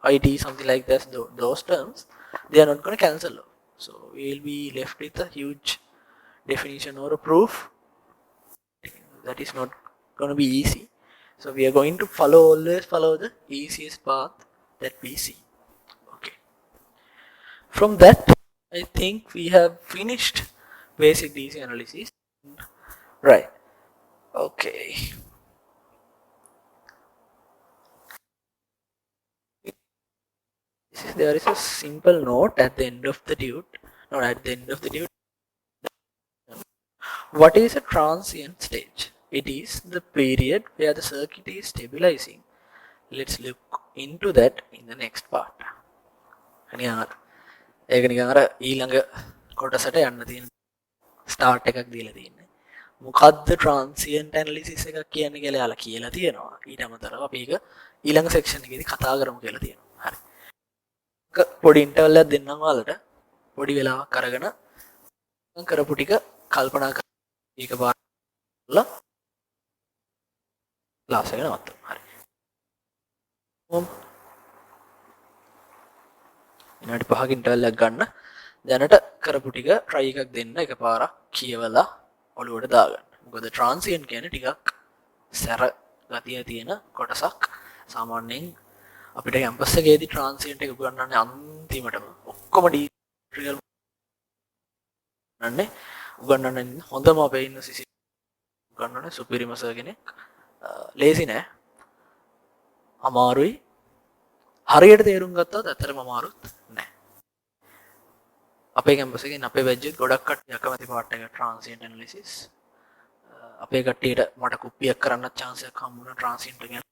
IT, something like that, those terms, they are not going to cancel out. So we will be left with a huge definition or a proof that is not going to be easy. So we are going to always follow the easiest path that we see. Okay. From that I think we have finished basic DC analysis. Right. Okay. There is a simple note at the end of the dude. Not at the end of the dude. What is a transient stage? It is the period where the circuit is stabilizing. Let's look into that in the next part. ඒක නිකන් අර ඊළඟ කොටසට යන්න තියෙන start එකක් දීලා තියෙන්නේ. මොකද්ද transient analysis එකක් කියන්නේ කියලා යාලා කියලා තියෙනවා. ඊට අමතරව අපි ඒක ඊළඟ සෙක්ෂන් එකේදී කතා කරමු කියලා තියෙනවා. හරි. පොඩි ඉන්ටර්වල් එකක් දෙන්නම් ඔයාලට. පොඩි වෙලාවක් අරගෙන කරපු ටික කල්පනා කරලා ඒක බලලා ක්ලාස් එක නවත්තමු. හරි. විනාඩි 5ක ඉන්ටර්වල් එකක් ගන්න. දැනට කරපු ටික try එකක් දෙන්න එකපාරක් කියවලා ඔළුවට දාගන්න. මොකද transient කියන්නේ ටිකක් සැර ගතිය තියෙන කොටසක්. සාමාන්‍යයෙන් අපිට කැම්පස් එකේදී transient එක උගන්වන්නේ අන්තිමටම. ඔක්කොම ඩීටේල් නන්නේ උගන්වන්නේ හොඳම අපේ ඉන්න සිසි උගන්වන්නේ සුපිරිම සර් කෙනෙක්. ලේසි නෑ. අමාරුයි. හරියට තේරුම් ගත්තොත් ඇත්තටම අමාරුත් නෑ. අපේ කැම්පස් එකෙන් අපේ බැච් එකේ ගොඩක් කට්ටිය අකමැති පාර්ට් එක transient analysis. අපේ කට්ටියට මට කුප්පියක් කරන්න chance එකක් හම්බුණා transient ගැන.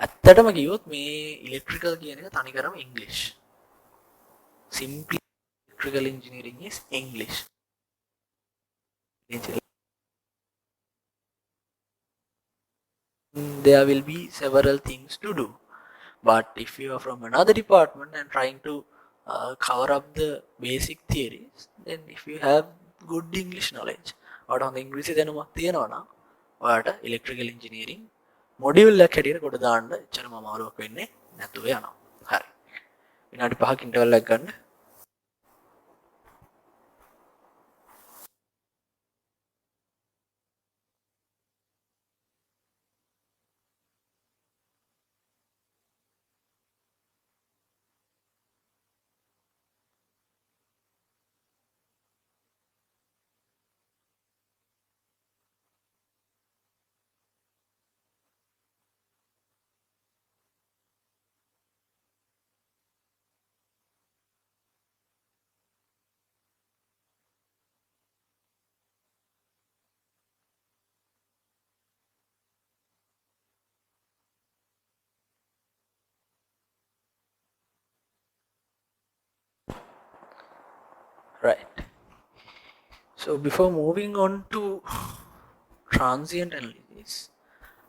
ඇත්තටම කිව්වොත් මේ ඉලෙක්ට්‍රිකල් කියන එක තනිකරම ඉංග්‍රීසි. Simply electrical engineering is English. There will be several things to do. But if you are from another department and trying to cover up the basic theories, then if you have good English knowledge, or on the English දැනුමක් තියෙනවා නම් ඔයාලට electrical engineering module එකක් හැටියට කොට දාන්න එච්චරම අමාරුවක් වෙන්නේ නැතුව යනවා. හරි. විනාඩි 5ක ඉන්ටර්වල් එකක් ගන්න. Right. So before moving on to transient analysis,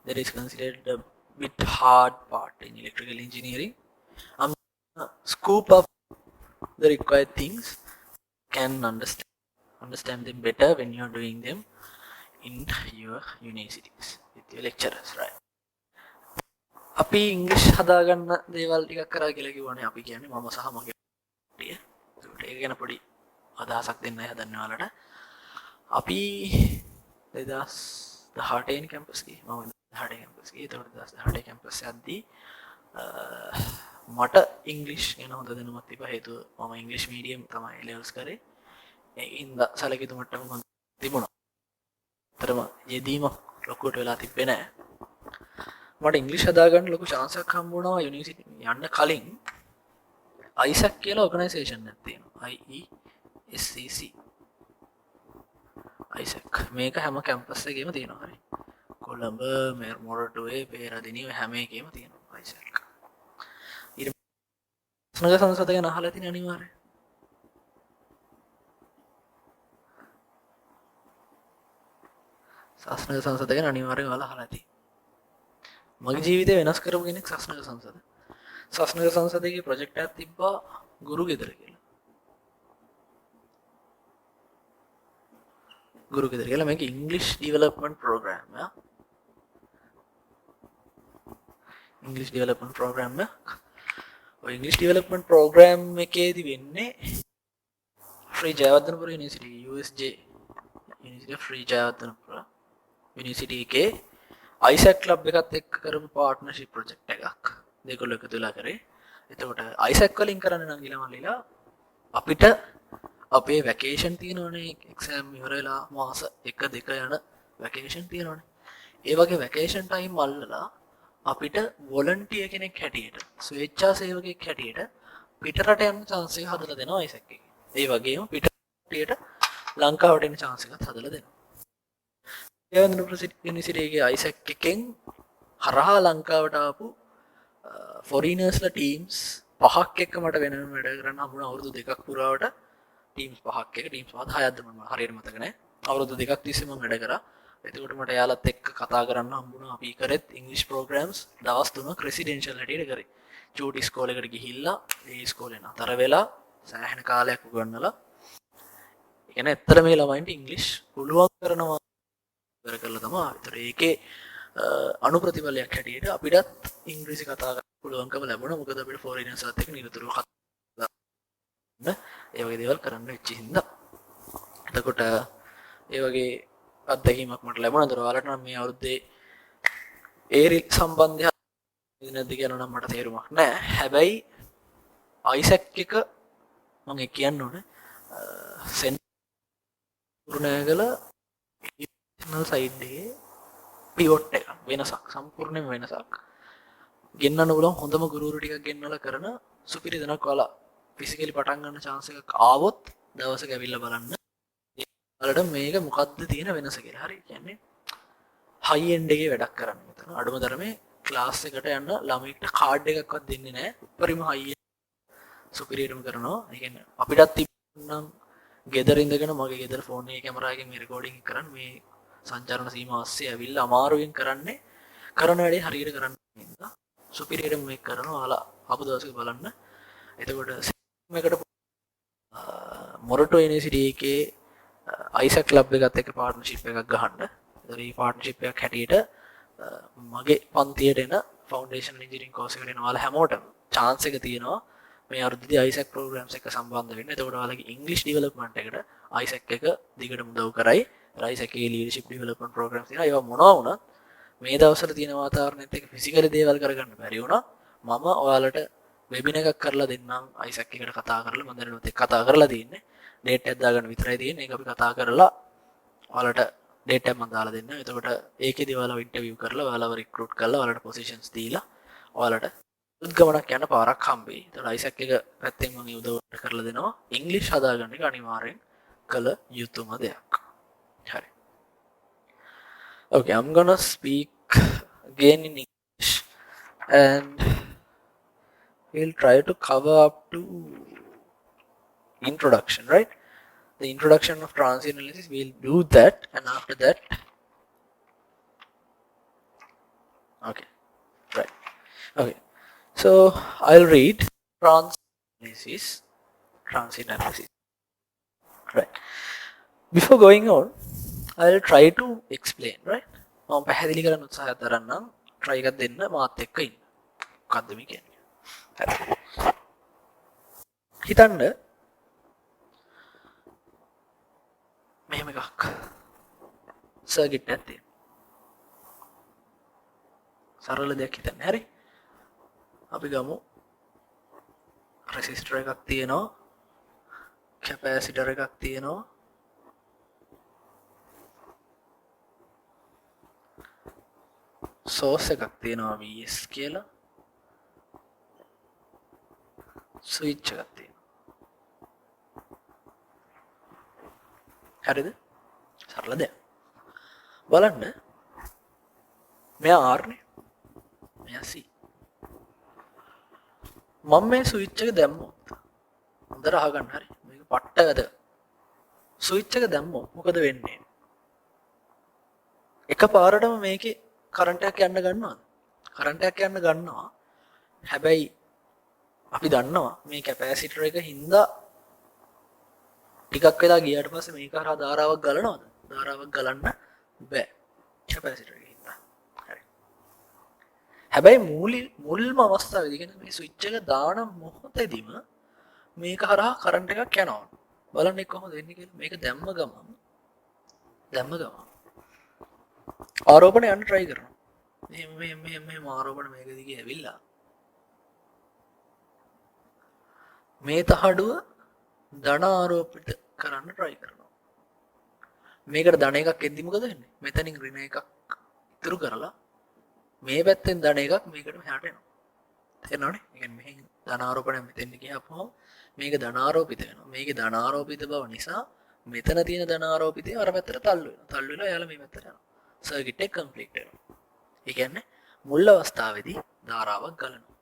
that is considered a bit hard part in electrical engineering. I'm gonna scoop up the required things, can understand them better when you're doing them in your universities with your lecturers, right? අපි ඉංග්‍රීසි හදාගන්න දේවල් ටිකක් කරා කියලා කිව්වනේ. අපි කියන්නේ මම සහ මගේ කට්ටිය. ඒක ගැන පොඩි අදහසක් දෙන්නයි හදන්නේ ඔයාලට. අපි 2018 කැම්පස් ගියේ. මම 2018 කැම්පස් ගියේ. ඒතකොට 2018 කැම්පස් යද්දී මට ඉංග්‍රීසි ගැන හොඳ දැනුමක් තිබ්බා. හේතුව මම ඉංග්‍රීසි මීඩියම් තමයි ලෙවල්ස් කරේ. ඒකින්ද සැලකිතු මට්ටමක් හොඳ තිබුණා. අතරම යෙදීමක් ලොකුවට වෙලා තිබ්බේ නැහැ. මට ඉංග්‍රීසි හදාගන්න ලොකු chance එකක් හම්බුණා යුනිවර්සිටි යන්න කලින්. ISAC කියලා ඕගනයිසේෂන් එකක් තියෙනවා. IESCC. ISAC. මේක හැම කැම්පස් එකේම තියෙනවා. හරි. කොළඹ, මොරටුවේ, පේරාදෙණිය හැම එකේම තියෙනවා ISAC. ඊට පස්සේ සංසද ගැන අහලා තියෙන අනිවාර්යයෙන්. ශාස්ත්‍රීය සංසද ගැන අනිවාර්යයෙන් ඔයාලා අහලා තියෙනවා. මගේ ජීවිතය වෙනස් කරපු කෙනෙක් ශාස්ත්‍රීය සංසද. ශාස්ත්‍රීය සංසදයේ ප්‍රොජෙක්ට් එකක් තිබ්බා ගුරු ගෙදර කියලා. ගුරු ගෙදර කියලා මේක ඉංග්‍රීසි ඩෙවලොප්මන්ට් ප්‍රෝග්‍රෑම් එක. ඉංග්‍රීසි ඩෙවලොප්මන්ට් ප්‍රෝග්‍රෑම් එක. ඔය ඉංග්‍රීසි ඩෙවලොප්මන්ට් ප්‍රෝග්‍රෑම් එකේදී වෙන්නේ Sri Jayawardenapura university USJ university of Sri Jayawardenapura university එකේ ISAC ක්ලබ් එකත් එක්ක කරපු පාර්ට්නර්ෂිප් ප්‍රොජෙක්ට් එකක්. දෙකොල්ල එකතු වෙලා කරේ. එතකොට ISAC වලින් කරන්න නම් ගිලමල්ලිලා අපිට අපේ වැකේෂන් තියෙනවනේ එක්සෑම් ඉවර වෙලා මාස 1 2 යන වැකේෂන් තියෙනවනේ. ඒ වගේ වැකේෂන් ටයිම් අල්ලලා අපිට වොලන්ටියර් කෙනෙක් හැටියට ස්වේච්ඡා සේවකයෙක් හැටියට පිටරට යන්න chance එක හදලා දෙනවා අයිසැක් එකේ. ඒ වගේම පිටරට ලංකාවට එන්න chance එකක් හදලා දෙනවා. ජයවර්ධන යුනිවර්සිටි එකේ අයිසැක් එකෙන් හරහා ලංකාවට ආපු ෆොරිනර්ස්ලා ටීම්ස් 5ක් එක්ක මට වෙනම වැඩ කරන්න හම්බුණා අවුරුදු 2ක් පුරාවට. ටීම්ස් 5ක් එක ටීම්ස් 6ක්ද මම හරියට මතක නැහැ. අවුරුදු 2ක් තිස්සේ මම වැඩ කරා. එතකොට මට එයාලත් එක්ක කතා කරන්න හම්බුණා. අපි කරෙත් ඉංග්‍රීසි ප්‍රෝග්‍රෑම්ස් දවස් 3ක් රෙසිඩෙන්ෂල් හැටියට කරේ. චූටි ඉස්කෝලේකට ගිහිල්ලා ඒ ඉස්කෝලේ නතර වෙලා සෑහෙන කාලයක් උගන්වලා එන ඇත්තට මේ ළමයින්ට ඉංග්‍රීසි පුළුවන් කරනවා කර කරලා තමයි. ඒතර ඒකේ අනුප්‍රතිඵලයක් හැටියට අපිටත් ඉංග්‍රීසි කතා කරන්න පුළුවන්කම ලැබුණා. මොකද අපිට ෆොරිනර්ස්ලාත් එක්ක නිරතුරුව කතා ඒ වගේ දේවල් කරන්න වෙච්ච හින්දා. එතකොට ඒ වගේ අත්දැකීමක් මට ලැබුණා. ඒතර ඔයාලට නම් මේ අවුරුද්දේ ඒ සම්බන්ධය නැද්ද කියලා නම් මට තේරුමක් නැහැ. හැබැයි අයිසැක් එක මම කියන්න ඕනේ සෙන්ටර්නගල ඉන්ටර්නල් සයිඩ් එකේ පිවොට් එක වෙනසක් සම්පූර්ණයෙන්ම වෙනසක්. ගෙන්නන්න පුළුවන් හොඳම ගුරුවරු ටිකක් ගෙන්නලා කරන සුපිරි දෙනක් ඔයාලා ෆිසිකලි පටන් ගන්න chance එකක් ආවොත් දවසක ඇවිල්ලා බලන්න. ඔයාලට මේක මොකද්ද තියෙන වෙනස කියලා. හරි. කියන්නේ හයි එන්ඩ් එකේ වැඩක් කරන්න මෙතන. අඩුම තරමේ ක්ලාස් එකට යන්න ළමයින්ට කාඩ් එකක්වත් දෙන්නේ නැහැ. උපරිම හයි සුපිරියටම කරනවා. ඒ කියන්නේ අපිටත් තිබුණනම් ගෙදර ඉඳගෙන මගේ ගෙදර ෆෝන් එකේ කැමරා එකෙන් මේ රෙකෝඩින් එක කරන් මේ සංචාරණ සීමාව ඔස්සේ ඇවිල්ලා අමාරුවෙන් කරන්නේ කරන වැඩේ හරියට කරන්න නිසා සුපිරියටම මේක කරනවා. ඔයාලා ආපු දවසක බලන්න. එතකොට මේකට මොරටු යුනිවර්සිටි එකේ අයිසැක් ක්ලබ් එකත් එක්ක පාර්ට්නර්ෂිප් එකක් ගහන්න. ඒතර මේ පාර්ට්නර්ෂිප් එකක් හැටියට මගේ පන්තියට එන ෆවුන්ඩේෂන් ඉන්ජිනියරින් කෝස් එකට එන ඔයාලා හැමෝටම chance එක තියෙනවා මේ අවුරුද්දේ අයිසැක් ප්‍රෝග්‍රෑම්ස් එක සම්බන්ධ වෙන්න. එතකොට ඔයාලගේ ඉංග්‍රීසි ඩෙවලොප්මන්ට් එකට අයිසැක් එක දිගටම උදව් කරයි. අයිසැක් එකේ ලීඩර්ෂිප් ඩෙවලොප්මන්ට් ප්‍රෝග්‍රෑම්ස් තියෙනවා. ඒවා මොනවා වුණත් මේ දවස්වල තියෙන වාතාවරණයත් එක්ක ෆිසිකලි දේවල් කරගන්න බැරි වුණා. මම ඔයාලට වෙබින එකක් කරලා දෙන්නම් අයිසැක් එකට කතා කරලා. මම දැනනොත් ඒක කතා කරලා තියෙන්නේ. ඩේට් එකක් දාගන්න විතරයි තියෙන්නේ. ඒක අපි කතා කරලා ඔයාලට ඩේට් එකක් මම දාලා දෙන්නම්. එතකොට ඒකේදී ඔයාලව ඉන්ටර්විව් කරලා ඔයාලව රික්‍රූට් කරලා ඔයාලට පොසිෂන්ස් දීලා ඔයාලට උද්ගමනක් යන පාරක් හම්බෙයි. එතකොට අයිසැක් එක පැත්තෙන් මම උදව් කරලා දෙනවා. ඉංග්‍රීසි හදාගන්න එක අනිවාර්යෙන් කළ යුතුම දෙයක්. හරි. Okay, I'm gonna speak again in English and we'll try to cover up to introduction, right? The introduction of transient analysis, we'll do that, and after that, okay, right, okay. So I'll read transient analysis, right? Before going on, I'll try to explain, right? මම පැහැදිලි කරන්න උත්සාහ කරන්නම්. try එකක් දෙන්න මාත් එක්ක ඉන්න. මොකද්ද මේ කියන්නේ? හරි. හිතන්න මෙහෙම එකක්. සර්කිට් එකක් තියෙනවා. සරල දෙයක් හිතන්න. හරි. අපි ගමු රෙසිස්ටර් එකක් තියෙනවා. කැපැසිටර් එකක් තියෙනවා. සෝස් එකක් තියෙනවා VS කියලා. ස්විච් එකක් තියෙනවා. හරිද? සරල දෙයක්. බලන්න. මෙයා R නේ. මෙයා C. මම මේ ස්විච් එක දැම්මොත් හොඳට අහගන්න හරි. මේක පට්ටගද. ස්විච් එක දැම්මොත් මොකද වෙන්නේ? එකපාරටම මේකේ කරන්ට් එකක් යන්න ගන්නවද? කරන්ට් එකක් යන්න ගන්නවා. හැබැයි අපි දන්නවා මේ කැපැසිටර් එක හින්දා ටිකක් වෙලා ගියාට පස්සේ මේක හරහා ධාරාවක් ගලනවද? ධාරාවක් ගලන්න බෑ. කැපැසිටර් එක හින්දා. හරි. හැබැයි මුල්ම අවස්ථාවේදී කියන්නේ මේ ස්විච් එක දාන මොහොතේදීම මේක හරහා කරන්ට් එකක් යනවා. බලන්න කොහොමද වෙන්නේ කියලා. මේක දැම්ම ගමන් ආරෝපණ යන්න try කරනවා. මේ ආරෝපණ මේක දිගේ ඇවිල්ලා මේ තහඩුව ධන ආරෝපිත කරන්න try කරනවා. මේකට ධන එකක් එද්දි මොකද වෙන්නේ? මෙතනින් ඍණ එකක් ඉතුරු කරලා මේ පැත්තෙන් ධන එකක් මේකට මෙහාට එනවා. තේරෙනවනේ? ඒ කියන්නේ මෙහෙන් ධන ආරෝපණය මෙතෙන් ගියාපුවම මේක ධන ආරෝපිත වෙනවා. මේකේ ධන ආරෝපිත බව නිසා මෙතන තියෙන ධන ආරෝපිතය අර පැත්තට තල්ලු වෙනවා. තල්ලු වෙලා එයාලා මේ පැත්තට යනවා. සර්කිට් එක කම්ප්ලීට් වෙනවා. ඒ කියන්නේ මුල් අවස්ථාවේදී ධාරාවක් ගලනවා.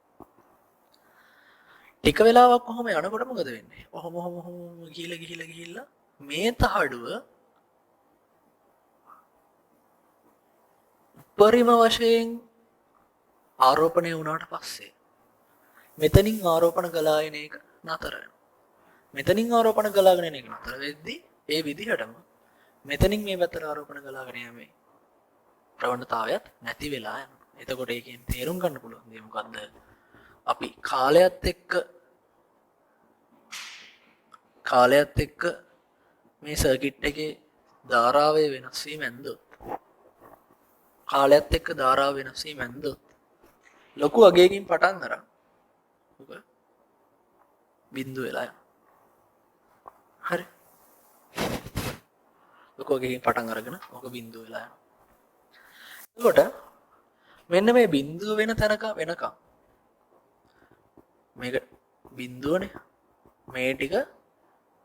ටික වෙලාවක් කොහොම යනකොට මොකද වෙන්නේ? ඔහොම ගිහිල්ලා මේ තහඩුව උපරිම වශයෙන් ආරෝපණය වුණාට පස්සේ මෙතනින් ආරෝපණ ගලා එන එක නතර වෙනවා. මෙතනින් ආරෝපණ ගලාගෙන එන එක නතර වෙද්දී ඒ විදිහටම මෙතනින් මේ පැත්තට ආරෝපණ ගලාගෙන යෑමේ ප්‍රවණතාවයත් නැති වෙලා යනවා. එතකොට ඒකෙන් තේරුම් ගන්න පුළුවන් දේ මොකද්ද? අපි කාලයත් එක්ක මේ සර්කිට් එකේ ධාරාවේ වෙනස් වීම ඇන්දොත් කාලයත් එක්ක ධාරාව වෙනස් වීම ඇන්දොත් ලොකු අගයකින් පටන් අරන් ඔක බිඳුව වෙලා යනවා. හරි. ලොකු අගයකින් පටන් අරගෙන ඔක බිඳුව වෙලා යනවා. එතකොට මෙන්න මේ බිඳුව වෙන තැනක වෙනකම් මේක බිඳුවනේ මේ ටික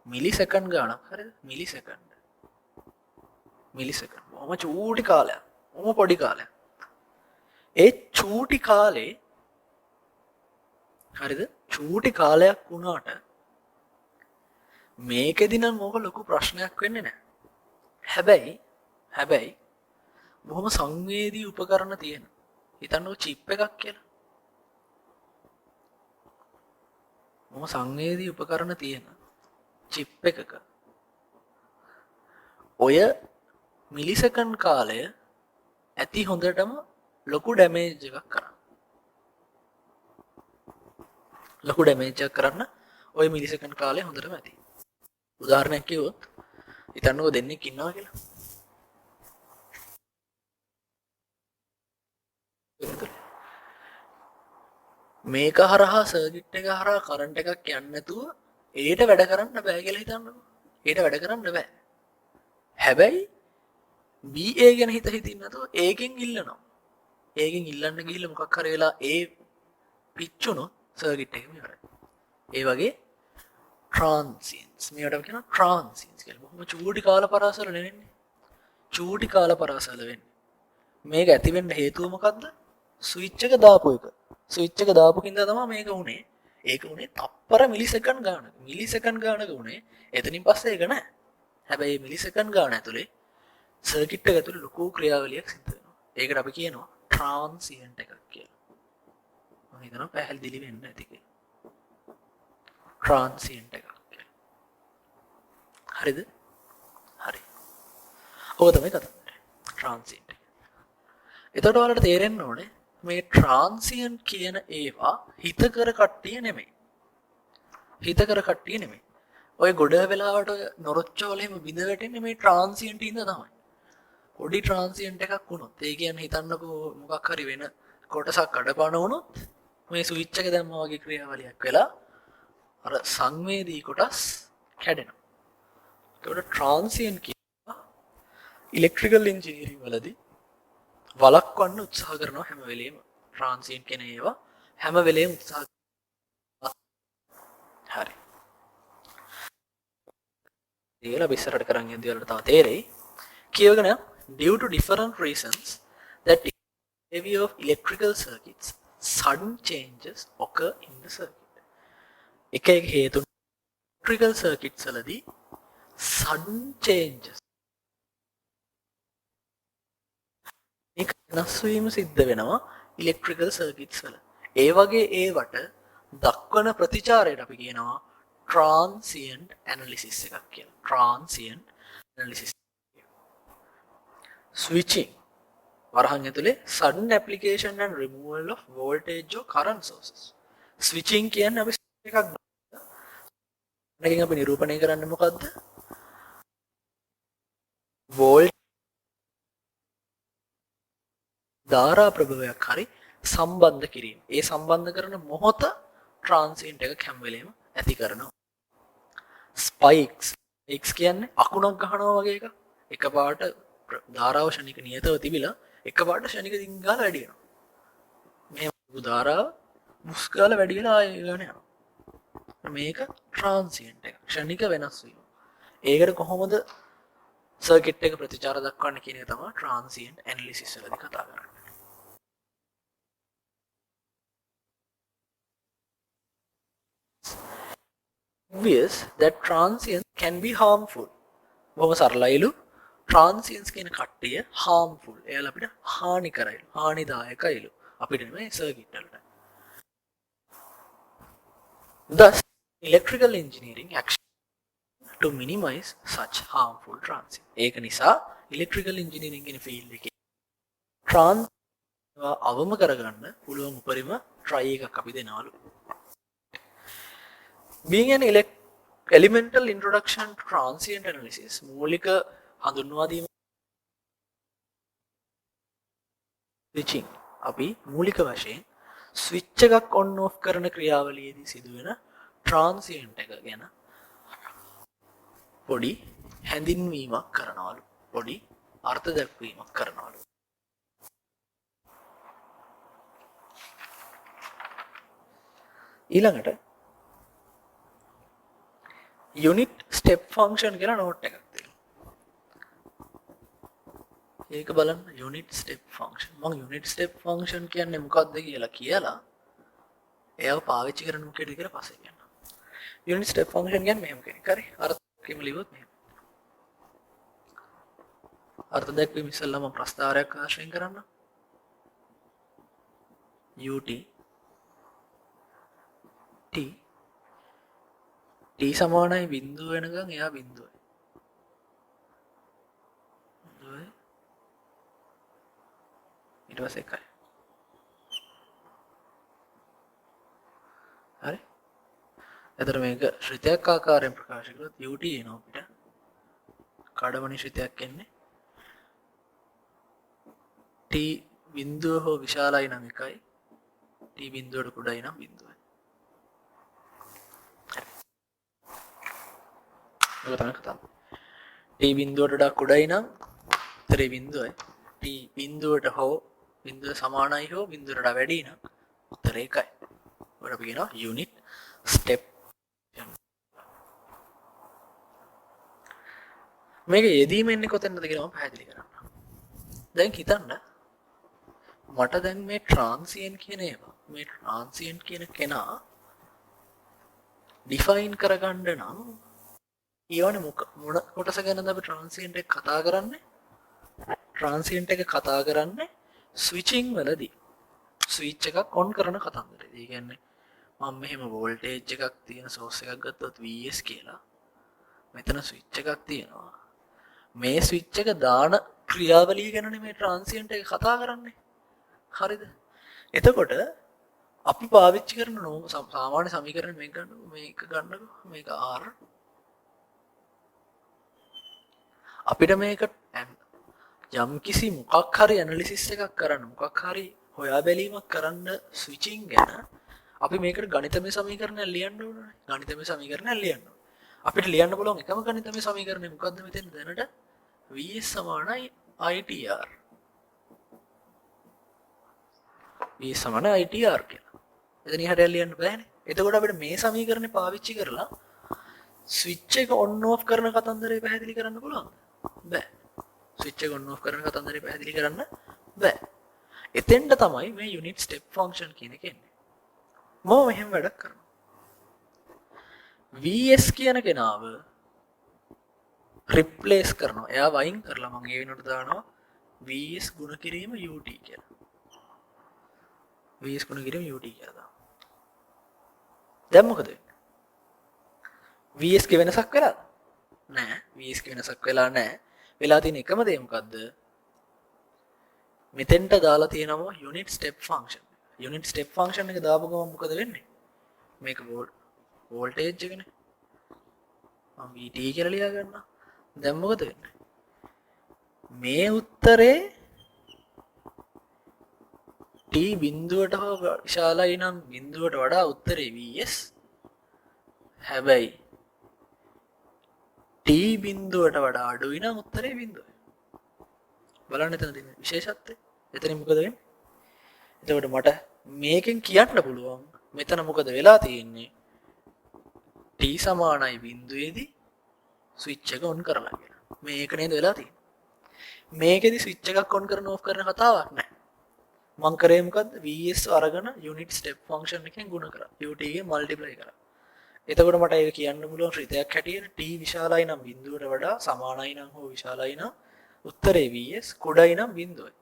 මිලි සෙකන්ඩ් ගානක් හරිද? මිලි සෙකන්ඩ්. බොහොම චූටි කාලයක්. බොහොම පොඩි කාලයක්. ඒ චූටි කාලේ හරිද? චූටි කාලයක් වුණාට මේකෙදි නම් මොක ලොකු ප්‍රශ්නයක් වෙන්නේ නැහැ. හැබැයි බොහොම සංවේදී උපකරණ තියෙන. හිතන්නකො චිප් එකක් කියලා. බොහොම සංවේදී උපකරණ තියෙන චිප් එකක ඔය මිලිසෙකන්ඩ් කාලය ඇති හොඳටම ලොකු ඩැමේජ් එකක් කරන්න. ලොකු ඩැමේජ් එකක් කරන්න ඔය මිලිසෙකන්ඩ් කාලය හොඳටම ඇති. උදාහරණයක් කිව්වොත් හිතන්නකෝ දෙන්නෙක් ඉන්නවා කියලා. මේක හරහා සර්කිට් එක හරහා කරන්ට් එකක් යන්නේ නැතුව ඒට වැඩ කරන්න බෑ කියලා හිතන්නකෝ. ඒට වැඩ කරන්න බෑ. හැබැයි BA ගැන හිතින් නැතුව ඒකෙන් ඉල්ලනවා. ඒකෙන් ඉල්ලන්න ගිහිල්ලා මොකක් හරි වෙලා ඒ පිච්චුනොත් සර්කිට් එකම ඉවරයි. ඒ වගේ ට්‍රාන්සියන්ට්ස් මේවට අපි කියනවා ට්‍රාන්සියන්ට්ස් කියලා. බොහොම චූටි කාල පරාසවල නෙවෙන්නේ. චූටි කාල පරාසවල වෙන්නේ. මේක ඇති වෙන්න හේතුව මොකද්ද? ස්විච් එක දාපු එක. ස්විච් එක දාපු කින්දා තමයි මේක උනේ. ඒක උනේ තප්පර මිලිසෙකන්ඩ් ගානක. මිලිසෙකන්ඩ් ගානක උනේ. එතනින් පස්සේ ඒක නෑ. හැබැයි මිලිසෙකන්ඩ් ගාන ඇතුලේ සර්කිට් එක ඇතුලේ ලොකු ක්‍රියාවලියක් සිද්ධ වෙනවා. ඒකට අපි කියනවා ට්‍රාන්සියන්ට් එකක් කියලා. මම හිතනවා පැහැදිලි වෙන්න ඇති කියලා. ට්‍රාන්සියන්ට් එකක් කියලා. හරිද? හරි. ඔක තමයි කතාව. ට්‍රාන්සියන්ට් එක. එතකොට ඔයාලට තේරෙන්න ඕනේ මේ ට්‍රාන්සියන්ට් කියන ඒවා හිතකර කට්ටිය නෙමෙයි. හිතකර කට්ටිය නෙමෙයි. ඔය ගොඩ වෙලාවට නොරොච්චෝල එහෙම බිඳ වැටෙන්නේ මේ ට්‍රාන්සියන්ට් ඉඳ තමයි. පොඩි ට්‍රාන්සියන්ට් එකක් වුණොත් ඒ කියන්නේ හිතන්නකෝ මොකක් හරි වෙන කොටසක් අඩපාන වුණොත් මේ ස්විච් එක දැම්මා වගේ ක්‍රියාවලියක් වෙලා අර සංවේදී කොටස් කැඩෙනවා. ඒකට ට්‍රාන්සියන්ට් කියනවා ඉලෙක්ට්‍රිකල් ඉන්ජිනියරිං වලදී වළක්වන්න උත්සාහ කරනවා හැම වෙලෙම. ට්‍රාන්සියන්ට් කියන ඒවා හැම වෙලෙම උත්සාහ හරි. ඒලා විස්තරට කරන් යද්දී වලට තව තේරෙයි. කියවගෙන due to different reasons that behavior of electrical circuits sudden changes occur in the circuit. එක හේතු electrical circuits වලදී sudden changes මේක වෙනස් වීම සිද්ධ වෙනවා electrical circuits වල. ඒ වගේ ඒවට දක්වන ප්‍රතිචාරයට අපි කියනවා transient analysis එකක් කියලා. transient analysis. switching වරහන් ඇතුලේ sudden application and removal of voltage or current sources. switching කියන්නේ අපි එකක් මේකෙන් අපි නිරූපණය කරන්නේ මොකද්ද? volt ධාරා ප්‍රභවයක් හරි සම්බන්ධ කිරීම. ඒ සම්බන්ධ කරන මොහොත transient එකක් හැම වෙලෙම ඇති කරනවා. ස්පයික්ස් කියන්නේ අකුණක් ගහනවා වගේ එක. එකපාරට ධාරාව ශනික නියතව තිබිලා එකපාරට ශනික දිංගාල වැඩි වෙනවා. මේ ධාරාව මුස්කාල වැඩි වෙලා ආයෙ ගන්න යනවා. මේක ට්‍රාන්සියන්ට් එක. ශනික වෙනස් වීම. ඒකට කොහොමද සර්කිට් එක ප්‍රතිචාර දක්වන්නේ කියන එක තමයි ට්‍රාන්සියන්ට් ඇනලිසිස් වලදී කතා කරන්නේ. Obvious that transients can be harmful. බොහොම සරලයිලු transients කියන කට්ටිය harmful. එයාලා අපිට හානි කරයිලු. හානිදායකයිලු. අපිට මේ සර්කිට් වලට. Thus, electrical engineering action to minimize such harmful transients. ඒක නිසා electrical engineering කියන field එකේ අවම කරගන්න පුළුවන් උපරිම try එකක් අපි දෙනවලු. Being an elemental introduction to transient analysis, මූලික හඳුන්වා දීම switching අපි මූලික වශයෙන් ස්විච් එකක් on off කරන ක්‍රියාවලියේදී සිදුවෙන transient එක ගැන පොඩි හැඳින්වීමක් කරනවලු. පොඩි අර්ථ දැක්වීමක් කරනවලු. ඊළඟට unit step function කියලා නෝට් එකක් තියෙනවා. ඒක බලන්න unit step function. මම unit step function කියන්නේ මොකක්ද කියලා එයාව පාවිච්චි කරන මොකේද කියලා පස්සේ කියන්නම්. unit step function කියන්නේ මෙහෙම කෙනෙක්. හරි. අර්ථකෙම ලියුවොත් මෙහෙම. අර්ථ දැක්වීම ඉස්සෙල්ලා මම ප්‍රස්තාරයක් ආශ්‍රයෙන් කරන්න. ut t t සමානයි බිඳුව වෙනකන් එයා බිඳුවයි. ඊට පස්සේ එකයි. හරි. එතකොට මේක ශ්‍රිතයක් ආකාරයෙන් ප්‍රකාශ කළොත් ut එනවා අපිට. කඩමණි ශ්‍රිතයක් එන්නේ. t බිඳුව හෝ විශාලයි නම් එකයි. t බිඳුවට කුඩයි නම් බිඳුවයි. ඔය තමයි කතාව. t බිඳුවට වඩා කුඩයි නම් උත්තරේ බිඳුවයි. t බිඳුවට හෝ බිඳුව සමානයි හෝ බිඳුවට වඩා වැඩි නම් උත්තරේ එකයි. ඔකට අපි කියනවා unit step. මේක යෙදීම එන්නේ කොතැනද කියලා මම පැහැදිලි කරන්න. දැන් හිතන්න මට දැන් මේ transient කියන ඒවා මේ transient කියන කෙනා define කරගන්න නම් ඊවනේ මොන කොටස ගැනද අපි transient එක කතා කරන්නේ? transient එක කතා කරන්නේ switching වලදී. switch එකක් on කරන කතන්දරේ. ඒ කියන්නේ මම මෙහෙම voltage එකක් තියෙන source එකක් ගත්තොත් Vs කියලා. මෙතන switch එකක් තියෙනවා. මේ switch එක දාන ක්‍රියාවලිය ගැනනේ මේ transient එක කතා කරන්නේ. හරිද? එතකොට අපි පාවිච්චි කරන සාමාන්‍ය සමීකරණ මේක ගන්නකො මේක R අපිට මේක යම් කිසි මොකක් හරි ඇනලිසිස් එකක් කරන්න මොකක් හරි හොයා බැලීමක් කරන්න ස්විචින් ගැන අපි මේකට ගණිතමය සමීකරණයක් ලියන්න ඕනේ. ගණිතමය සමීකරණයක් ලියන්න ඕනේ. අපිට ලියන්න පුළුවන් එකම ගණිතමය සමීකරණය මොකද්ද මෙතෙන් දැනට Vs සමානයි ITR. Vs සමානයි ITR කියලා. එතන ඉහට ලියන්න බෑනේ. එතකොට අපිට මේ සමීකරණය පාවිච්චි කරලා ස්විච් එක on off කරන කතන්දරේ පැහැදිලි කරන්න පුළුවන්ද? බෑ. ස්විච් එක on off කරන කතන්දරේ පැහැදිලි කරන්න බෑ. එතෙන්ට තමයි මේ unit step function කියන එක එන්නේ. මම මෙහෙම වැඩක් කරනවා. Vs කියන කෙනාව replace කරනවා. එයා වයින් කරලා මම ඒ වෙනුවට දානවා Vs ගුණ කිරීම ut කියලා. Vs ගුණ කිරීම ut කියලා දානවා. දැන් මොකද වෙන්නේ? Vs ක වෙනසක් වෙලාද? නෑ. Vs ක වෙනසක් වෙලා නෑ. වෙලා තියෙන එකම දේ මොකද්ද? මෙතෙන්ට දාලා තියෙනවා unit step function. unit step function එක දාපු ගමන් මොකද වෙන්නේ? මේක voltage එකනේ. මම Vt කියලා ලියා ගන්නවා. දැන් මොකද වෙන්නේ? මේ උත්තරේ t බිඳුවට හෝ විශාලයි නම් බිඳුවට වඩා උත්තරේ Vs. හැබැයි t බිඳුවට වඩා අඩුයි නම් උත්තරේ බිඳුවයි. බලන්න එතන තියෙන විශේෂත්වය. එතනින් මොකද වෙන්නේ? එතකොට මට මේකෙන් කියන්න පුළුවන් මෙතන මොකද වෙලා තියෙන්නේ? t සමානයි බිඳුවේදී ස්විච් එක ඔන් කරලා කියලා. මේක නේද වෙලා තියෙන්නේ. මේකෙදි ස්විච් එකක් ඔන් කරන ඕෆ් කරන කතාවක් නැහැ. මං කරේ මොකද්ද? vs අරගෙන යුනිට් ස්ටෙප් ෆන්ක්ෂන් එකෙන් ගුණ කරා. ut එකෙන් මල්ටිප්ලයි කරා. එතකොට මට ඒක කියන්න පුළුවන් ශ්‍රිතයක් හැටියට t විශාලයි නම් බිඳුවට වඩා සමානයි නම් හෝ විශාලයි නම් උත්තරේ vs කුඩයි නම් බිඳුවයි.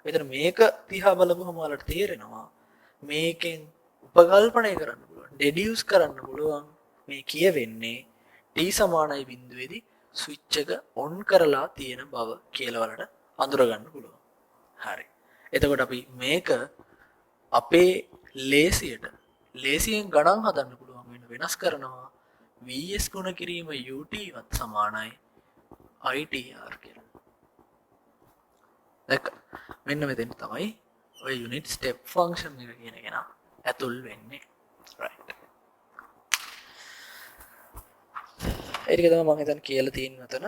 එතන මේක දිහා බලපුවම ඔයාලට තේරෙනවා මේකෙන් උපකල්පනය කරන්න පුළුවන්, ඩෙඩියුස් කරන්න පුළුවන් මේ කියවෙන්නේ t සමානයි බිඳුවේදී ස්විච් එක ඔන් කරලා තියෙන බව කියලා වලට අඳුර ගන්න පුළුවන්. හරි. එතකොට අපි මේක අපේ ලේසියෙන් ගණන් හදන්න පුළුවන් වෙනස් කරනවා vs ගුණ කිරීම ut වත් සමානයි itr කියලා. දැක්ක? මෙන්න මෙතෙන් තමයි ඔය යුනිට් ස්ටෙප් ෆන්ක්ෂන් එක කියන එක ඇතුල් වෙන්නේ. right. ඒක තමයි මම හිතන්නේ කියලා තියෙන අතන.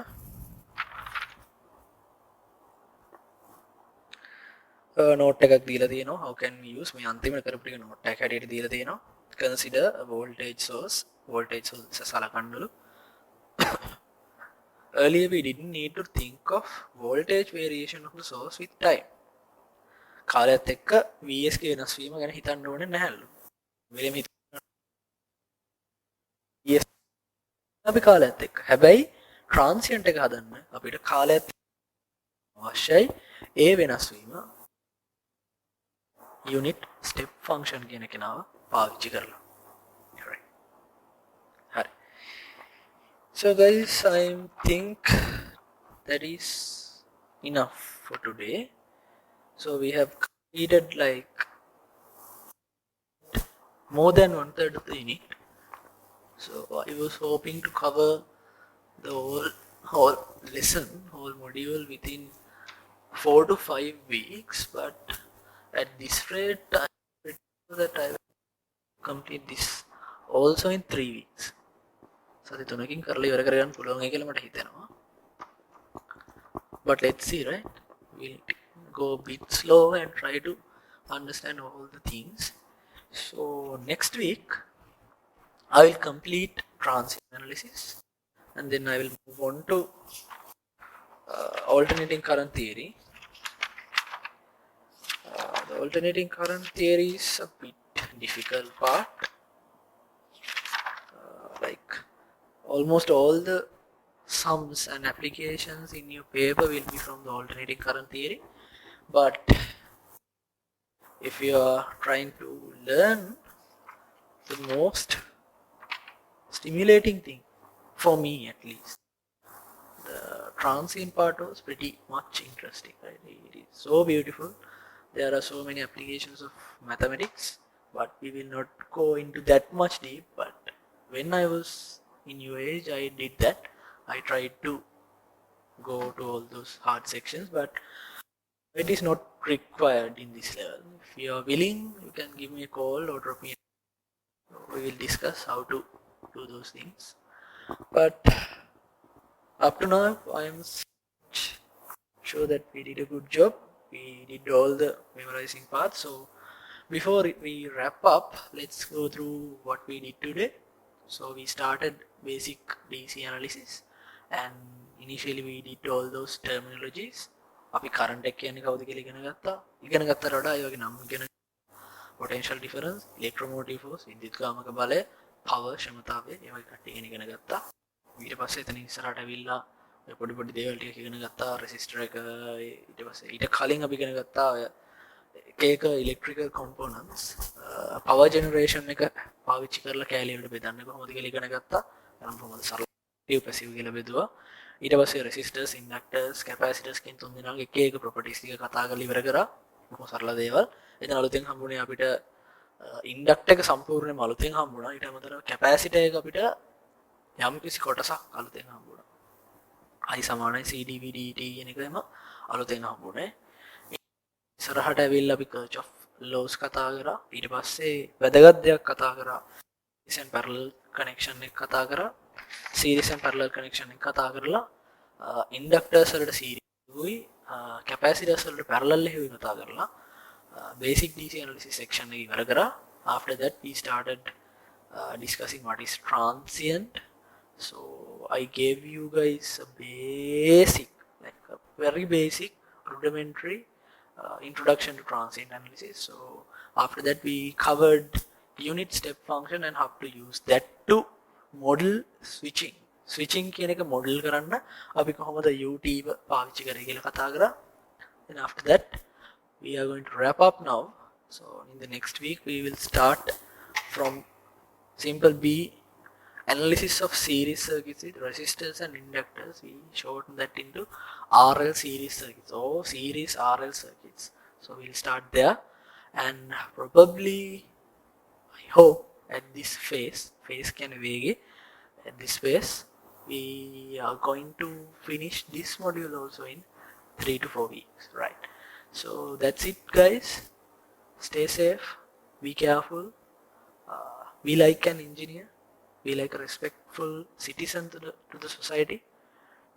note එකක් දීලා තියෙනවා how can we use මේ අන්තිමට කරපු ටික note එකක් හැටියට දීලා තියෙනවා. consider a voltage source සලකන්නලු. earlier we didn't need to think of voltage variation of the source with time. කාලයත් එක්ක vs ගේ වෙනස් වීම ගැන හිතන්න ඕනේ නැහැලු. වෙලෙම vs අපි කාලයත් එක්ක. හැබැයි transient එක හදන්න අපිට කාලයත් අවශ්‍යයි. ඒ වෙනස් වීම unit step function කියන කෙනාව පාවිච්චි කරලා. right. හරි. So guys, I think that is enough for today. So we have completed like more than 1/3 of the unit. So I was hoping to cover the whole lesson, whole module within 4 to 5 weeks, but at this rate I will complete this also in 3 weeks. සති 3කින් කරලා ඉවර කරගන්න පුළුවන් කියලා මට හිතෙනවා. But let's see, right? We'll go a bit slow and try to understand all the things. So next week I will complete transient analysis and then I will move on to alternating current theory. The alternating current theory is a bit difficult part. Like almost all the sums and applications in your paper will be from the alternating current theory. But if you are trying to learn the most stimulating thing, for me at least, the transient part was pretty much interesting. Right? It is so beautiful. There are so many applications of mathematics, but we will not go into that much deep. But when I was in your age, I did that. I tried to go to all those hard sections, but it is not required in this level. If you are willing, you can give me a call or drop me. We will discuss how to do those things. But up to now, I am sure that we did a good job. We did all the memorizing parts. So before we wrap up, let's go through what we did today. So we started basic DC analysis, and initially we did all those terminologies. අපි current එක කියන්නේ කවුද කියලා ඉගෙන ගත්තා. ඉගෙන ගත්තට වඩා ඒ වගේ නම් ඉගෙන potential difference, electromotive force, විද්‍යුත්කාමක බලය, power ක්ෂමතාවය ඒ වගේ කට්ටිය ඉගෙන ගත්තා. ඊට පස්සේ එතන ඉස්සරහට ඇවිල්ලා ඔය පොඩි පොඩි දේවල් ටික ඉගෙන ගත්තා. resistor එක ඊට පස්සේ ඊට කලින් අපි ඉගෙන ගත්තා ඔය එක electrical components, power generation එක පාවිච්චි කරලා කැලේ වලට බෙදන්නේ කොහොමද කියලා ඉගෙන ගත්තා. නම් කොහොමද සරල passive කියලා බෙදුවා. ඊට පස්සේ resistors, inductors, capacitors කියන තුන් දෙනාගේ එක එක properties ටික කතා කරලා ඉවර කරා. බොහොම සරල දේවල්. එතන අලුතෙන් හම්බුනේ අපිට inductor එක සම්පූර්ණයෙන්ම අලුතෙන් හම්බුණා. ඊට අමතරව capacitor එක අපිට යම් කිසි කොටසක් අලුතෙන් හම්බුණා. I සමානයි CdV dt කියන එකම අලුතෙන් හම්බුනේ. ඉස්සරහට ඇවිල්ලා අපි Kirchhoff laws කතා කරා. ඊට පස්සේ වැදගත් දෙයක් කතා කරා. parallel connection එක කතා කරා. series and parallel connection එක කතා කරලා inductors වලට series එකයි capacitors වලට parallel එකයි කතා කරලා basic DC analysis section එක ඉවර කරා. After that we started discussing what is transient. So I gave you guys a basic, like a very basic rudimentary introduction to transient analysis. So after that we covered unit step function and how to use that to model switching කියන එක model කරන්න අපි කොහොමද UT පාවිච්චි කරේ කියලා කතා කරා. And after that we are going to wrap up now. So in the next week we will start from simple B, analysis of series circuits with resistors and inductors. We shorten that into RL series circuits or series RL circuits. So we'll start there, and probably I hope at this phase can vary. At this phase we are going to finish this module also in 3 to 4 weeks, right? So that's it guys. Stay safe, be careful, be like an engineer, be like a respectful citizen to the society,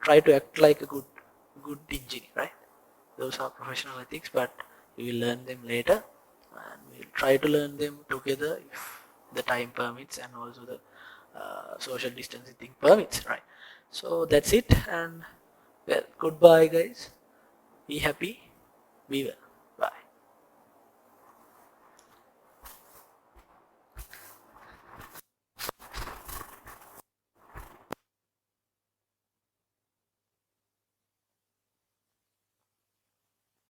try to act like a good engineer, right? Those are professional ethics, but you will learn them later, and we'll try to learn them together if the time permits and also the social distancing thing permits, right? So that's it, and well, goodbye guys, be happy, be well.